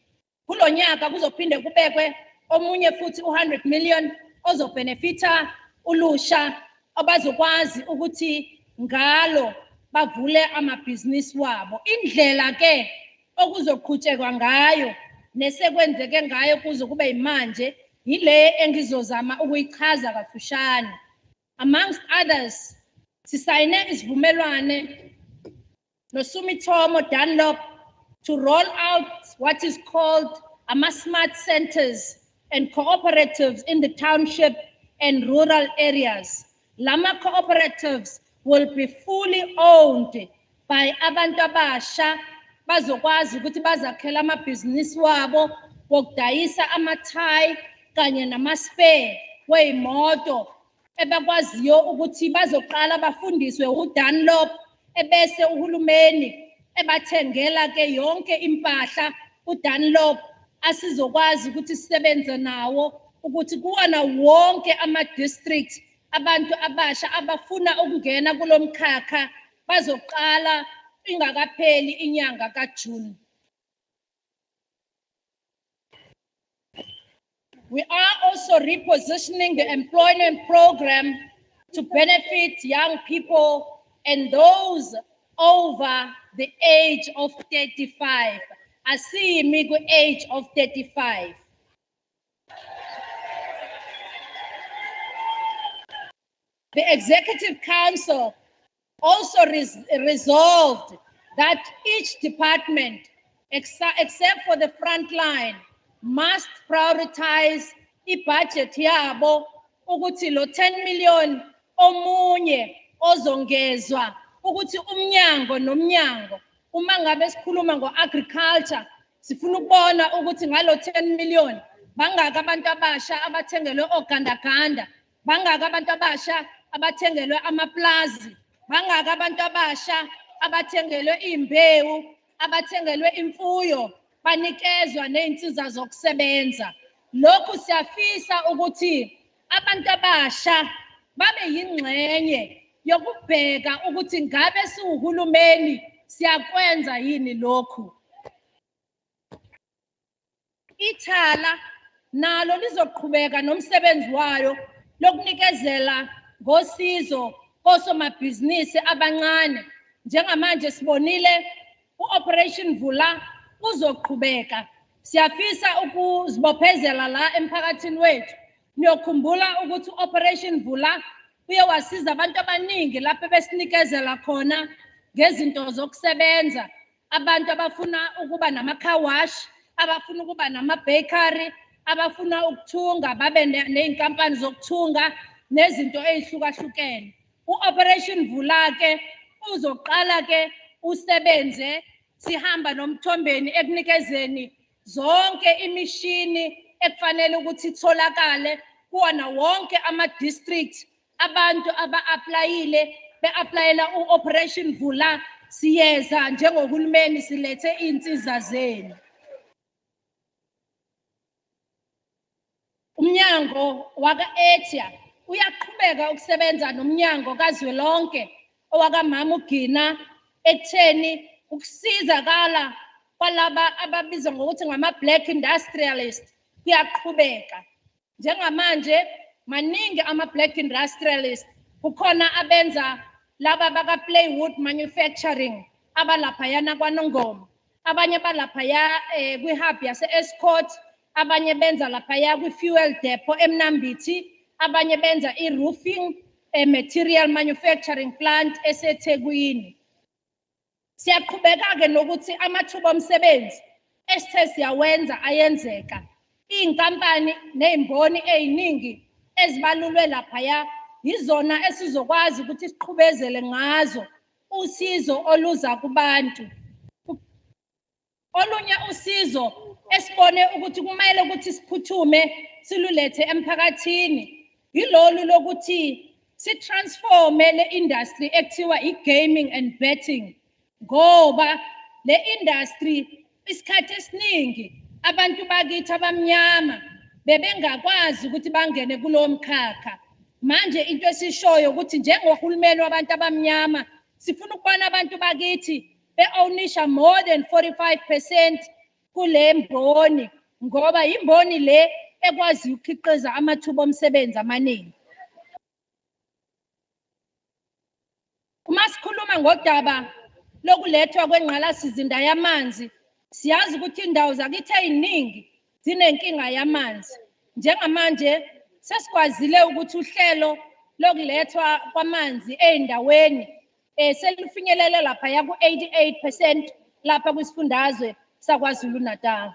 [SPEAKER 12] Kulo nyaka kuzophinde kubekwe omunye futhi 100 million ozobenefita ulusha abazokwazi ukuthi ngalo bavule amabhizinisi wabo. Indlela ke okuzoqhutshekwa ngayo nesekwenzeke ngayo kuze kube imanje yile engizozama ukuyichaza kafushane. Amongst others, sisayine isivumelwane noSumitomo Dunlop to roll out what is called smart centers and cooperatives in the township and rural areas. Lama cooperatives will be fully owned by abantu abasha bazokwazi ukuthi bazakhela amabhizinisi wabo wokudayisa amathayi kanye nama-spare wey'moto ebakwaziyo ukuthi bazoqala bafundiswe uDunlop ebese uhulumeni ebathengela ke yonke impahla uDunlop asizokwazi ukuthi sisebenze nawo ukuthi kuwona wonke ama-district abantu abasha abafuna ukungena kulo mkhakha bazoqala ingakapheli inyanga kaJune. We are also repositioning the employment program to benefit young people and those over the age of 35. I see me go age of 35. The Executive Council also resolved that each department, except for the front line, must prioritize i-budget yabo ukuthi lo 10 million omunye ozongezwa ukuthi umnyango nomnyango uma ngabe sikhuluma ngo-agriculture sifuna ukubona ukuthi ngalo 10 million bangaka abantu abasha abathengelwe ogandaganda, bangaka abantu abasha abathengelwe amaplazi, bangaka abantu abasha abathengelwe imbewu, abathengelwe imfuyo banikezwa neinsiza zokusebenza. Lokhu siyafisa ukuthi abantu abasha babe yingxenye yokubheka ukuthi ngabe siwuhulumeni siyakwenza yini lokhu. Ithala nalo lizoqhubeka nomsebenzi wayo lokunikezela ngosizo kosomabhizinisi abancane. Njengamanje sibonile u-Operation Vula uzoqhubeka. Siyafisa ukuzibophezela la emphakathini wethu. Niyokhumbula ukuthi u-Operation Vula uyewasiza abantu abaningi lapho besinikezela khona ngezinto zokusebenza. Abantu abafuna ukuba nama-car wash, abafuna ukuba nama-bakery, abafuna ukuthunga babe ney'nkampani zokuthunga nezinto ey'hlukahlukene. U-Operation Vula ke uzoqala ke usebenze sihamba nomthombeni ekunikezeni zonke imishini ekufanele ukuthi itholakale kuwona wonke ama-district. Abantu aba-aplayile be-aplayela u-Operation Vula siyeza njengohulumeni silethe iy'nsiza zenu. Umnyango waka-Etia uyaqhubeka ukusebenza nomnyango kazwelonke owakamama uGina ekutheni ukusizakala kwalaba ababizwa ngokuthi ngama-black industrialist kuyaqhubeka. Njengamanje maningi ama-black industrialist, kukhona abenza laba baka-plywood manufacturing abalaphayana kwaNongoma, abanye balaphaya kwi-hub yase-Escort, abanye benza laphaya kwi-fuel depot eMnambithi, abanye benza i-roofing material manufacturing plant eseThekwini. Siyaqhubeka-ke nokuthi amathuba omsebenzi esithe siyawenza ayenzeka. Iy'nkampani ney'mboni ey'ningi ezibalulwe laphaya yizona esizokwazi ukuthi siqhubezele ngazo usizo oluza kubantu. Olunye usizo esibone ukuthi kumele ukuthi siphuthume silulethe emphakathini yilolu lokuthi sitransforme le industry ekuthiwa i-gaming and betting, ngoba le industry isikhathi esiningi abantu bakithi abamnyama bebengakwazi ukuthi bangene kulowo mkhakha. Manje into esishoyo ukuthi njengohulumeni wabantu abamnyama sifuna ukubona abantu bakithi be-ownisha more than 45% kule mboni, ngoba imboni le ekwazi ukukhiqiza amathuba omsebenzi amaningi. Uma sikhuluma ngodaba lokulethwa kwengqalasizinda yamanzi, siyazi ukuthi indawo zakithi eziningi zinenkinga yamanzi. Njengamanje sesikwazile ukuthi uhlelo lokulethwa kwamanzi ey'ndaweni selifinyelele lapha ku-88% lapha kwisifundazwe saKwaZulu-Natal.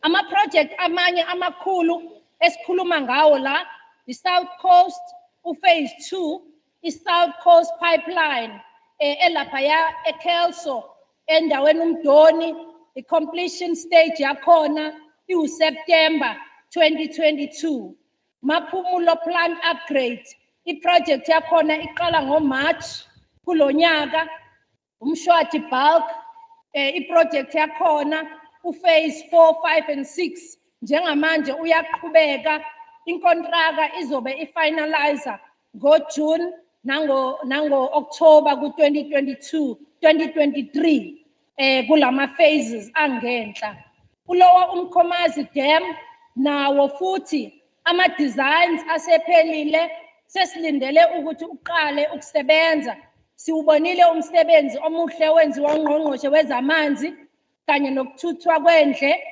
[SPEAKER 12] Ama-project amanye amakhulu esikhuluma ngawo la, i-South Coast, uphase 2, i-South Coast Pipeline, elaphaya eKelso, endaweni uMdoni, i-completion stage yakhona iwu-September 2022. Maphumulo plant upgrade, i-project yakhona iqala ngoMarch kulo nyaka. Umshwathi bulk, i-project yakhona uphase 4, 5 and 6 njengamanje uyaqhubeka. Inkontraka izobe ifinalizer ngoJune nango-October ku-2023 kulama phases angenhla. Kulowa uMkhomazi Dam nawo futhi ama-designs asephelile, sesilindele ukuthi uqale ukusebenza. Siwubonile umsebenzi omuhle wenziwa uNgqongqoshe wezamanzi kanye nokuthuthwa kwendle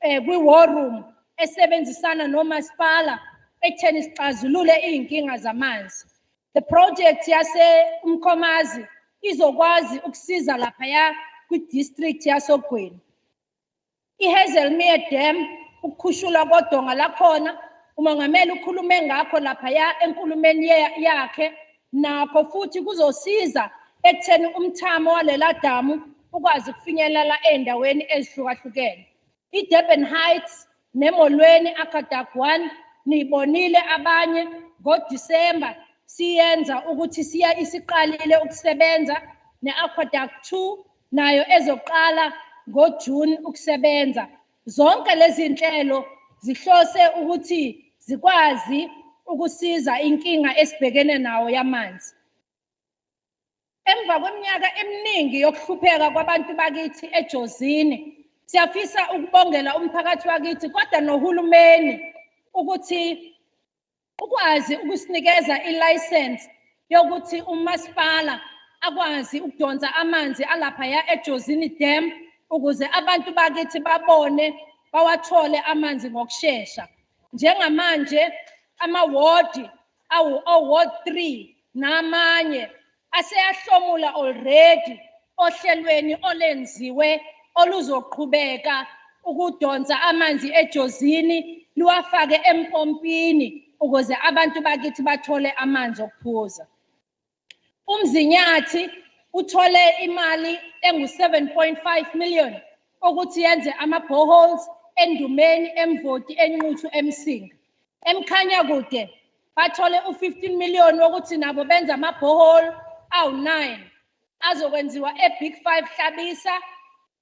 [SPEAKER 12] kwi-war room esebenzisana nomasipala ekutheni sixazulule iy'nkinga zamanzi. The project yase uMkhomazi izokwazi ukusiza laphaya kwi-district yasoGwini. I-Hazelmere Dam, ukukhushulwa kodonga lakhona, umongameli ukhulume ngakho laphaya enkulumeni yakhe, nakho futhi kuzosiza ekutheni umthamo walela damu ukwazi ukufinyelela ey'ndaweni ezihlukahlukene. I-Durban Heights neMolweni Aqueduct 1 niyibonile abanye ngoDisemba siyenza ukuthi isiqalile ukusebenza, ne-Aqueduct 2 nayo ezoqala ngoJune ukusebenza. Zonke lezi zinhlelo zihlose ukuthi zikwazi ukusiza inkinga esibhekene nawo yamanzi. Emva kweminyaka eminingi yokuhlupheka kwabantu bakithi eJozini, siyafisa ukubongela umphakathi wakithi kodwa nohulumeni ukuthi ukwazi ukusinikeza ilicense yokuthi umasipala akwazi ukudonsa amanzi alaphaya eJozini Dam ukuze abantu bakithi babone bawathole amanzi ngokusheshsha. Njengamanje amaward Ward 3 namanye aseyahlomula already ohlelweni olenziwe oluzoqhubeka ukudonsa amanzi eJozini luwafake empompini ukuze abantu bakithi bathole amanzi okuphuza. Umzinyathi uthole imali engu-7.5 million ukuthi yenze ama-boreholes eNdumeni, eMvoti, eNquthu, eMsinga. eMkhanyakude bathole u-15 million wokuthi nabo benza ama-borehole awu-9 azokwenziwa eBig 5 Hlabisa,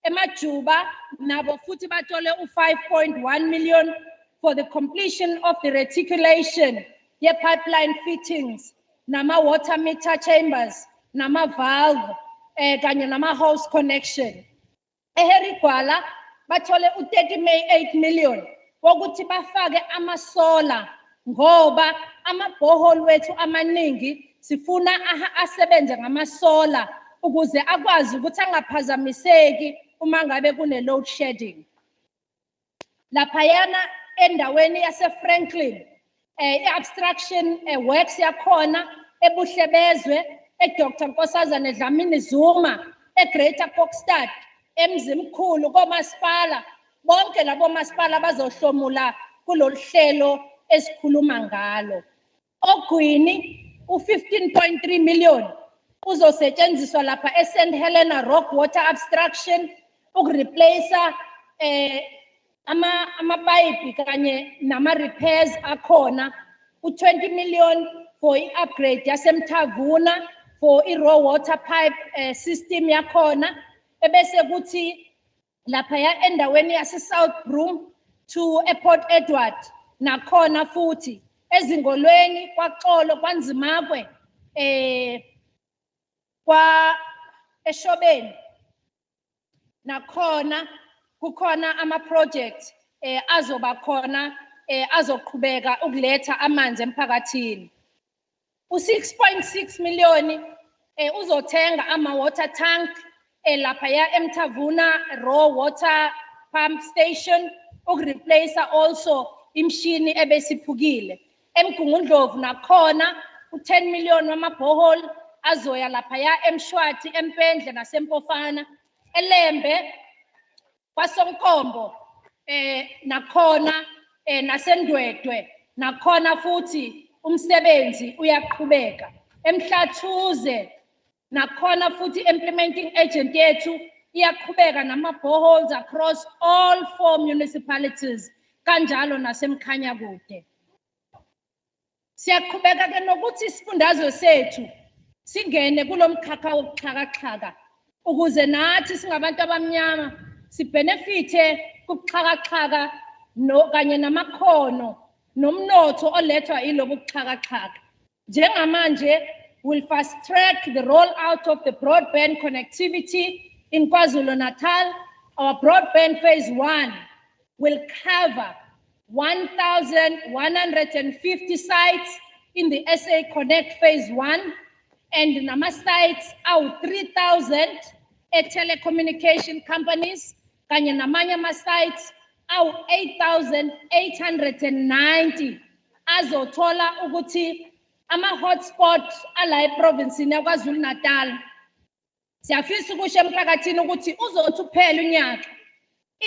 [SPEAKER 12] eMajuba nabo futhi bathole u-5.1 million for the completion of the reticulation ye-pipeline fittings nama-water meter chambers nama-valve kanye nama-hose connection. eHerigwala bathole u-38 million wokuthi bafake amasola ngoba ama-borehole wethu amaningi sifuna asebenze ngamasola ukuze akwazi ukuthi angaphazamiseki uma ngabe kune-load shedding. Laphayana endaweni yase-Franklin i-abstraction works yakhona eBuhlebezwe eDr. Nkosazana Dlamini Zuma eGreater Kokstad eMzimkhulu komasipala bonke labo masipala bazohlomula kulolu hlelo esikhuluma ngalo. Ogwini u-15.3 million uzosetshenziswa lapha eSt Helena Rock Water Abstraction ukureplace amapayipi kanye nama-repairs akhona. U-20 million for i-upgrade yasemthavuna for i-raw water pipe system yakhona. Ebese kuthi laphaya endaweni yase-South Broom to ePort Edward nakhona futhi ezingolweni kwaXolo kwaNzimakwe eShobeni nakhona kukhona ama-project azoba khona azoqhubeka ukuletha amanzi emphakathini. U-6.6 million uzothenga ama-water tank laphaya eMthavuna raw water pump station ukureplace also imshini ebesiphukile. eMgungundlovu nakhona u-10 million wama-borehole azoya laphaya eMshwathi, eMpendle nasempofana. eLembe kwaSonkombo nakhona naseNdwedwe nakhona futhi umsebenzi uyaqhubeka. eMhlathuze nakhona futhi implementing agent yethu iyaqhubeka nama-boreholes across all 4 municipalities kanjalo naseMkhanyakude. Siyaqhubeka ke nokuthi isifundazwe sethu singene kulomkhakha wokuxhakaxhaka ukuze nathi singabantu abamnyama sibhenefithe kubuxhakaxhaka kanye namakhono nomnotho olethwa yilobu buxhakaxhaka. Njengamanje we'll fast track the rollout of the broadband connectivity in KwaZulu-Natal. Our broadband phase 1 will cover 1,150 sites in the SA Connect phase 1 and nama sites out 3,000 telecommunication companies kanye namanye ama sites out 8,890 azothola ukuthi ama-hotspot ala eprovinsini yaKwaZulu-Natal. Siyafisa ukusho emphakathini ukuthi uzothi uphela unyaka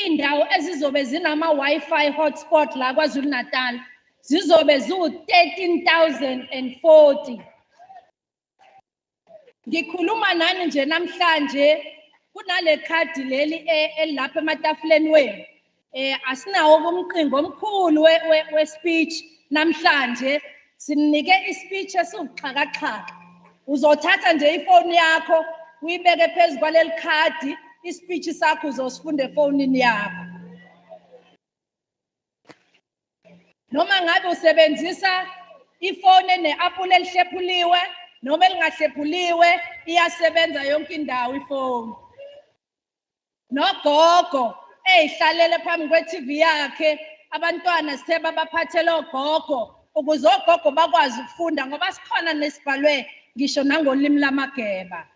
[SPEAKER 12] indawo ezizobe zinama-Wi-Fi hotspot la KwaZulu-Natal zizobe ziwu-13,040. Ngikhuluma nani nje namhlanje kunale khadi leli elapha ematafuleni wenu. Asinawo umqingo omkhulu we-speech namhlanje. Sinike i-speech esiwuxhakaxhaka. Uzothatha nje ifoni yakho uyibeke phezu kwaleli khadi ispeech sakho uzosifunda efonini yakho. Noma ngabe usebenzisa ifoni ene-apula elihlephuliwe noma elingahlephuliwe iyasebenza yonke indawo ifoni. Nogogo eyihlalele phambi kwe-TV yakhe abantwana sithe babaphathele ogogo ukuze ogogo bakwazi ukufunda ngoba sikhona nesibhalwe ngisho nangolimi lamageba.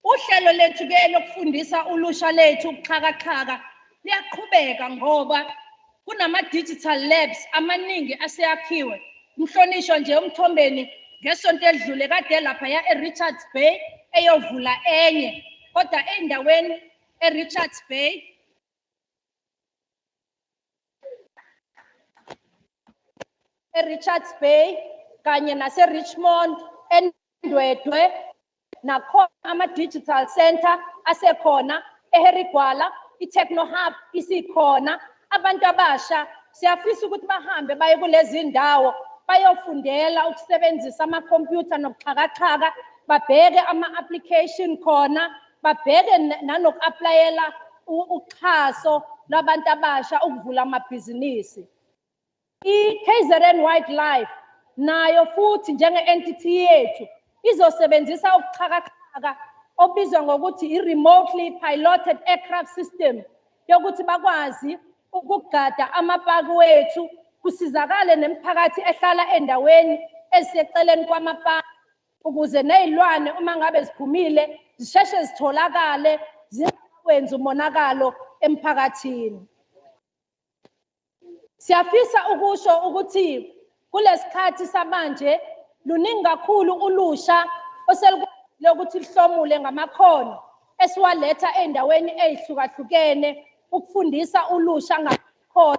[SPEAKER 12] Uhlelo lethu ke lokufundisa ulusha lethu ukuxhakaxhaka liyaqhubeka ngoba kunama-digital labs amaningi aseyakhiwe. Umhlonishwa nje umthombeni ngesonto elidlule kade laphaya e-Richards Bay eyovula enye kodwa endaweni e-Richards Bay kanye nase-Richmond eNdwedwe nakhona ama-digital center asekhona eHerigwala i-Techno Hub isikhona. Abantu abasha siyafisa ukuthi bahambe baye kulezi ndawo bayofundela ukusebenzisa amakhompyutha nokuxhakaxhaka babheke ama-application khona babheke nanoku-aplayela uxhaso lwabantu abasha ukuvula amabhizinisi. I-KZN Wildlife nayo futhi njenge-entity yethu izosebenzisa ukuxhakaxhaka obizwa ngokuthi i-remotely piloted aircraft system yokuthi bakwazi ukugada amapaki wethu kusizakale nemiphakathi ehlala endaweni eziseceleni kwamapaki ukuze nezilwane uma ngabe ziphumile zisheshe zitholakale zingakwenzi umonakalo emphakathini. Siyafisa ukusho ukuthi kulesikhathi samanje luningi kakhulu ulusha oselukwazi ukuthi lihlomule ngamakhono esiwaletha endaweni ezihlukahlukene ukufundisa ulusha ngamakhono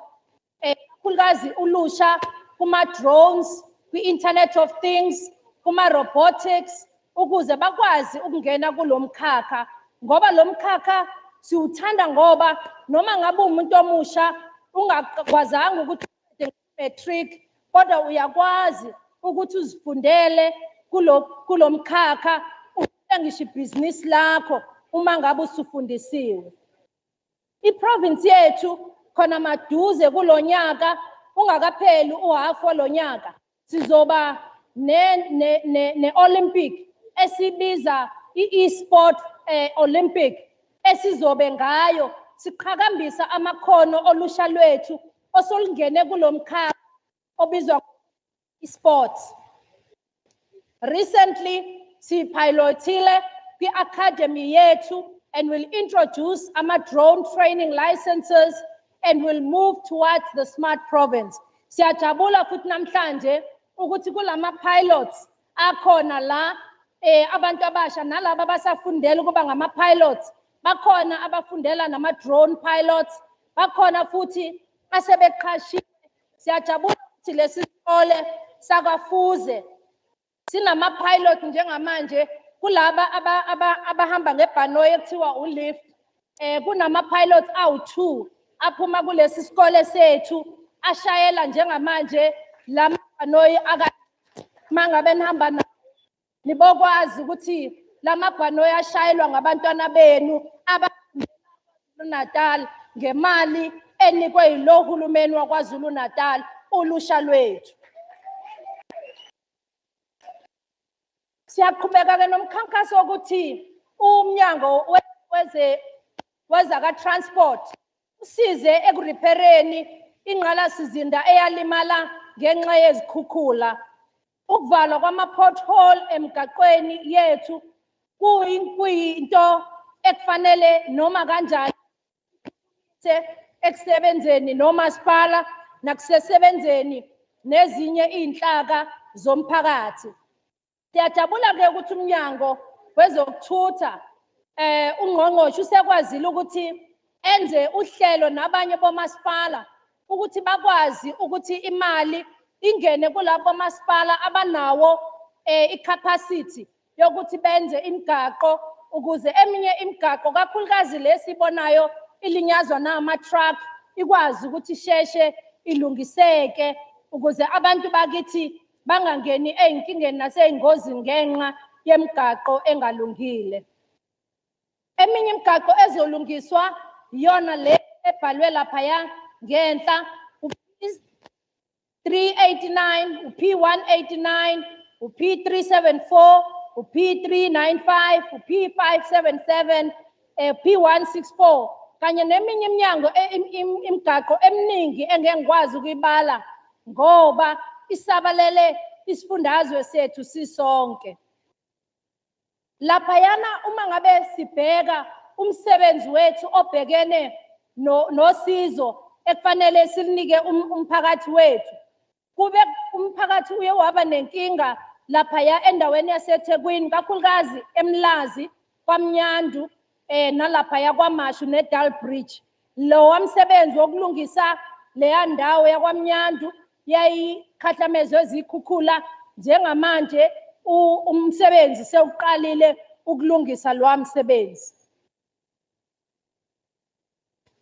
[SPEAKER 12] kakhulukazi ulusha kuma-drones, kwi-Internet of Things, kuma-robotics ukuze bakwazi ukungena kulo mkhakha ngoba lo mkhakha siwuthanda ngoba noma ngabe umuntu omusha ungakwazanga ukuthi matric kodwa uyakwazi ukuthi uzifundele kulo mkhakha ngisho ibhizinisi lakho uma ngabe usufundisiwe. I-province yethu khona maduze kulonyaka ungakapheli uhafu walonyaka sizoba ne-Olympic esibiza i-e-sport Olympic esizobe ngayo siqhakambisa amakhono olusha lwethu osolungene kulo mkhakha obizwa i-sports. Recently sipilotile kwi-academy yethu and will introduce ama-drone training licenses and will move towards the smart province. Siyajabula futhi namhlanje ukuthi kulama-pilots akhona la abantu abasha nalabo abasafundela ukuba ngama-pilots bakhona abafundela nama-drone pilots bakhona futhi asebeqhashiwe. Siyajabula ukuthi lesi sikole sakwaFuze sinama-pilot njengamanje kulaba abahamba ngebhanoyi ekuthiwa ulift kunama-pilots awu-2 aphuma kulesi sikole sethu ashayela njengamanje lamabhanoyi mangabe nihamba nibokwazi ukuthi lamabhanoyi ashayelwa ngabantwana benu KwaZulu-Natal ngemali enikwe yilo hulumeni waKwaZulu-Natal ulusha lwethu. Siyaqhubeka ke nomkhankaso ukuthi umnyango wezaka-transport usize ekuriphereni ingqalasizinda eyalimala ngenxa yezikhukhula. Ukuvalwa kwama-pothole emgaqweni yethu kuyinto ekufanele noma kanjani ekusebenzeni nomasipala nakusebenzeni nezinye inhlaka zomphakathi. Siyajabula ke ukuthi umnyango wezokuthutha ungqongqoshe usekwazile ukuthi enze uhlelo nabanye bomasipala ukuthi bakwazi ukuthi imali ingene kulabo masipala abanawo i-capacity yokuthi benze imigaqo ukuze eminye imigaqo kakhulukazi lesibonayo ilinyazwa nama-truck ikwazi ukuthi isheshe ilungiseke ukuze abantu bakithi bangangeni ey'nkingeni nasey'ngozini ngenxa yemigaqo engalungile. Eminye imigaqo ezolungiswa iyona le ebhalwe laphaya ngenhla, P389, P189, P374, P395, P577, P164 kanye neminye iminyango imigaqo eminingi engeke ngikwazi ukuyibala ngoba isabalele isifundazwe sethu sisonke. Laphayana uma ngabe sibheka umsebenzi wethu obhekene nosizo ekufanele silinike umphakathi wethu, kube umphakathi uye waba nenkinga laphaya endaweni yaseThekwini, kakhulukazi eMlazi, kwaMnyandu, nalaphaya kwaMashu neDull Bridge. Lo wamsebenzi wokulungisa leya ndawo yakwaMnyandu yayikhahlamezwe izikhukhula, njengamanje umsebenzi sewuqalile ukulungisa lo msebenzi.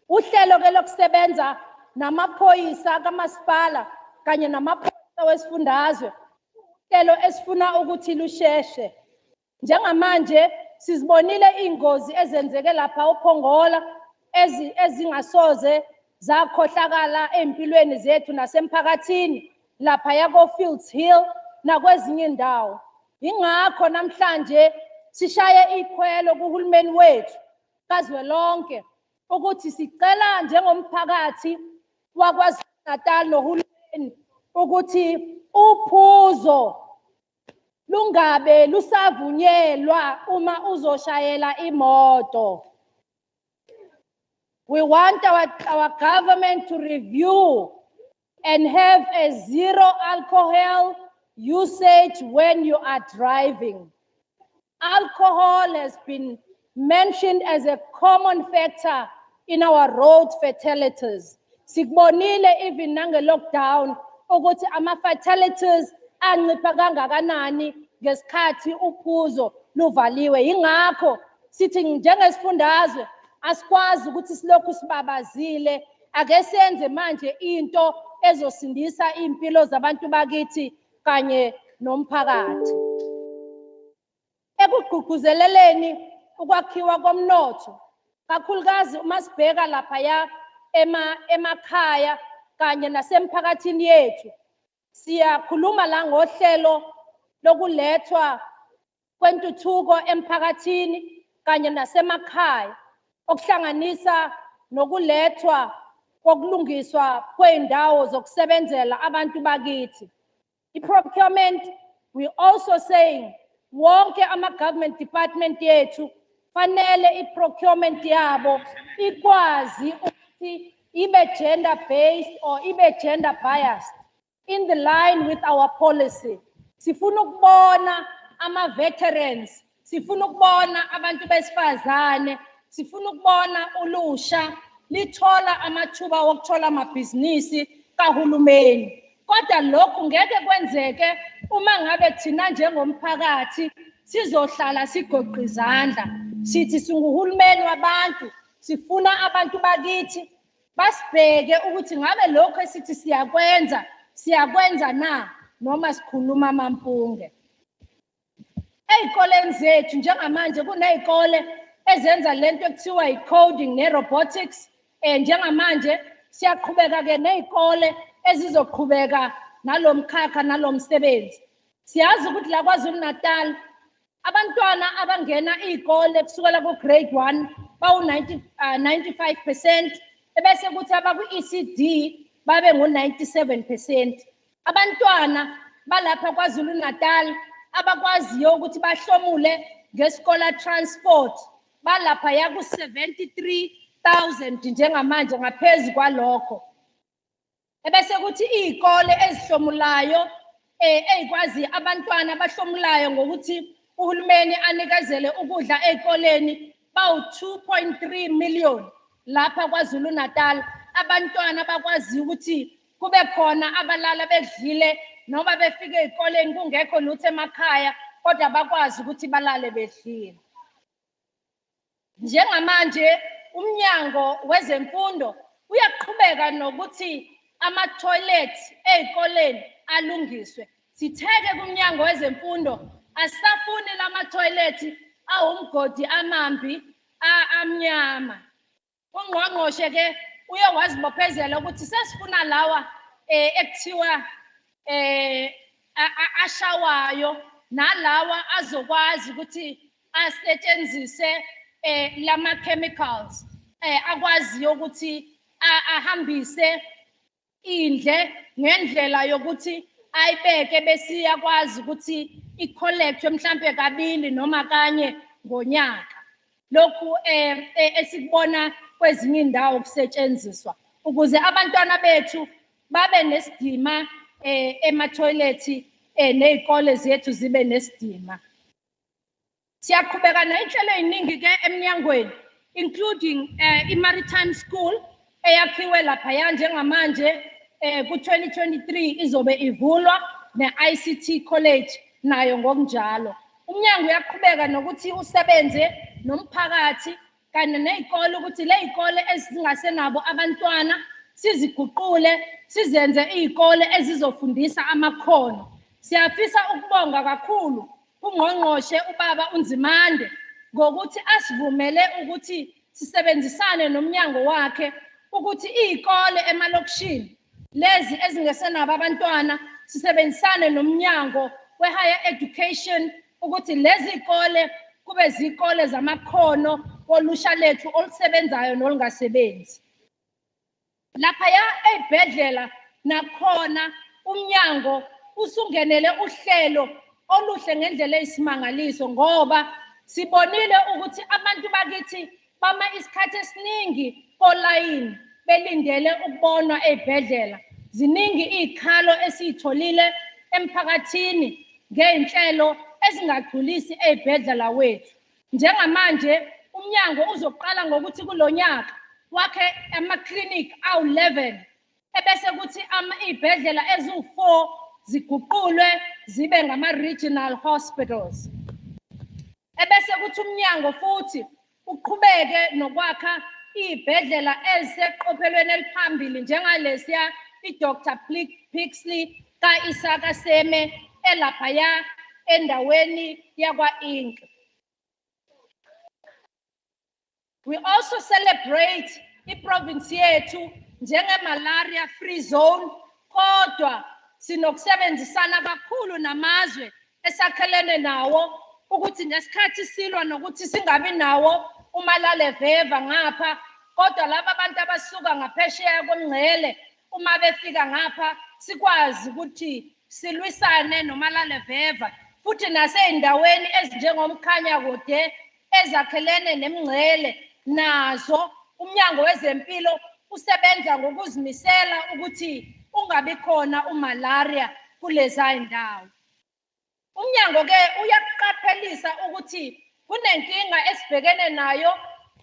[SPEAKER 12] Uhlelo ke lokusebenza namaphoyisa kamasipala kanye namaphoyisa wesifundazwe, uhlelo esifuna ukuthi lusheshe. Njengamanje sizibonile ingozi ezenzeke lapha uPhongola ezingasoze zakhohlakala empilweni zethu nasemphakathini lapha yako Fields Hill nakwezinye indawo. Ingakho namhlanje sishaye ikhwelo kuhulumeni wethu kazwelonke ukuthi sicela njengomphakathi waKwaZulu-Natal nohulumeni ukuthi uphuzo lungabe lusavunyelwa uma uzoshayela imoto. We want our government to review and have a zero alcohol usage when you are driving. Alcohol has been mentioned as a common factor in our road fatalities. Sikubonile even nange-lockdown ukuthi ama-fatalities ancipha kangakanani ngesikhathi uphuzo luvaliwe. Ingakho sithi njengesifundazwe asikwazi ukuthi silokhu sibabazile, ake senze manje into ezosindisa impilo zabantu bakithi kanye nomphakathi. Ekugqugquzeleleni ukwakhiwa komnotho, kakhulukazi uma sibheka laphaya emakhaya kanye nasemphakathini yethu, siyakhuluma la ngohlelo lokulethwa kwentuthuko emphakathini kanye nasemakhaya, okuhlanganisa nokulethwa kokulungiswa kweindawo zokusebenzela abantu bakithi. I-procurement, we also saying wonke ama-government department yethu fanele i-procurement yabo ikwazi ukuthi ibe gender-based or ibe gender-biased in the line with our policy. Sifuna ukubona ama-veterans, sifuna ukubona abantu besifazane, sifuna ukubona ulusha lithola amathuba wokuthola amabhizinisi kahulumeni. Kodwa lokhu ngeke kwenzeke uma ngabe thina njengomphakathi sizohlala sigoqa izandla sithi singuhulumeni wabantu, sifuna abantu bakithi basibheke ukuthi ngabe lokho esithi siyakwenza na noma sikhuluma amampunge. Ey'koleni zethu njengamanje kuney'kole ezenza lento ekuthiwa i-coding ne-robotics. Njengamanje siyaqhubeka-ke ney'kole ezizoqhubeka nalo mkhakha nalo msebenzi. Siyazi ukuthi la KwaZulu-Natal abantwana abangena iy'kole kusukela ku-grade 1 bawu-95%, ebese kuthi abaku-ECD babe ngu-97%. Abantwana balapha KwaZulu-Natal abakwaziyo ukuthi bahlomule ngeskola transport balapha yaku-73,000 njengamanje ngaphezu kwalokho. Ebese kuthi iy'kole ezihlomulayo ey'kwazi abantwana abahlomulayo ngokuthi uhulumeni anikezele ukudla ey'koleni bawu-2.3 million lapha KwaZulu-Natal. Abantwana bakwazi ukuthi kube khona abalala bedlile noma befike ey'koleni kungekho lutho emakhaya, kodwa bakwazi ukuthi balale bedlile. Njengamanje umnyango wezemfundo uyaqhubeka nokuthi ama-toilet ey'koleni alungiswe. Sitheke kumnyango wezemfundo asafuni lama toilet awumgodi amambi amnyama. Ungqongqoshe ke uye wazibophezela ukuthi sesifuna lawa ekuthiwa ashawayo nalawa azokwazi ukuthi asetshenzise lama chemicals akwaziyo ukuthi ahambise indle ngendlela yokuthi ayibeke bese iyakwazi ukuthi i-collect mhlambe kabili noma kanye ngonyaka. Lokhu esikubona kwezinye indawo kusetshenziswa ukuze abantwana bethu babe nesidima ema-toilet nezikole zethu zibe nesidima. Siyaqhubeka ney'nhlelo ey'ningi ke emnyangweni including i-maritime school eyakhiwe laphaya njengamanje ku-2023 izobe ivulwa ne-ICT college nayo ngokunjalo. Umnyango uyaqhubeka nokuthi usebenze nomphakathi kanye nezikole ukuthi lezikole ezingasenabo abantwana siziguqule sizenze izikole ezizofundisa amakhono. Siyafisa ukubonga kakhulu ungqongqoshe ubaba uNzimande ngokuthi asivumele ukuthi sisebenzisane nomnyango wakhe ukuthi izikole emalokishini lezi ezingesenabo abantwana sisebenzisane nomnyango we-higher education ukuthi lezi zikole kube zikole zamakhono olusha lethu olusebenzayo nolungasebenzi. Laphaya ezibhedlela nakhona umnyango usungenele uhlelo oluhle ngendlela eyisimangaliso ngoba sibonile ukuthi abantu bakithi bama isikhathi esiningi online belindele ukubonwa ezibhedlela. Ziningi izikhalo esizitholile emphakathini ngey'nhlelo ezingagculisi ezibhedlela wethu. Njengamanje umnyango uzoqala ngokuthi kulonyaka wakhe ama-clinic awu-11 ebese kuthi izibhedlela eziwu-4 ziguqulwe zibe ngama-regional hospitals. Ebese kuthi umnyango futhi uqhubeke nokwakha izibhedlela eziseqophelweni eliphambili njengalesiya i-Dr. Pixley ka-Isaka Seme elaphaya endaweni yakwa-Inc. We also celebrate i-province yethu njenge-malaria free zone kodwa sinokusebenzisana kakhulu namazwe esakhelene nawo ukuthi ngesikhathi silwa nokuthi singabi nawo umalaleveva ngapha kodwa laba abantu abasuka ngaphesheya komngcele uma befika ngapha sikwazi ukuthi silwisane nomalaleveva futhi nasey'ndaweni ezinjengomkhanya kude ezakhelene nemngcele nazo umnyango wezempilo usebenza ngokuzimisela ukuthi ungabi khona umalaria kuleza indawo. Umnyango ke uyaqaphelisa ukuthi kunenkinga esibhekene nayo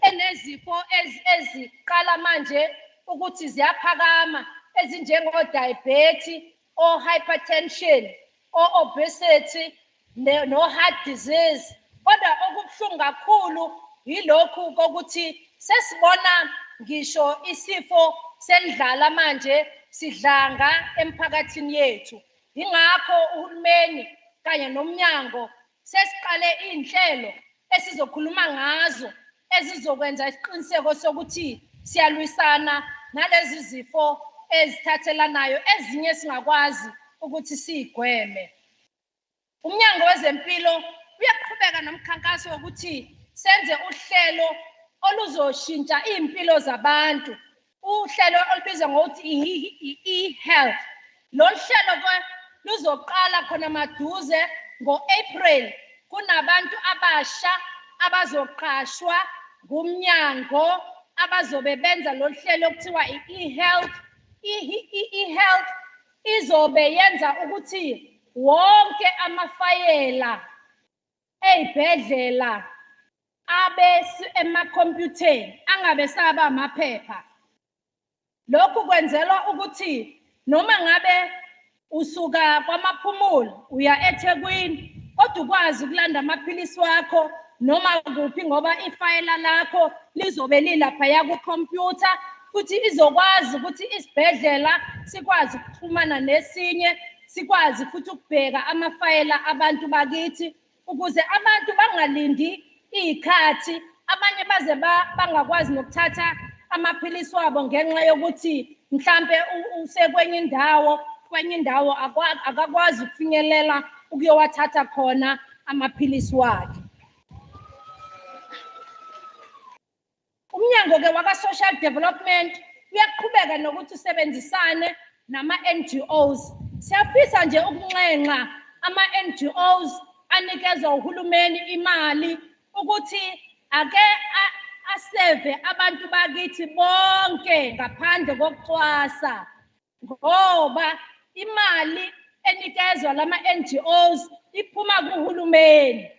[SPEAKER 12] enezifo eziqala manje ukuthi ziyaphakama ezinjengo-diabetes o-hypertension o-obesity no-heart disease. Kodwa okubuhlungu kakhulu yilokhu kokuthi sesibona ngisho isifo selidlala manje sidlanga emphakathini yethu. Ingakho uhulumeni kanye nomnyango sesiqale iy'nhlelo esizokhuluma ngazo ezizokwenza isiqiniseko sokuthi siyalwisana nalezi zifo ezithathelanayo ezinye singakwazi ukuthi siyigweme. Umnyango wezempilo uyaqhubeka nomkhankaso wokuthi senze uhlelo oluzoshintsha iy'mpilo zabantu. Uhlelo olubizwa ngokuthi i-health. Lolu hlelo ke luzoqala khona maduze ngo-April. Kunabantu abasha abazoqashwa ngumnyango abazobe benza lolu hlelo okuthiwa i-health. I-health izobe yenza ukuthi wonke amafayela ey'bhedlela abe emakhompyutheni angabe saba amaphepha. Lokhu kwenzelwa ukuthi noma ngabe usuka kwamaphumulo uya eThekwini kodwa ukwazi ukulanda amaphilisi wakho noma kuphi ngoba ifayela lakho lizobe lilaphaya kukhompyutha futhi izokwazi ukuthi isibhedlela sikwazi ukuxhumana nesinye sikwazi futhi ukubheka amafayela abantu bakithi ukuze abantu bangalindi ikhathi abanye baze bangakwazi nokuthatha amaphilisi wabo ngenxa yokuthi mhlambe usekwenye indawo akakwazi ukufinyelela ukuyowathatha khona amaphilisi wakhe. Umnyango ke waka social development uyaqhubeka nokuthi usebenzisane nama NGOs. Siyafisa nje ukunxenxa ama NGOs anikezwa uhulumeni imali ukuthi ake aseve abantu bakithi bonke ngaphandle kokucwasa, ngoba imali enikezwa lama NGOs iphuma kuhulumeni.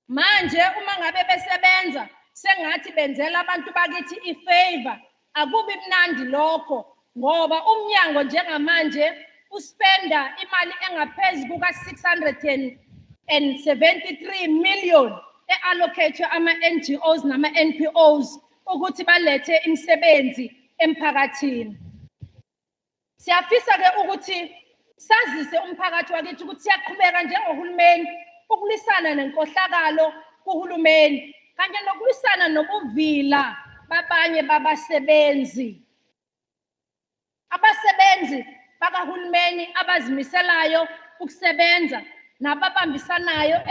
[SPEAKER 12] Manje uma ngabe besebenza sengathi benzela abantu bakithi ifavor, akubi mnandi lokho, ngoba umnyango njengamanje uspenda imali engaphezulu kuka 673 million allocate ama NGOs nama NPOs ukuthi balethe imisebenzi emphakathini. Siyafisa ke ukuthi sazise umphakathi wakithi ukuthi siyaqhubeka njengohulumeni ukulwisana nenkohlakalo kuhulumeni kanye nokulwisana nobuvila babanye babasebenzi. Abasebenzi bakahulumeni abazimiselayo ukusebenza nababambisanayo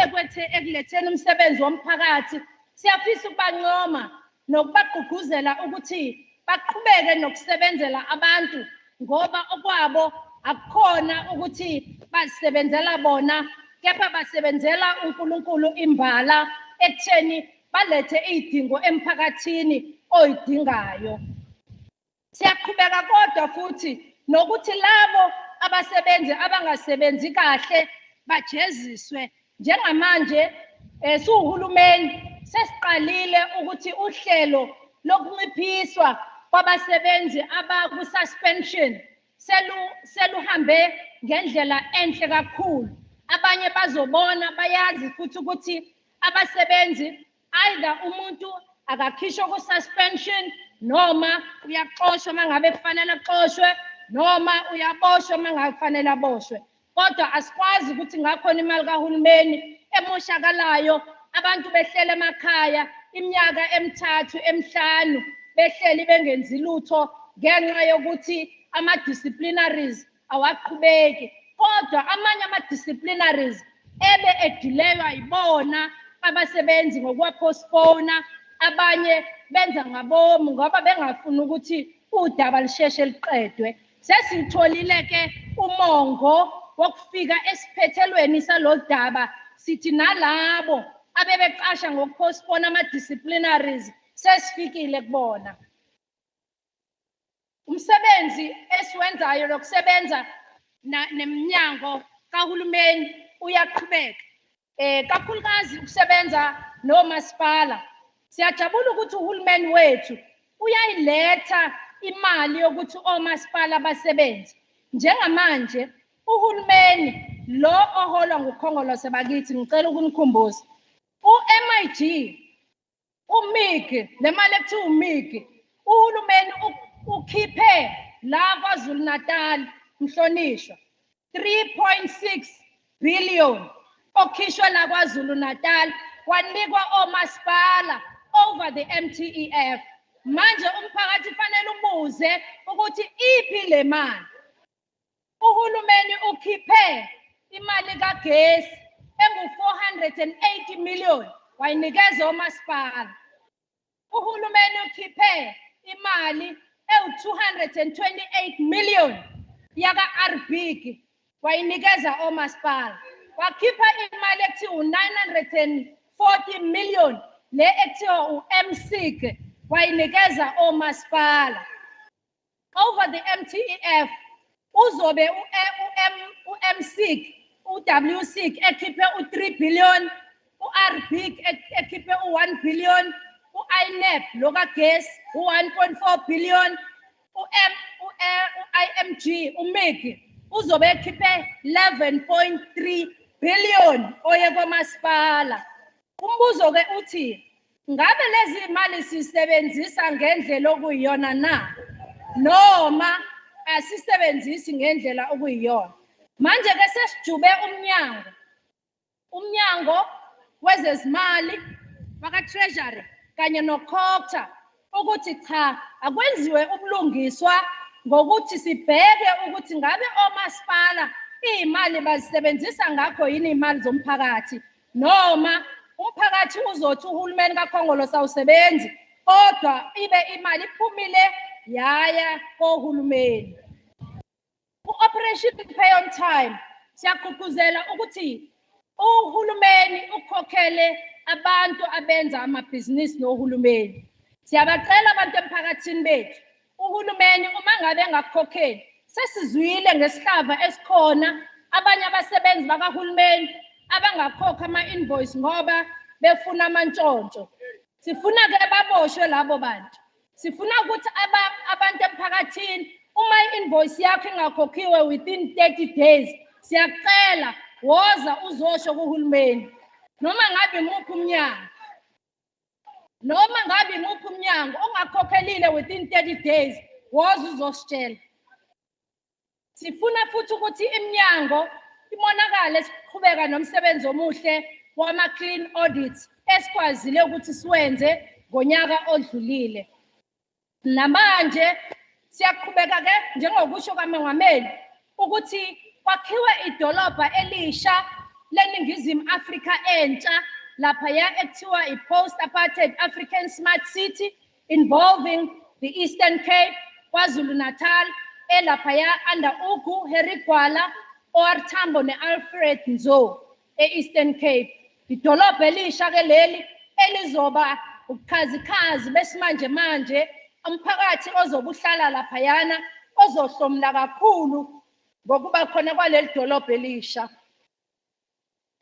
[SPEAKER 12] ekuletheni umsebenzi womphakathi, siyafisa ukubancoma nokubagqugquzela ukuthi baqhubeke nokusebenzela abantu, ngoba okwabo akukhona ukuthi basebenzela bona, kepha basebenzela uNkulunkulu imbala ekutheni balethe izidingo emphakathini oyidingayo. Siyaqhubeka kodwa futhi nokuthi labo abasebenzi abangasebenzi kahle bajeziswe. Njengamanje suhulumeni sesiqalile ukuthi uhlelo lokunciphiswa kwabasebenzi abaku-suspension seluhambe ngendlela enhle kakhulu. Abanye bazobona bayazi futhi ukuthi abasebenzi either umuntu akakhishwa ku-suspension noma uyaxoshwa mangabe kufanele axoshwe noma uyaboshwa mangabe kufanele aboshwe. Kodwa asikwazi ukuthi ngakhona imali kahulumeni emoshakalayo, abantu behlele emakhaya iminyaka emithathu emihlanu behleli bengenzi lutho ngenxa yokuthi ama-disciplinaries awaqhubeki. Kodwa amanye ama-disciplinaries ebe edileywa yibona abasebenzi ngokuwapostpona, abanye benza ngabomu ngoba bengafuni ukuthi udaba lisheshe liqedwe. Sesitholile ke umongo wokufika esiphethelweni salodaba sithi nalabo abebeqasha ngokupostpona ama-disciplinaries sesifikile kubona. Umsebenzi esiwenzayo lokusebenza neminyango kahulumeni uyaqhubeka, kakhulukazi ukusebenza nomasipala. Siyajabula ukuthi uhulumeni wethu uyayiletha imali yokuthi omasipala basebenze. Njengamanje uhulumeni lo oholwa nguKhongolose bakithi, ngicela ukunikhumbuza, u-MIG, uMIG, le mali ekuthiwa uMIG, uhulumeni ukhiphe la KwaZulu-Natal, mhlonishwa, 3.6 billion okhishwa la KwaZulu-Natal wanikwa omasipala over the MTEF. Manje umphakathi fanele ubuze ukuthi iphi le mali. Uhulumeni ukhiphe imali kagesi engu-480 million wayinikeza omasipala. Uhulumeni ukhiphe imali ewu-228 million yaka-RBIG wayinikeza omasipala. Wakhipha imali ekuthiwa u-940 million le ekuthiwa u-MSIG wayinikeza omasipala. Over the MTEF uzobe u-MSIG, u-WSIG ekhiphe u-3 billion, u-RBIG ekhiphe u-1 billion, u-INEP lokagesi u-1.4 billion, u-IMG uMIG uzobe ekhiphe 11.3 billion oye komasipala. Umbuzo ke uthi ngabe lezi mali sisebenzisa ngendlela okuyiyona na noma asisebenzisi ngendlela okuyiyona? Manje ke sesijube umnyango umnyango wezezimali waka-treasury kanye nokhokha ukuthi cha akwenziwe ubulungiswa ngokuthi sibheke ukuthi ngabe omasipala iy'mali bazisebenzisa ngakho yini iy'mali zomphakathi noma umphakathi uzothi uhulumeni kakhongolose awusebenzi kodwa ibe imali iphumile yaya kohulumeni. Operation Pay on Time siyagqugquzela ukuthi uhulumeni ukhokhele abantu abenza amabhizinisi nohulumeni. Siyabacela abantu emphakathini bethu uhulumeni uma ngabe engakukhokheli sesizwile ngesihlava esikhona abanye abasebenzi bakahulumeni abangakhokha ama-invoice ngoba befuna amantshontsho. Sifuna ke baboshwe labo bantu. Sifuna ukuthi abantu emphakathini uma i-invoice yakho ingakhokhiwe within 30 days siyacela woza uzosho kuhulumeni noma ngabe ngaphi umnyango ongakhokhelile within 30 days woza uzositshela. Sifuna futhi ukuthi iminyango imonakale siqhubeka nomsebenzi omuhle wama-clean audits esikwazile ukuthi siwenze ngonyaka odlulile. Namanje siyaqhubeka ke njengokusho kaMengameli ukuthi kwakhiwe idolobha elisha leNingizimu Afrika entsha laphaya ekuthiwa i-Post-Apartheid African Smart City involving the Eastern Cape, KwaZulu-Natal, elaphaya under Ugu, Herigwala, OR Tambo ne-Alfred Nzo e-Eastern Cape. Idolobha elisha ke leli elizoba ubukhazikhazi besimanje manje umphakathi ozobuhlala laphayana ozohlomla kakhulu ngokuba khona kwaleli dolobha elisha.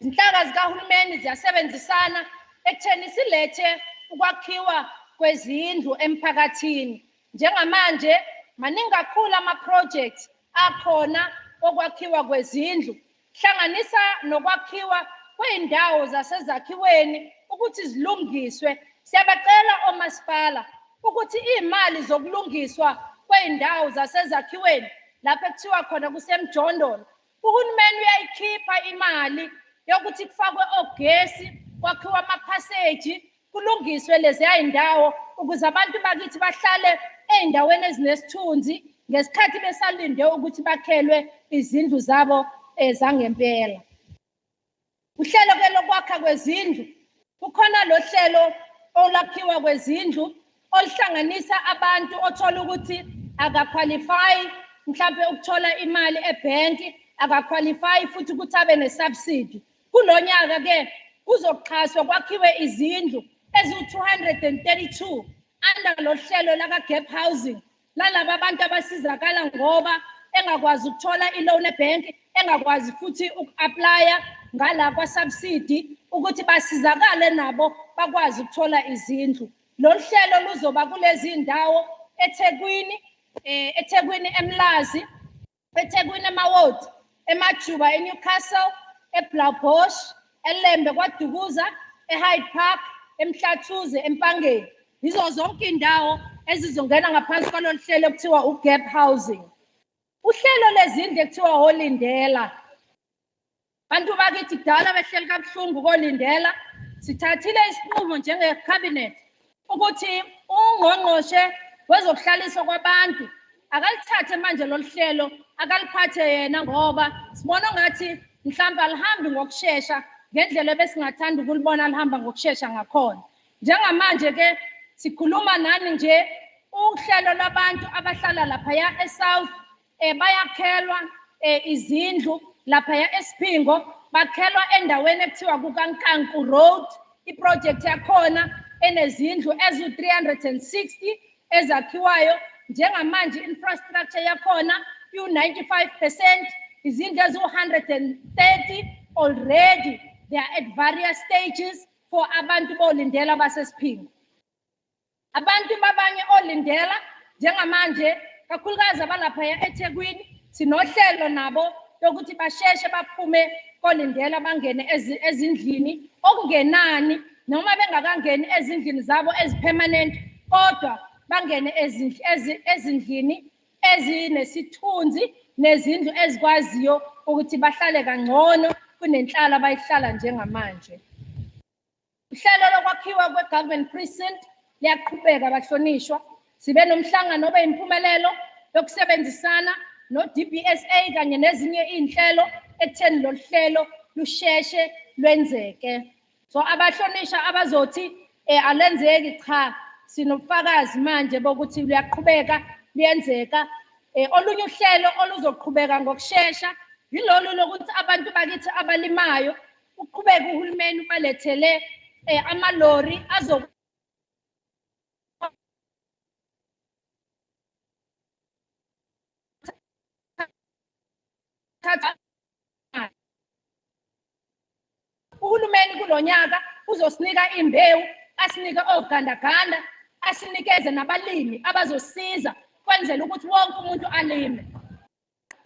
[SPEAKER 12] Izinhlaka zikahulumeni ziyasebenzisana ekutheni silethe ukwakhiwa kwezindlu emphakathini. Njengamanje maningi kakhulu ama-projects akhona okwakhiwa kwezindlu hlanganisa nokwakhiwa kwey'ndawo zasezakhiweni ukuthi zilungiswe. Siyabacela omasipala ukuthi iy'mali zokulungiswa kwey'ndawo zasezakhiweni lapho ekuthiwa khona kusemjondolo uhulumeni uyayikhipha imali yokuthi kufakwe ogesi kwakhiwa amaphaseji kulungiswe leziya y'ndawo ukuze abantu bakithi bahlale ey'ndaweni ezinesithunzi ngesikhathi besalinde ukuthi bakhelwe izindlu zabo zangempela. Uhlelo ke lokwakha kwezindlu kukhona lo hlelo olakhiwa kwezindlu oluhlanganisa abantu othola ukuthi akaqualify mhlawumbe ukuthola imali ebhenki akaqualify futhi ukuthi abe nesubsidy. Kulonyaka ke kuzoxhaswa kwakhiwe izindlu eziwu-232 under lo hlelo laka-gap housing lalaba abantu abasizakala ngoba engakwazi ukuthola i-loan ebhenki engakwazi futhi uku-aplya ngala kwa-subsidy ukuthi basizakale nabo bakwazi ukuthola izindlu. Lolu hlelo luzoba kulezi ndawo eThekwini, eMlazi, eThekwini eMawot, eMajuba, eNewcastle, eBlaaubosch, eLembe kwaDukuza, eHyde Park, eMhlathuze, eMpangeni. Yizo zonke indawo ezizongena ngaphansi kwalolu hlelo ekuthiwa u-gap housing. Uhlelo lezindlu ekuthiwa holindela. Bantu bakithi kudala behleli kabuhlungu kolindela. Sithathile isinqumo njenge-cabinet ukuthi ungqongqoshe wezokuhlaliswa kwabantu akalithathe manje lolu hlelo akaliphathe yena ngoba sibona ngathi mhlawumbe alihambi ngokushesha ngendlela ebesingathanda ukulibona lihamba ngokushesha ngakhona. Njengamanje ke sikhuluma nani nje uhlelo lwabantu abahlala laphaya eSouth bayakhelwa izindlu laphaya eSiphingo bakhelwa endaweni ekuthiwa kukaNkanku Road. Iproject yakhona enezindlu ezu-360 ezakhiwayo njengamanje infrastructure yakhona u-95%, izindlu ezu-130 already they are at various stages for abantu bolindela basesiphingo. Abantu babanye olindela njengamanje kakhulukazi abalaphaya eThekwini sinohlelo nabo lokuthi basheshe baphume kolindela bangene ezindlini okungenani noma bengakangeni ezindlini zabo ezipermanent kodwa bangene ezindlini ezinesithunzi nezindlu ezikwaziyo ukuthi bahlale kangcono kunenhlalo abayihlala njengamanje. Uhlelo lokwakhiwa kwe-government precinct liyaqhubeka bahlonishwa. Sibe nomhlangano obeyimpumelelo yokusebenzisana no-DBSA kanye nezinye iy'nhlelo ekutheni lolu hlelo lusheshe lwenzeke. So abahlonishwa abazothi alenzeki cha, sinobufakazi manje bokuthi luyaqhubeka luyenzeka. Olunye uhlelo oluzoqhubeka ngokushesha yilolu lokuthi abantu bakithi abalimayo uqhubeka uhulumeni ubalethele amalori uhulumeni kulonyaka uzosinika imbewu, asinike ogandaganda, asinikeze nabalimi abazosiza kwenzela ukuthi wonke umuntu alime.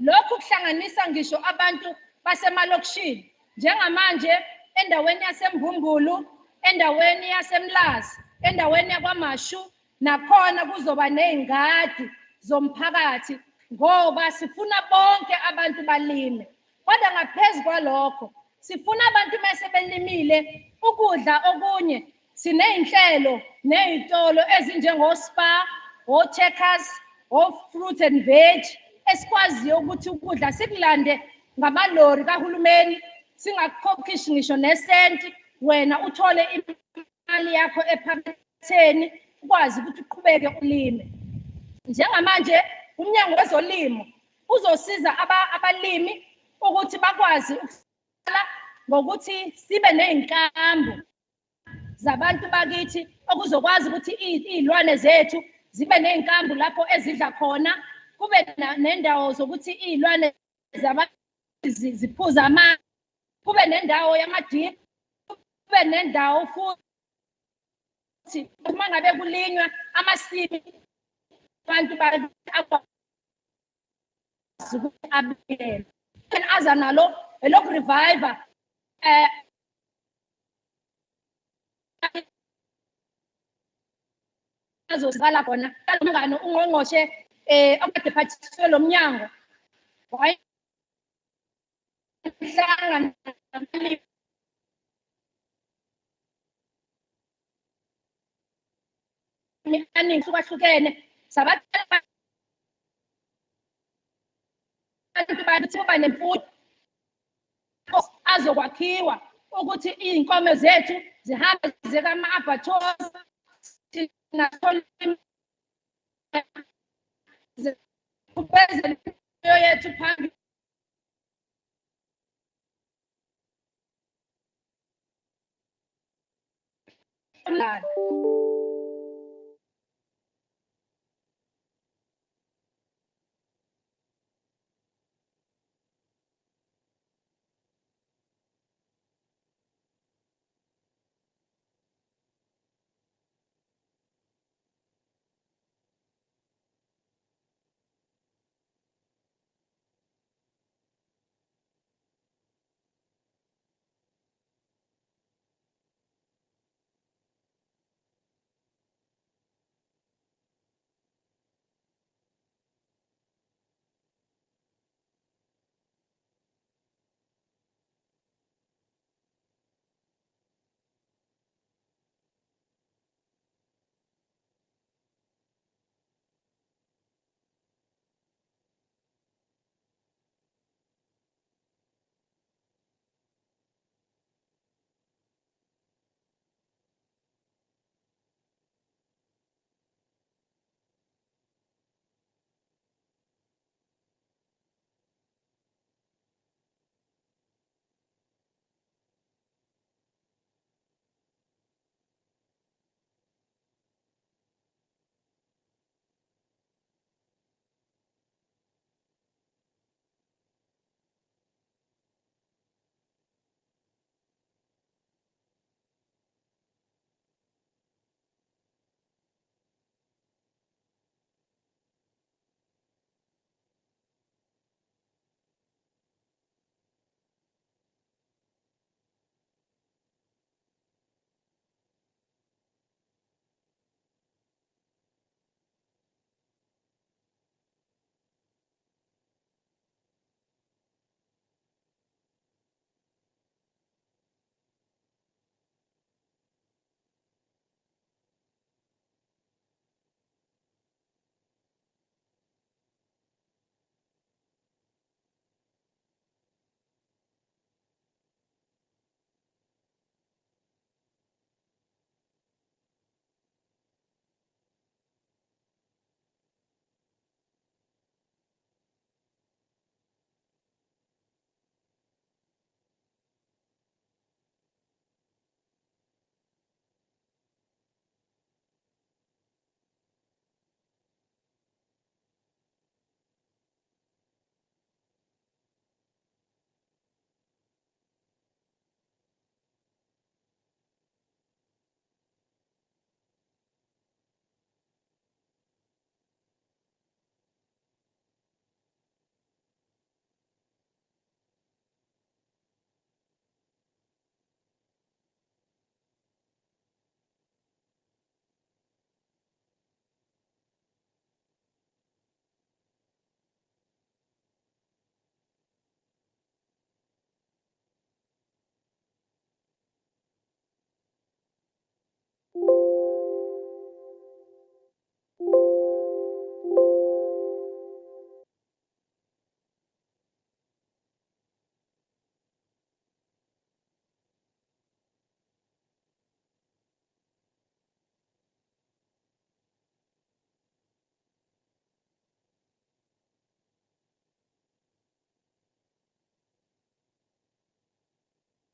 [SPEAKER 12] Lokhu kuhlanganisa ngisho abantu basemalokishini njengamanje endaweni yaseMbumbulu, endaweni yaseMlazi, endaweni yakwaMashu, nakhona kuzoba nezingadi zomphakathi ngoba sifuna bonke abantu balime. Kodwa ngaphezu kwalokho sifuna abantu mase belimile ukudla okunye siney'nhlelo ney'tolo ezinjengo-Spar, o-Checkers, o-Fruit and Veg esikwaziyo ukuthi ukudla sikulande ngamalori kahulumeni singakukhokhishi ngisho nesenti, wena uthole imali yakho ephaketheni ukwazi ukuthi uqhubeke ulime. Njengamanje umnyango wezolimo uzosiza abalimi ukuthi bakwazi ukuhlala ngokuthi sibe ney'nkambu zabantu bakithi okuzokwazi ukuthi iy'lwane zethu zibe ney'nkambu lapho ezidla khona, kube nendawo zokuthi iy'lwane ziphuza amanzi, kube nendawo yamadiphu, kube nendawo futhi uma ngabe kulinywa amasimi abantu bakwazi ukuthi abiyele. Aza nalo eloku-revive azosala khona umngane ungqongqoshe okade phathiswe lo mnyango wayehlangana nabalimi ahlukahlukene sabatshela abantu bathi kuba nemfundo azokwakhiwa ukuthi iy'nkomo zethu zihambe zikama-abattoirs ziqhubezele impilo yethu phambili.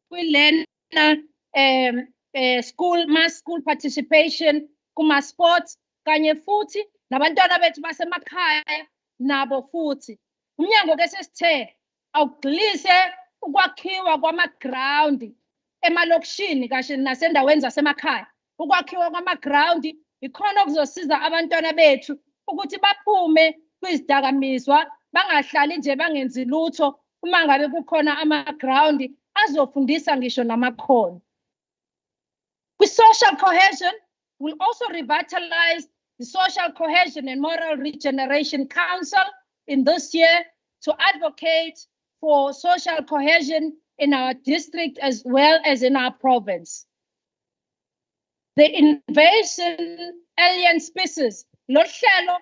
[SPEAKER 12] kwi-learner mass school participation, kuma-sports, kanye futhi nabantwana bethu basemakhaya nabo futhi. Umnyango-ke sesithe awugxilise ukwakhiwa kwama-ground emalokishini kahle nasendaweni zasemakhaya. Ukwakhiwa kwama-ground ikhona okuzosiza abantwana bethu ukuthi baphume kwizidakamizwa, bangahlali nje bangenzi lutho uma ngabe kukhona ama-ground azofundisa ngisho namakhono. Social cohesion will also revitalize the Social Cohesion and Moral Regeneration Council in this year to advocate for social cohesion in our district as well as in our province. The invasion alien species, lo hlelo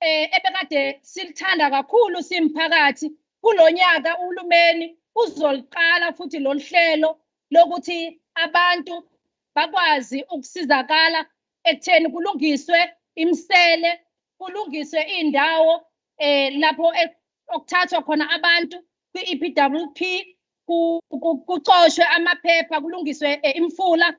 [SPEAKER 12] ebekade silithanda kakhulu simphakathi kulonyaka uhulumeni uzoliqala futhi lo hlelo lokuthi abantu bakwazi ukusizakala ekutheni kulungiswe imsele, kulungiswe indawo lapho okuthathwa khona abantu kwi-EPWP, kucoshwe amaphepha, kulungiswe imfula,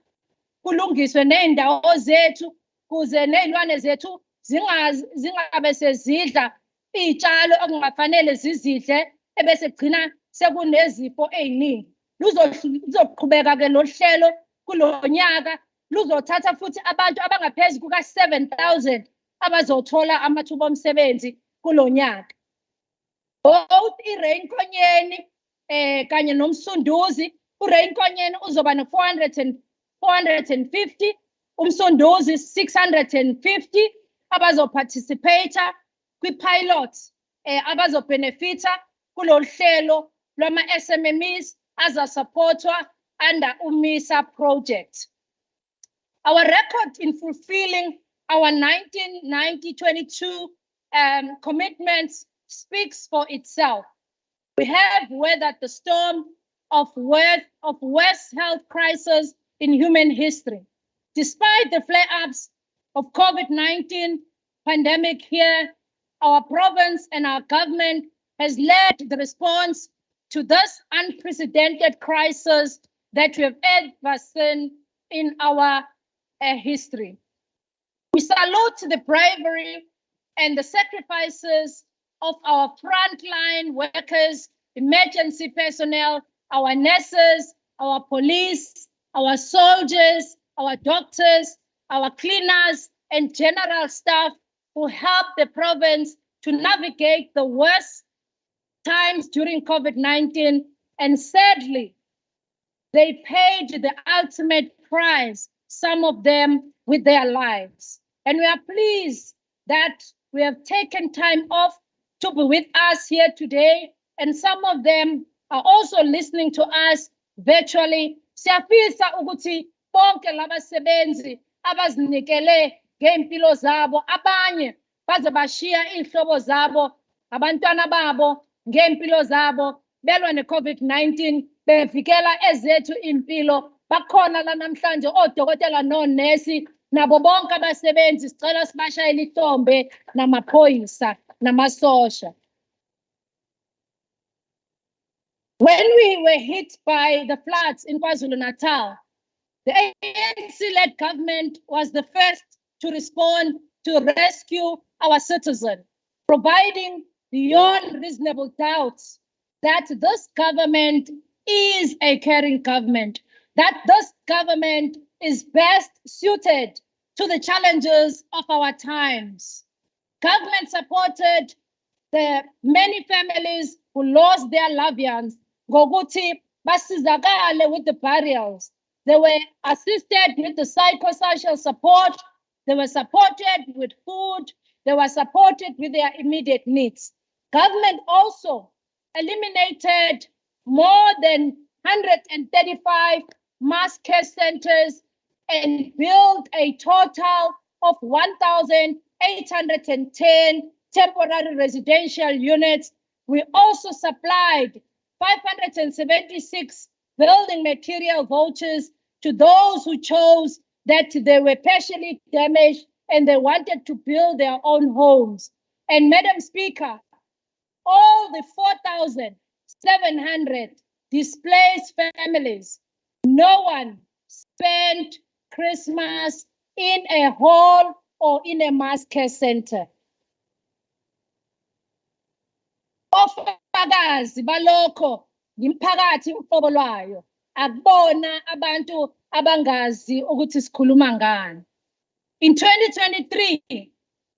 [SPEAKER 12] kulungiswe ney'ndawo zethu kuze ney'lwane zethu zingabe sezidla iy'tshalo okungafanele zizidle ebese gcina sekunezifo ey'ningi. Luzoqhubeka-ke lo hlelo kulo nyaka, luzothatha futhi abantu abangaphezu kuka-7,000 abazothola amathuba omsebenzi kulo nyaka. Both i-Rainkonyeni kanye nomsunduzi, u-Rainkonyeni uzoba no-450, umsunduzi 650 abazoparticipate kwi-pilot abazobhenefitha kulolu hlelo lwama-SMMEs azasupportwa under UMISA project. Our record in fulfilling our 1990-22 commitments speaks for itself. We have weathered the storm of worst health crisis in human history. Despite the flare-ups of COVID-19 pandemic here, our province and our government has led the response to this unprecedented crisis that we have ever seen in our history. We salute the bravery and the sacrifices of our frontline workers, emergency personnel, our nurses, our police, our soldiers, our doctors, our cleaners, and general staff who helped the province to navigate the worst times during COVID-19. And sadly, they paid the ultimate price, some of them with their lives. And we are pleased that we have taken time off to be with us here today. And some of them are also listening to us virtually. Siyafisa ukuthi bonke labasebenzi abazinikele ngempilo zabo, abanye baze bashiya ihlobo zabo, abantwana babo ngempilo zabo, belwa ne-COVID-19, bevikela ezethu impilo. Bakhona la namhlanje odokotela nonesi nabo bonke abasebenzi sicela sibashayele ihlombe namaphoyisa namasosha. When we were hit by the floods in KwaZulu-Natal, the ANC-led government was the first to respond to rescue our citizens, providing beyond reasonable doubts that this government is a caring government, that this government is best suited to the challenges of our times. Government supported the many families who lost their loved ones, ngokuthi basizakale with the burials. They were assisted with the psychosocial support, they were supported with food, they were supported with their immediate needs. Government also eliminated more than 135 mass care centers and built a total of 1,810 temporary residential units. We also supplied 576 building material vouchers to those who chose that they were partially damaged and they wanted to build their own homes. And Madam Speaker, all the 4,700 displaced families No one spent Christmas in a hall or in a mass care center. Ofakazi balokho ngimphakathi uhlobo lwayo akubona abantu abangazi ukuthi sikhuluma ngani. In 2023,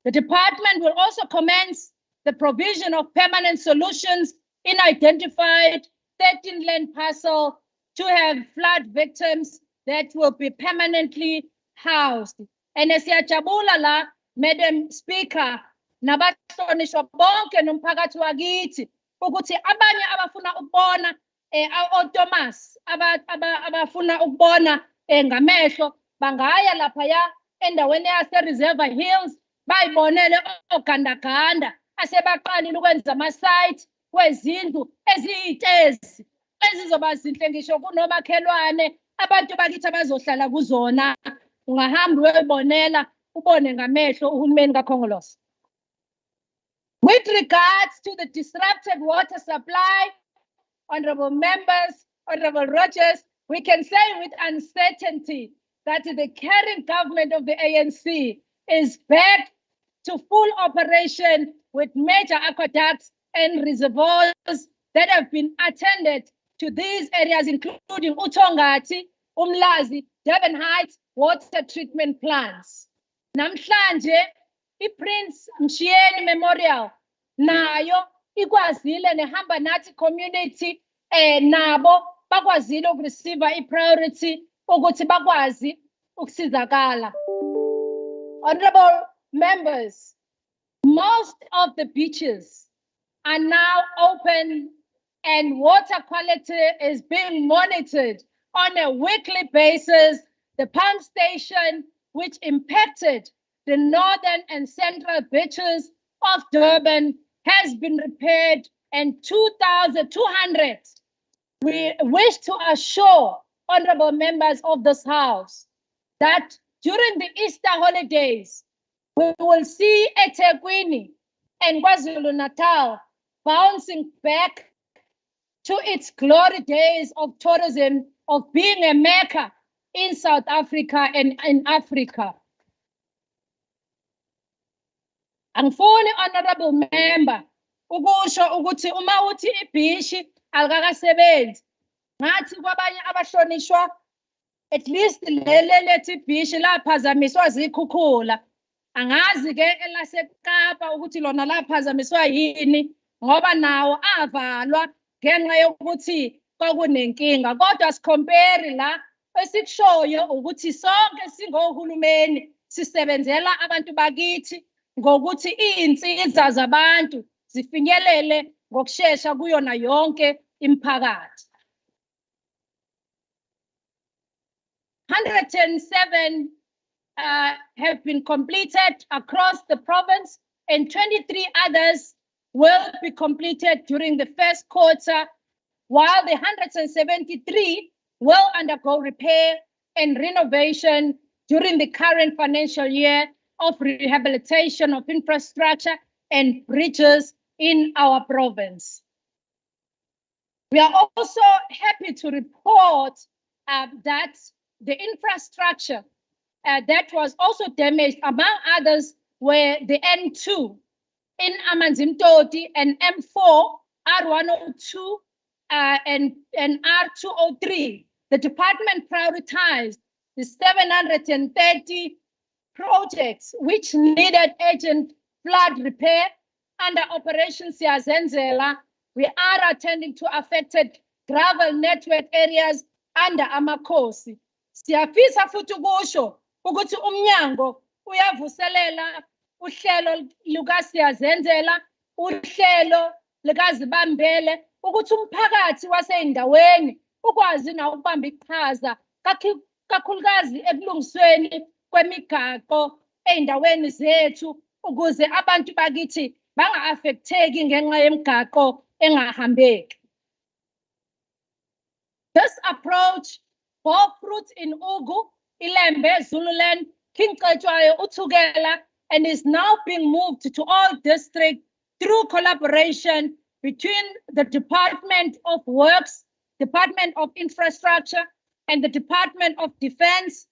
[SPEAKER 12] the department will also commence the provision of permanent solutions in identified 13 land parcels to have flood victims that will be permanently housed. And siyajabula la, Madam Speaker, nabahlonishwa bonke nomphakathi wakithi ukuthi abanye abafuna ukubona oThomas abafuna ukubona ngamehlo bangaya laphaya endaweni yase-Reservoir Hills bayibonele ogandaganda asebaqalile ukwenza ama-site wezindlu eziyitezi ezizoba zinhle ngisho kunomakhelwane abantu bakithi abazohlala kuzona. Ungahamba uyobonela ubone ngamehlo uhulumeni kaKhongolose. With regards to the disrupted water supply, honorable members, honorable Rogers, we can say with uncertainty that the current government of the ANC is back to full operation with major aqueducts and reservoirs that have been attended to these areas, including Utongati, Umlazi, Devon Heights water treatment plants. Namhlanje, Prince Mshieni Memorial, nayo ikwazile nehamba nathi community nabo bakwazile ukureceive priority ukuthi bakwazi ukusizakala. Honorable members, most of the beaches are now open and water quality is being monitored on a weekly basis. The pump station, which impacted the northern and central beaches of Durban, has been repaired, and 2,200. We wish to assure honorable members of this House that during the Easter holidays, we will see eThekwini and KwaZulu-Natal bouncing back to its glory days of tourism, of being a Mecca in South Africa and in Africa. Angifuni honorable member ukusho ukuthi uma uthi ibhishi alikakasebenzi ngathi kwabanye abahlonishwa at least lele lethi ibhishi laphazamiswa zikhukhula. Angazi ke elaseKapa ukuthi lona laphazamiswa yini ngoba nawo avalwa ngenxa yokuthi kwakunenkinga. Kodwa sikompare la esikushoyo ukuthi sonke singohulumeni sisebenzela abantu bakithi ngokuthi izinsiza zabantu zifinyelele ngokusheshsha kuyona yonke imiphakathi. 107 have been completed across the province, and 23 others will be completed during the first quarter, while the 173 will undergo repair and renovation during the current financial year of rehabilitation of infrastructure and bridges in our province. We are also happy to report that the infrastructure that was also damaged, among others, were the N2 in Amanzimtoti and M4, R102 and R203. The department prioritized the 730 projects which needed urgent flood repair under Operation Siyazenzela. We are attending to affected gravel network areas under Amakosi. Siyafisa futhi kusho ukuthi umnyango uyavuselela uhlelo lukaSiyazenzela, uhlelo likazibambele ukuthi umphakathi waseyindaweni ukwazi na ukubamba iqhaza kakhulukazi ekulungisweni kwemigaqo ey'ndaweni zethu ukuze abantu bakithi banga-affecteki ngenxa yemigaqo engahambeki. This approach bore fruit in Ugu, Ilembe, Zululand, King Cetshwayo, Uthukela, and is now being moved to all districts through collaboration between the Department of Works, Department of Infrastructure, and the Department of Defense,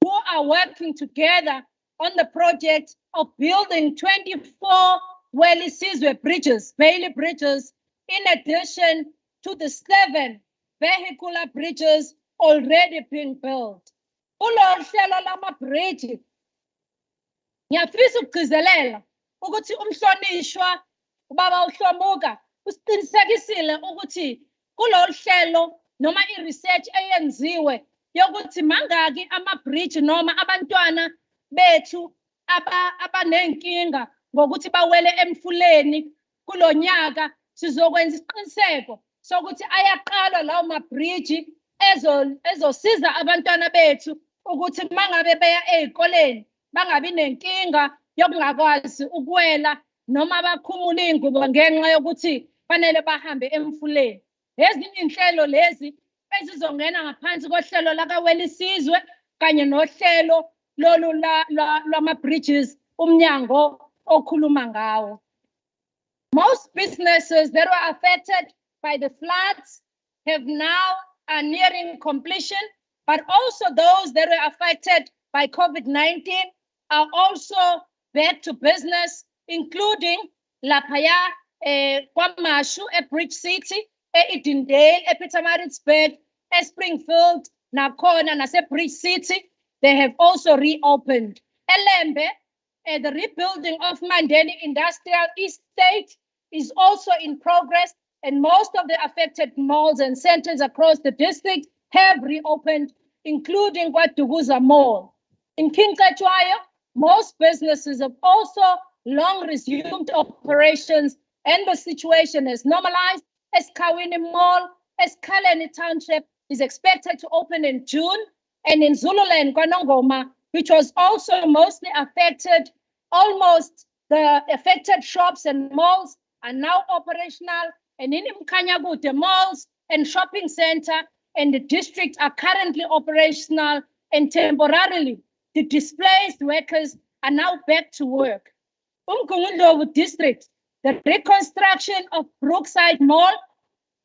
[SPEAKER 12] who are working together on the project of building 24 Welisizwe bridges, Bailey bridges, in addition to the 7 vehicular bridges already being built. Kulolu hlelo lama-bridge, ngiyafisa ukugcizelela ukuthi umhlonishwa ubaba uHlomuka usiqinisekisile ukuthi kulolu hlelo noma i-research eyenziwe yokuthi mangaki ama-bridge noma abantwana bethu abanenkinga ngokuthi bawele emfuleni kulonyaka, sizokwenza isiqiniseko sokuthi ayaqalwa lawo ma-bridge ezosiza abantwana bethu ukuthi mangabe beya ezikoleni bangabi nenkinga yokungakwazi ukuwela noma bakhumule ingubo ngenxa yokuthi fanele bahambe emfuleni. Ezinye inhlelo lezi ezizongena ngaphansi kohlelo lakaWelisizwe kanye nohlelo lolu lama-bridges umnyango okhuluma ngawo. Most businesses that were affected by the floods are nearing completion, but also those that were affected by COVID-19 are also back to business, including Lapaya, Kwamashu, Bridge City, Edendale, Pietermaritzburg, Springfield, Nakona, Nase Bridge City. They have also reopened. Elembe, the rebuilding of Mandeni Industrial Estate is also in progress, and most of the affected malls and centers across the district have reopened, including Watuguza Mall. In King Kachwaya, most businesses have also long resumed operations, and the situation is normalized as Kawini Mall, as Kaleni Township is expected to open in June, and in Zululand, Kwanongoma, which was also mostly affected, almost the affected shops and malls are now operational, and in Mkanyagute, the malls and shopping center and the district are currently operational, and temporarily the displaced workers are now back to work. Umgungulowu district, the reconstruction of Brookside Mall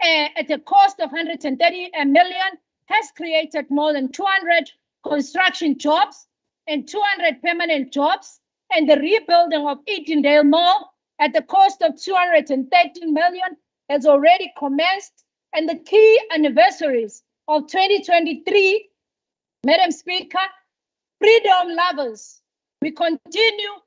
[SPEAKER 12] at a cost of 130 million has created more than 200 construction jobs and 200 permanent jobs, and the rebuilding of Edendale Mall at the cost of 213 million has already commenced, and the key anniversaries of 2023, Madam Speaker, freedom lovers, we continue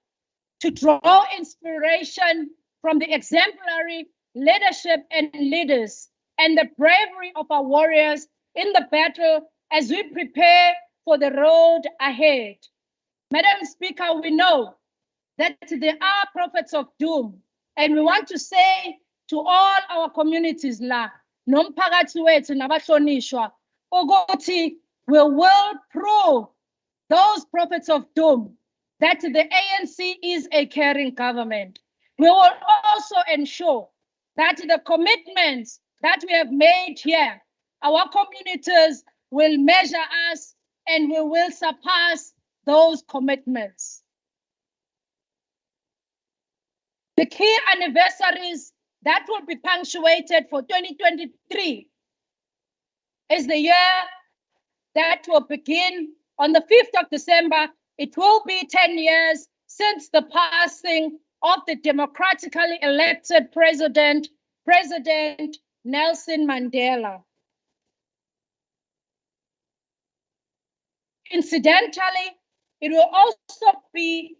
[SPEAKER 12] to draw inspiration from the exemplary leadership and leaders and the bravery of our warriors in the battle as we prepare for the road ahead. Madam Speaker, we know that there are prophets of doom, and we want to say to all our communities la, nomphakathi wethu nabahlonishwa, ukuthi we will prove those prophets of doom that the ANC is a caring government. We will also ensure that the commitments that we have made here, our communities will measure us and we will surpass those commitments. The key anniversaries that will be punctuated for 2023 is the year that will begin on the 5th of December. It will be 10 years since the passing of the democratically elected President Nelson Mandela. Incidentally, it will also be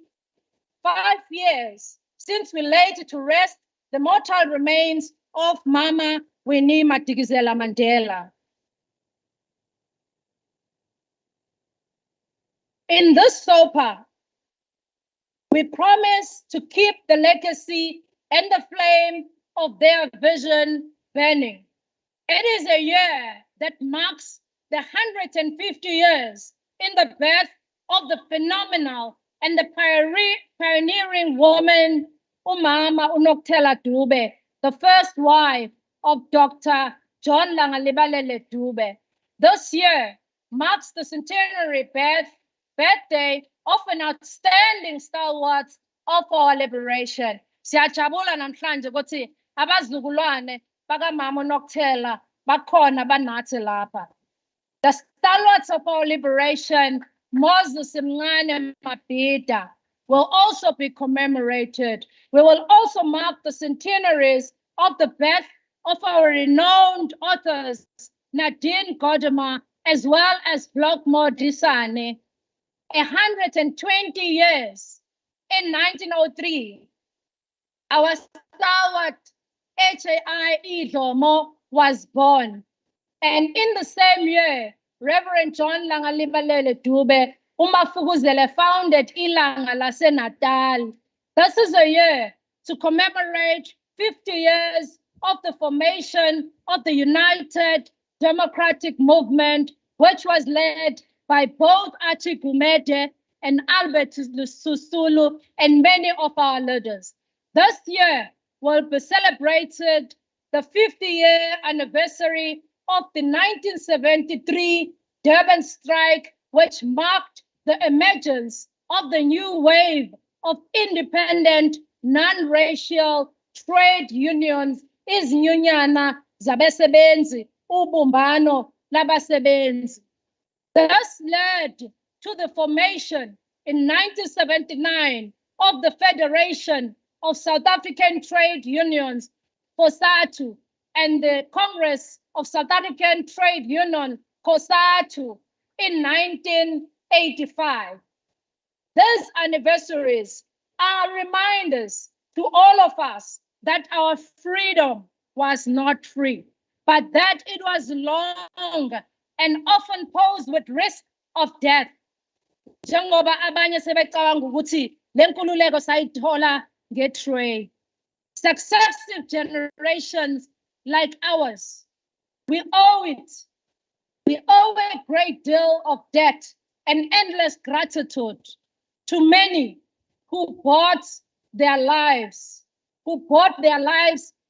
[SPEAKER 12] 5 years since we laid to rest the mortal remains of Mama Winnie Madikizela Mandela. In this SOPA, we promise to keep the legacy and the flame of their vision burning. It is a year that marks the 150 years in the birth of the phenomenal and the pioneering woman, Umama Unokuthela Dube, the first wife of Dr. John Langalibalele Dube. This year marks the centenary birthday of an outstanding stalwart of our liberation. Siyajabula namhlanje ukuthi abazukulwane bakamama uNokuthela bakhona banathi lapha. The stalwarts of our liberation, Moses Mngane Mabhida, will also be commemorated. We will also mark the centenaries of the birth of our renowned authors, Nadine Gordimer, as well as Blockmore Disane. 120 years in 1903, our stalwart H.A.I. Idlomo was born. And in the same year, Reverend John Langalibalele Dube Umafuguzele founded Ilanga Lase Natal. This is a year to commemorate 50 years of the formation of the United Democratic Movement, which was led by both Archie Gumede and Albert Susulu and many of our leaders. This year will be celebrated the 50-year anniversary of the 1973 Durban strike, which marked the emergence of the new wave of independent, non-racial trade unions, izinyunyana zabasebenzi, ubumbano labasebenzi. This led to the formation in 1979 of the Federation of South African Trade Unions, FOSATU, and the Congress of South African Trade Union, COSATU, in 1985. These anniversaries are reminders to all of us that our freedom was not free, but that it was long and often posed with risk of death. Njengoba abanye sebecabanga ukuthi le nkululeko sayithola nge-trade. Successive generations like ours, we owe it. We owe a great deal of debt and endless gratitude to many who bought their lives,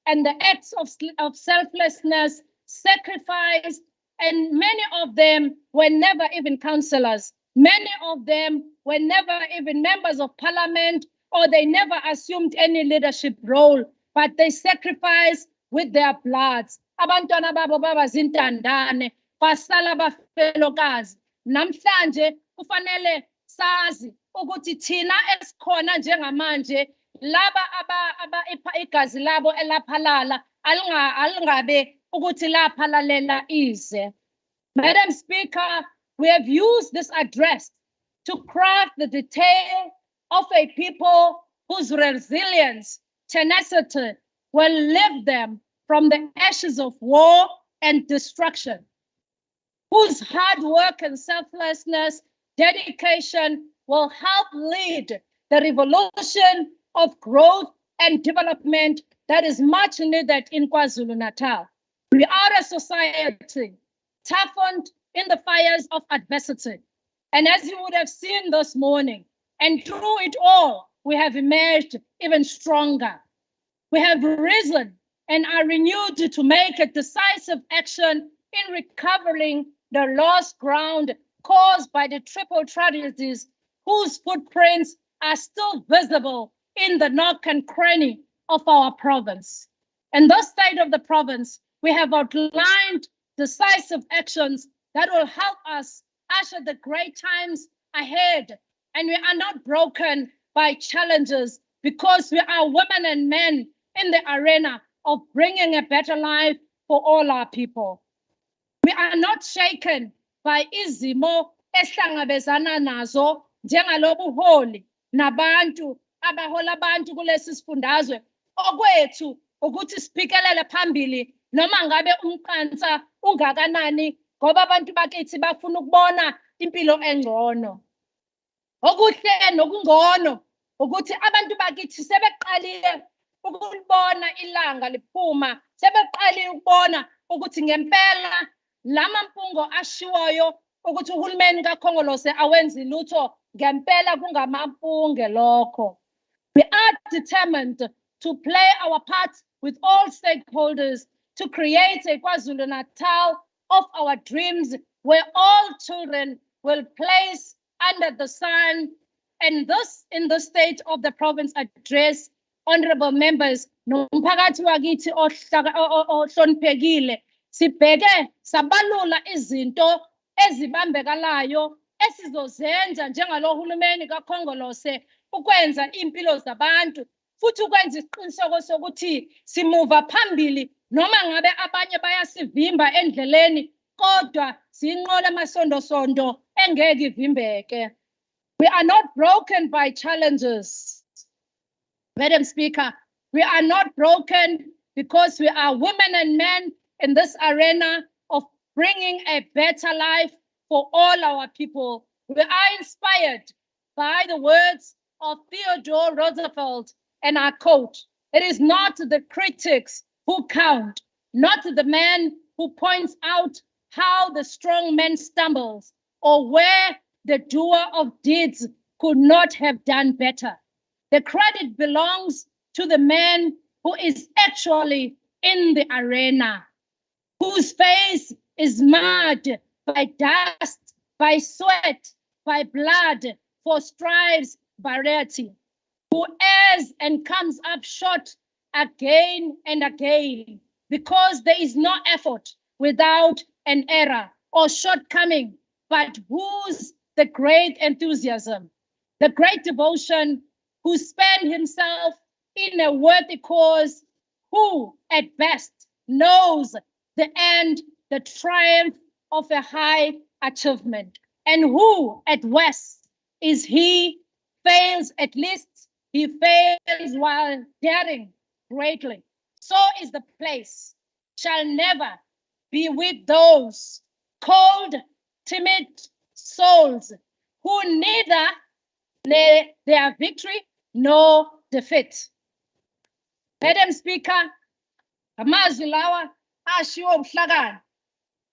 [SPEAKER 12] and the acts of selflessness, sacrifice, and many of them were never even councillors. Many of them were never even members of parliament, or they never assumed any leadership role, but they sacrificed with their bloods. Abantwana babo babazintandane, basala bafelokazi. Namhlanje kufanele sazi ukuthi thina esikhona njengamanje laba igazi labo elaphalala alingabe ukuthi laphalalela ize. Madam Speaker, we have used this address to craft the detail of a people whose resilience, tenacity will lift them from the ashes of war and destruction, whose hard work and selflessness, dedication will help lead the revolution of growth and development that is much needed in KwaZulu-Natal. We are a society toughened in the fires of adversity. And as you would have seen this morning, and through it all, we have emerged even stronger. We have risen and are renewed to make a decisive action in recovering the lost ground caused by the triple tragedies whose footprints are still visible in the nook and cranny of our province. In this state of the province, we have outlined decisive actions that will help us usher the great times ahead. And we are not broken by challenges because we are women and men in the arena of bringing a better life for all our people. We are not shaken by izimo ehlangabezana nazo njengalobuholi nabantu abahola abantu kulesi sifundazwe okwethu ukuthi sipikelele phambili noma ngabe umqansa ungakanani ngoba abantu bakithi bafuna ukubona impilo engcono. Okuhle nokungcono ukuthi abantu bakithi sebeqalile ukubona ilanga liphuma, sebeqalile ukubona ukuthi ngempela lamampungo ashiwayo ukuthi uhulumeni kaKhongolose awenzi lutho ngempela kungamampunge lokho. We are determined to play our part with all stakeholders to create a KwaZulu-Natal of our dreams where all children will place under the sun. And thus, in the State of the Province address, honorable members, nomphakathi wakithi ohloniphekile, sibheke sabalula izinto ezibambekalayo esizozenza njengalo hulumeni kaKhongolose ukwenza impilo zabantu futhi ukwenza isiqiniseko sokuthi simuva phambili noma ngabe abanye bayasivimba endleleni kodwa sinqola amasondosondo engeke ivimbeke. We are not broken by challenges. Madam Speaker, we are not broken because we are women and men in this arena of bringing a better life for all our people. We are inspired by the words of Theodore Roosevelt, and I quote, "It is not the critics who count, not the man who points out how the strong man stumbles or where the doer of deeds could not have done better. The credit belongs to the man who is actually in the arena, whose face is marred by dust, by sweat, by blood, for strives variety, who errs and comes up short again and again, because there is no effort without an error or shortcoming, but whose the great enthusiasm, the great devotion, who spent himself in a worthy cause, who at best knows the end, the triumph of a high achievement, and who at worst is he fails, at least he fails while daring greatly. So is the place, shall never be with those cold, timid souls who neither their victory nor defeat." Madam Speaker, amazwi lawa ashiwo ubuhlakani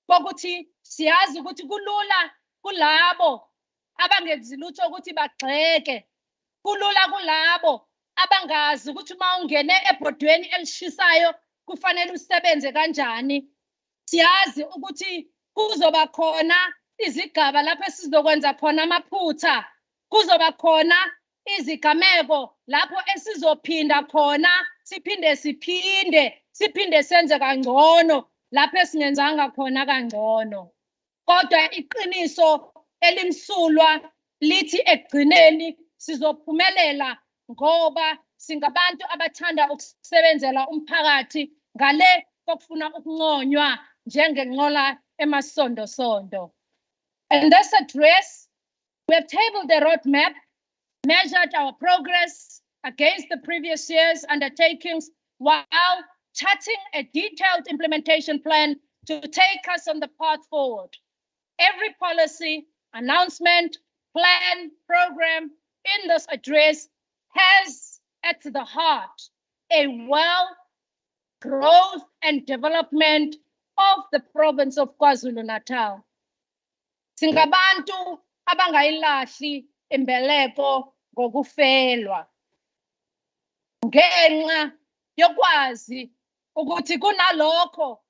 [SPEAKER 12] bokuthi siyazi ukuthi kulula kulabo abangenzi lutho ukuthi bagxeke, kulula kulabo abangazi ukuthi uma ungene ebhodweni elishisayo kufanele usebenze kanjani. Siyazi ukuthi kuzoba khona izigaba lapho esizokwenza khona amaphutha, kuzoba khona izigameko lapho esizophinda khona siphinde senze kangcono lapho esingenzanga khona kangcono. Kodwa iqiniso elimsulwa lithi ekugcineni sizophumelela ngoba singabantu abathanda ukusebenzela umphakathi ngale kokufuna ukunconywa njengenqola emasondosondo. In this address, we have tabled a roadmap, measured our progress against the previous year's undertakings while charting a detailed implementation plan to take us on the path forward. Every policy, announcement, plan, program in this address has at the heart a growth and development of the province of KwaZulu-Natal. Singabantu abangayilahli imbeleko ngokufelwa. Ngenxa yokwazi ukuthi kunalokho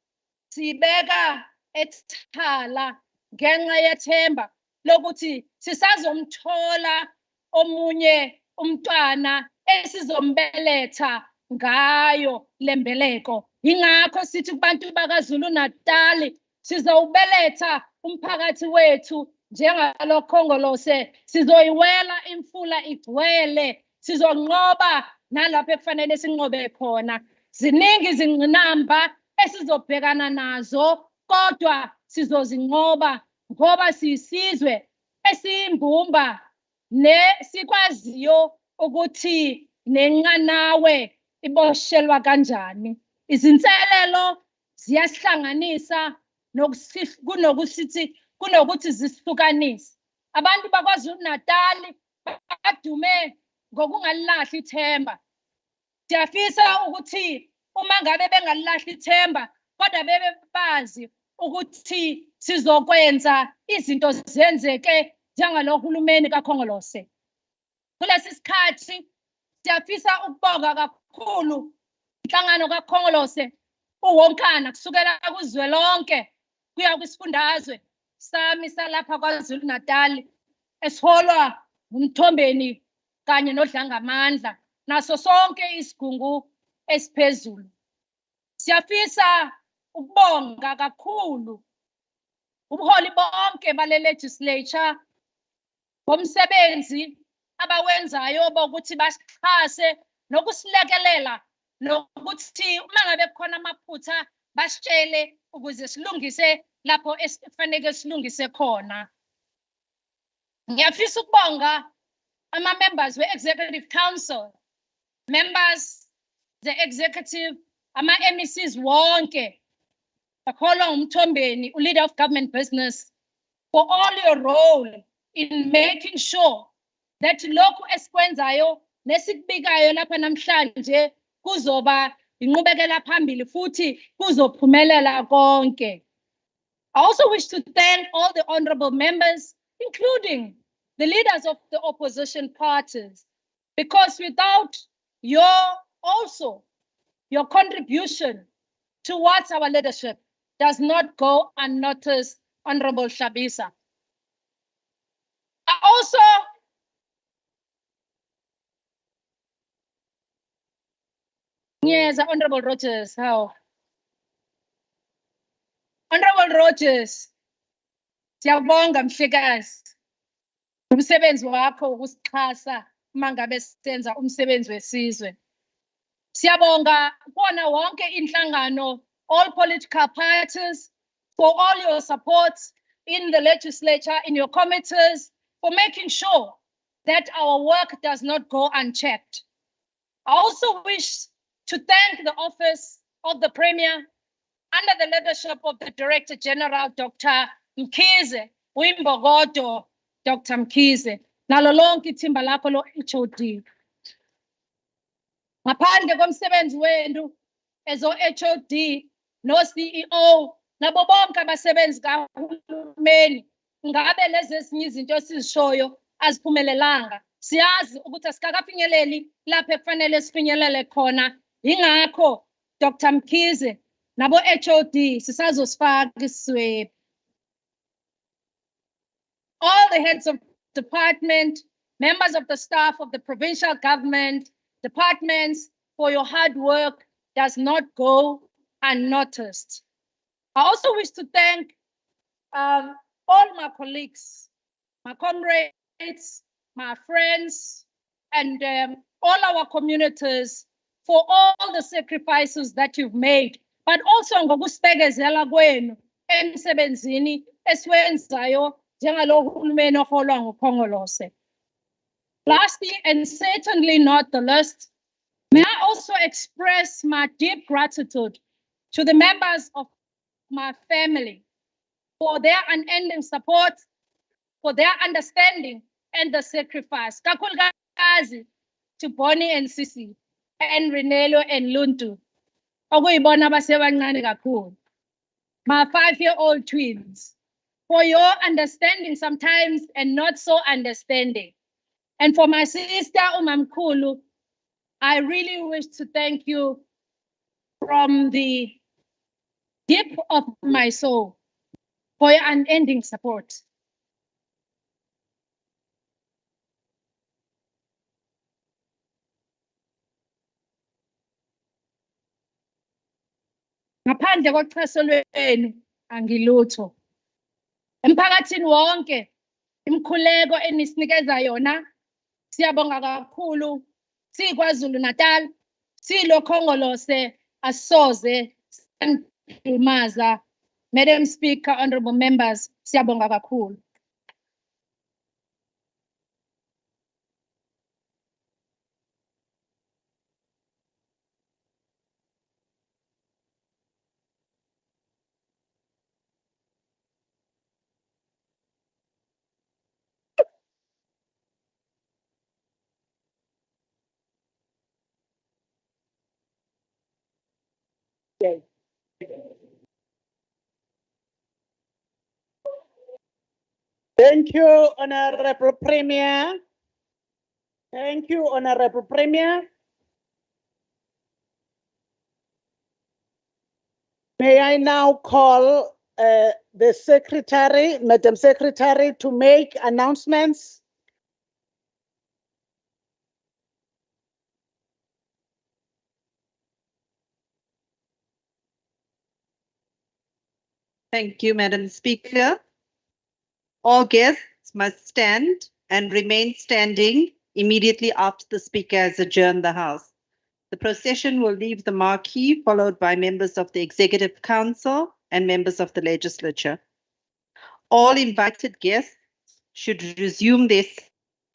[SPEAKER 12] sibeka ethala ngenxa yethemba lokuthi sisazomthola omunye umntwana esizombeletha ngayo lembeleko. Ingakho sithi kubantu bakaZulu-Natal sizowubeletha umphakathi wethu njengalo Khongolose, sizoyiwela imfula igcwele, sizonqoba nalapho ekufanele sinqobe khona. Ziningi izingqinamba esizobhekana nazo kodwa sizozinqoba ngoba siyisizwe esiyimbumba nesikwaziyo ukuthi nenqanawe iboshelwa kanjani. Izinselelo ziyasihlanganisa kunokuthi zisihlukanise. Abantu bakwaZulu-Natal badume ngokungalilahli ithemba. Siyafisa ukuthi uma ngabe bengalilahli ithemba kodwa bebe bazi ukuthi sizokwenza izinto zenzeke njengalo hulumeni kaKhongolose. Kulesi sikhathi siyafisa ukubonga kakhulu inhlangano kaKhongolose uwonkana kusukela kuzwelonke kuya kwisifundazwe sami salapha KwaZulu-Natal esiholwa uMthombeni kanye noDlangamandla naso sonke isigungu esiphezulu. Siyafisa ukubonga kakhulu ubuholi bonke bale legislature bomsebenzi abawenzayo bokuthi basixhase nokusilekelela nokuthi uma ngabe kukhona amaphutha basitshele ukuze silungise lapho esifanele silungise khona. Ngiyafisa ukubonga ama-members we-Executive Council, members ze-executive, ama-MECs wonke, bakholwa nguMthombeni, leader of government business, for all your role in making sure that lokhu esikwenzayo nesikubikayo lapha namhlanje kuzoba inqubekela phambili futhi kuzophumelela konke. I also wish to thank all the honorable members, including the leaders of the opposition parties, because without your contribution towards our leadership does not go unnoticed, Honorable Shabisa. I also yes, Honorable Rogers, how? Honorable Rogers, siyabonga mhlekazi. Umsebenzi wakho ukusixhasa mangabe senza umsebenzi wesizwe. Siyabonga kona wonke inhlangano, all political parties, for all your support in the legislature, in your committees, for making sure that our work does not go unchecked. I also wish to thank the office of the Premier under the leadership of the Director General, Dr. Mkhize, Wimbogodo, Dr. Mkhize, nalo lonke ithimba lakho lo HOD. Ngaphandle komsebenzi wenu ezo HOD no CEO nabo bonke abasebenzi kahulumeni, ngabe lezi ezinye izinto esizishoyo aziphumelelanga. Siyazi ukuthi asikakafinyeleli lapho ekufanele sifinyelele khona. Ingakho Dr. Mkhize nabo HOD sisazosifaka isiswebe. All the heads of department, members of the staff of the provincial government, departments, for your hard work does not go unnoticed. I also wish to thank all my colleagues, my comrades, my friends, and all our communities for all the sacrifices that you've made, but also ngokusibekezela kwenu emsebenzini esiwenzayo njengalo hulumeni oholwa nguKhongolose. Lastly, and certainly not the least, may I also express my deep gratitude to the members of my family for their unending support, for their understanding and the sacrifice. Kakhulukazi to Bonnie and Sisi, and Renelo and Luntu. Okuyibona abasebancane kakhulu. My 5-year-old twins, for your understanding sometimes and not so understanding. And for my sister Umamkulu, I really wish to thank you from the deep of my soul for your unending support. Ngaphandle koxhaso lwenu angilutho. Emphakathini wonke imkhuleko enisinikeza yona siyabonga kakhulu. SiKwaZulu-Natal, silokhongolose asoze sandumaza. Madam Speaker, honorable members, siyabonga kakhulu.
[SPEAKER 2] Thank you, Honorable Premier. Thank you, Honorable Premier. May I now call the Secretary, Madam Secretary, to make announcements.
[SPEAKER 13] Thank you, Madam Speaker. All guests must stand and remain standing immediately after the Speaker has adjourned the House. The procession will leave the marquee, followed by members of the Executive Council and members of the Legislature. All invited guests should resume their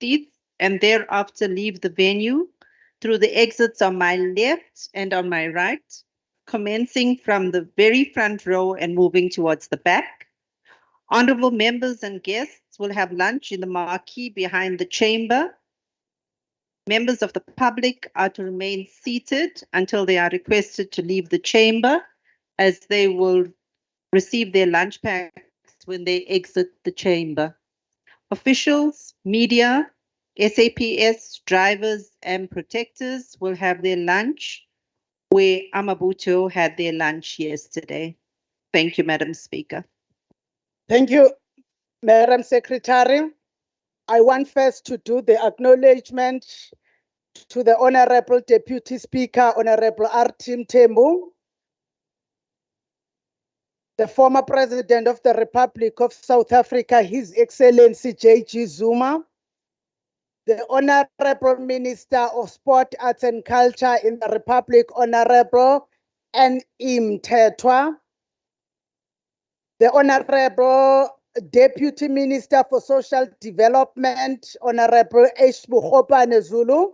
[SPEAKER 13] seats and thereafter leave the venue through the exits on my left and on my right, commencing from the very front row and moving towards the back. Honorable members and guests will have lunch in the marquee behind the chamber. Members of the public are to remain seated until they are requested to leave the chamber, as they will receive their lunch packs when they exit the chamber. Officials, media, SAPS, drivers, and protectors will have their lunch where Amabuto had their lunch yesterday. Thank you, Madam Speaker.
[SPEAKER 2] Thank you, Madam Secretary. I want first to do the acknowledgement to the Honorable Deputy Speaker, Honorable Artim Tembu, the former President of the Republic of South Africa, His Excellency J.G. Zuma, the Honorable Minister of Sport, Arts and Culture in the Republic, Honorable N Dube-Ncube, the Honorable Deputy Minister for Social Development, Honorable H. Zulu,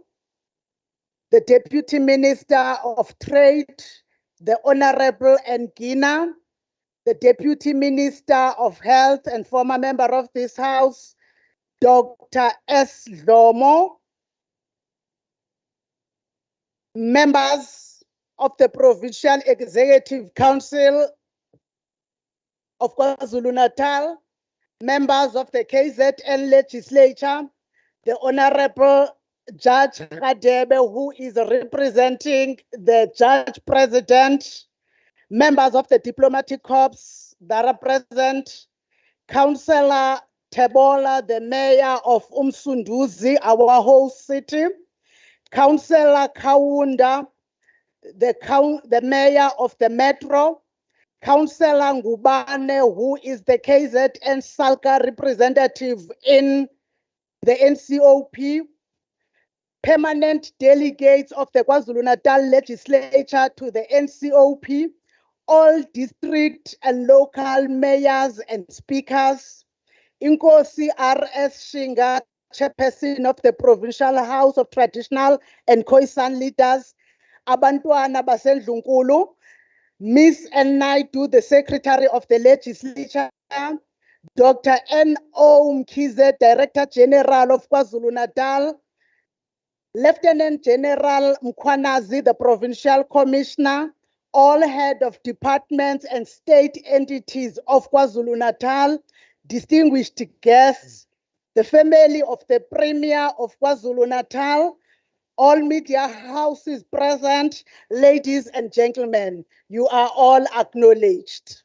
[SPEAKER 2] the Deputy Minister of Trade, the Honorable Ngina, the Deputy Minister of Health and former member of this House, Dr. S. Lomo, members of the Provincial Executive Council of KwaZulu-Natal, members of the KZN Legislature, the Honorable Judge Radebe, who is representing the Judge President, members of the Diplomatic Corps that are present, Councillor Tebola, the Mayor of Umsunduzi, our host city, Councillor Kaunda, the Mayor of the Metro, Councillor Ngubane, who is the KZN Salka representative in the NCOP, permanent delegates of the KwaZulu-Natal Legislature to the NCOP, all district and local mayors and speakers, Inkosi R.S. Shinga, Chairperson of the Provincial House of Traditional and Khoisan Leaders, Abantwana Basendlunkulu, Ms. N Dube-Ncube, the Secretary of the Legislature, Dr. N Dube-Ncube, Director General of KwaZulu-Natal, Lieutenant General Mkwanazi, the Provincial Commissioner, all head of departments and state entities of KwaZulu-Natal, distinguished guests, the family of the Premier of KwaZulu-Natal, all media houses present, ladies and gentlemen, you are all acknowledged.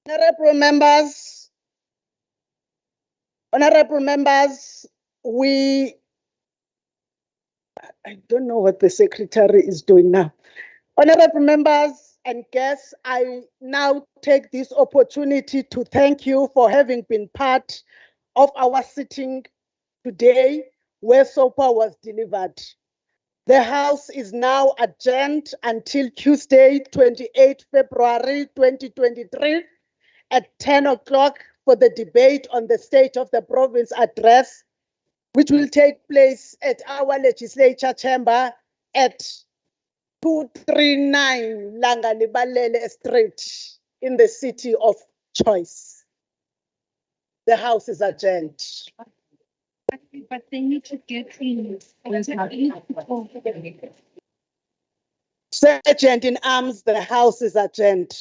[SPEAKER 2] Honorable members, I don't know what the secretary is doing now. Honorable members and guests, I now take this opportunity to thank you for having been part of our sitting today where SOPA was delivered. The House is now adjourned until Tuesday, 28 February 2023 at 10 o'clock for the debate on the State of the Province address, which will take place at our legislature chamber at 239 Langanibalele Street in the city of Choice. The House is adjourned.
[SPEAKER 12] But they need to get in.
[SPEAKER 2] Serjeant-at-Arms, the House is adjourned.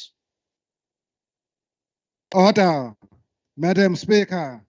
[SPEAKER 11] Order, Madam Speaker.